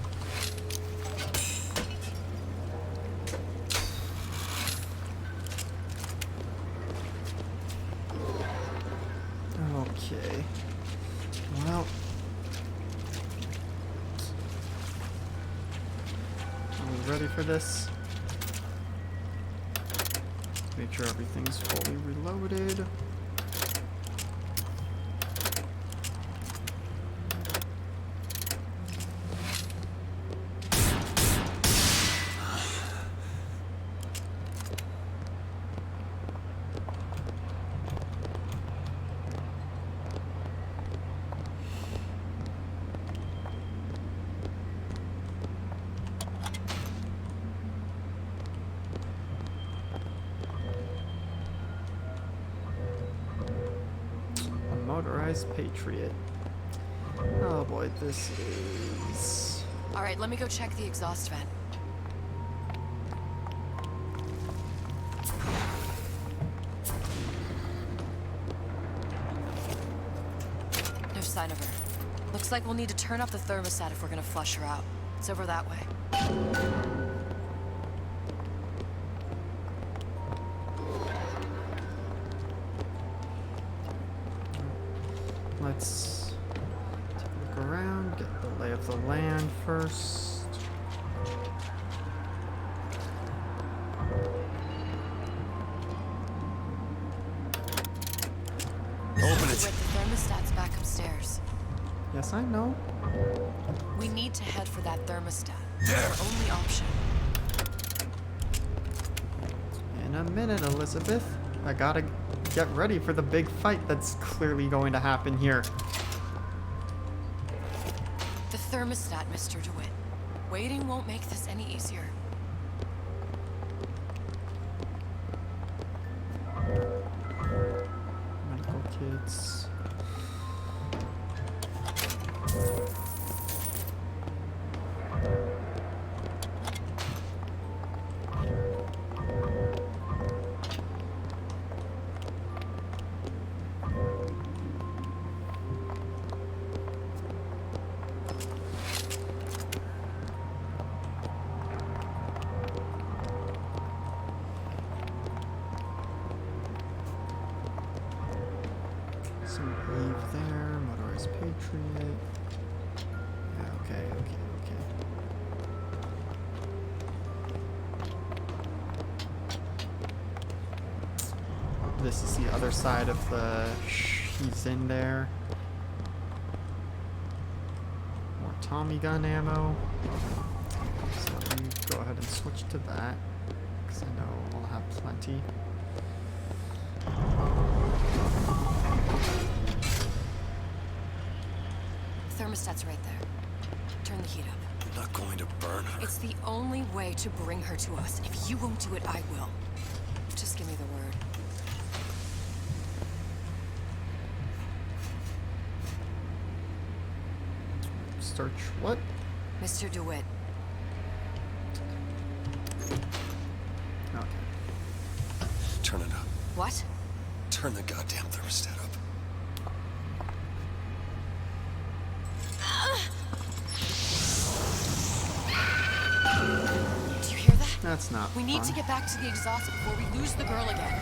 Okay. Well. Are we ready for this? Make sure everything's fully reloaded. Motorized Patriot. Oh boy, this is... Alright, let me go check the exhaust vent. No sign of her. Looks like we'll need to turn up the thermostat if we're gonna flush her out. It's over that way. Let's take a look around, get the lay of the land first. Open it. The thermostat's back upstairs. Yes, I know. We need to head for that thermostat. It's our only option. In a minute, Elizabeth. I gotta get ready for the big fight that's clearly going to happen here. The thermostat, Mr. DeWitt. Waiting won't make this any easier. Medical kits. Some Eve there, Motorized Patriot. Yeah, okay. This is the other side of the he's in there. More Tommy gun ammo. So let me go ahead and switch to that, because I know I'll have plenty. Thermostat's right there. Turn the heat up. I'm not going to burn her. It's the only way to bring her to us. If you won't do it, I will. Just give me the word. Search what? Mr. DeWitt. Okay. Turn it up. What? Turn the goddamn thermostat up. Do you hear that? That's not We need fun. to get back to the exhaust before we lose the girl again.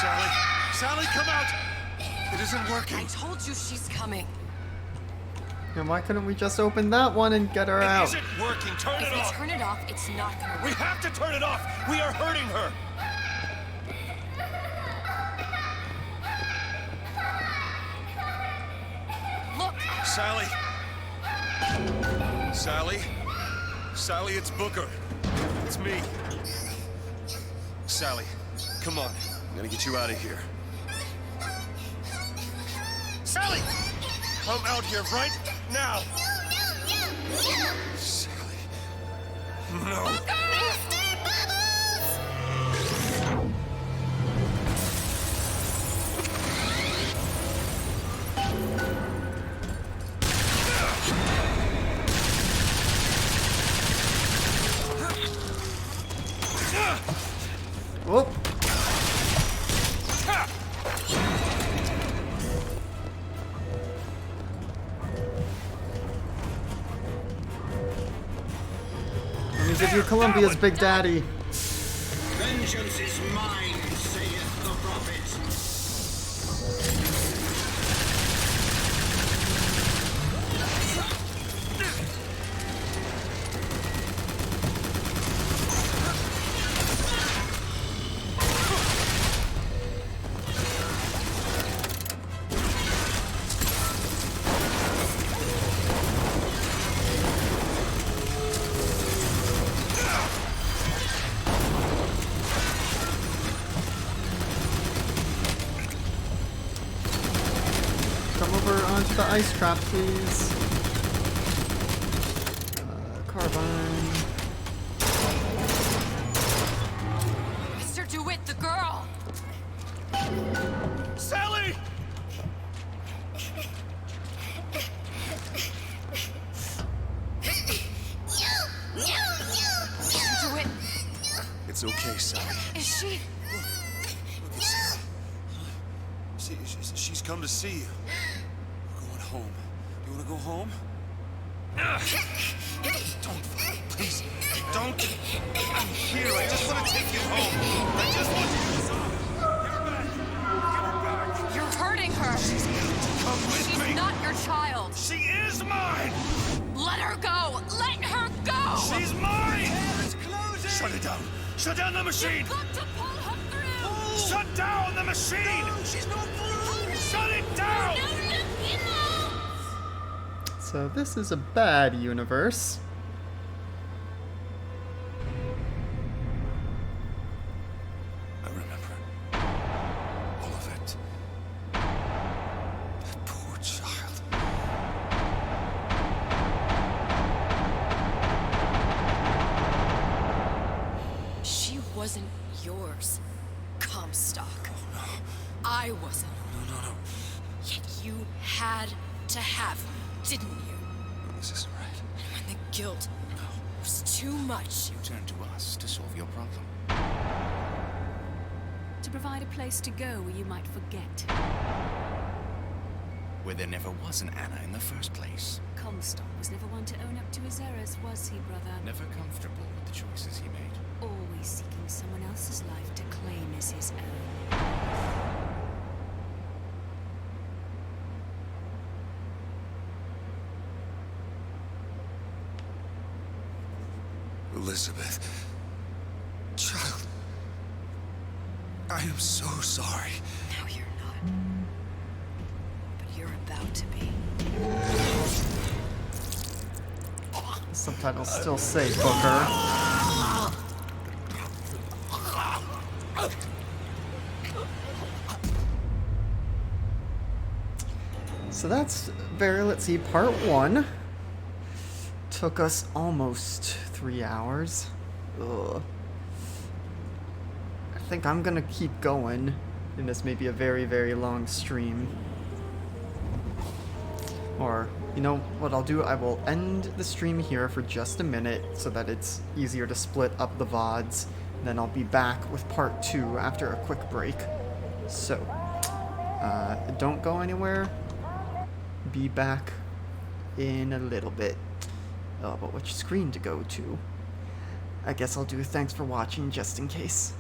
Sally! Sally, come out! It isn't working. I told you she's coming. And why couldn't we just open that one and get her out? It isn't working. Turn If it we off. turn it off, it's not gonna work. We have to turn it off. We are hurting her. Look! Sally. Sally. Sally, it's Booker. It's me. Sally, come on. I'm gonna get you out of here. Sally! Come out here right now! Sally. No. Whoop. Let me give you Columbia's Big Daddy. Vengeance is mine, saith the prophet. Come over onto the ice trap, please. Carbine. Mr. DeWitt, the girl! Sally! Mr. DeWitt, It's okay, Sally. is she? Look at Sally. She's come to see you. We're going home. You want to go home? Don't, please, don't. I'm here. I just want to take you home. I just want you to stop. You're hurting her. Come with She's me. not your child. She is mine. Let her go. Let her go. She's mine. Shut it down. Shut down the machine. You've got to pull her through. Shut down the machine. No, she's not through. Shut it down. So this is a bad universe. I wasn't. No. Yet you had to have me, didn't you? This isn't right. And when the guilt was too much, You turned to us to solve your problem. To provide a place to go where you might forget. Where there never was an Anna in the first place. Comstock was never one to own up to his errors, was he, brother? Never comfortable with the choices he made. Always seeking someone else's life to claim as his own. Elizabeth. Child. I am so sorry. No, you're not. But you're about to be. The subtitles still say Booker. So that's let's see, part 1. Took us almost 3 hours. Ugh. I think I'm gonna keep going, and this may be a very, very long stream. Or, you know what I'll do? I will end the stream here for just a minute so that it's easier to split up the VODs. Then I'll be back with part 2 after a quick break. So, don't go anywhere. Be back in a little bit. Oh, but which screen to go to? I guess I'll do thanks for watching just in case.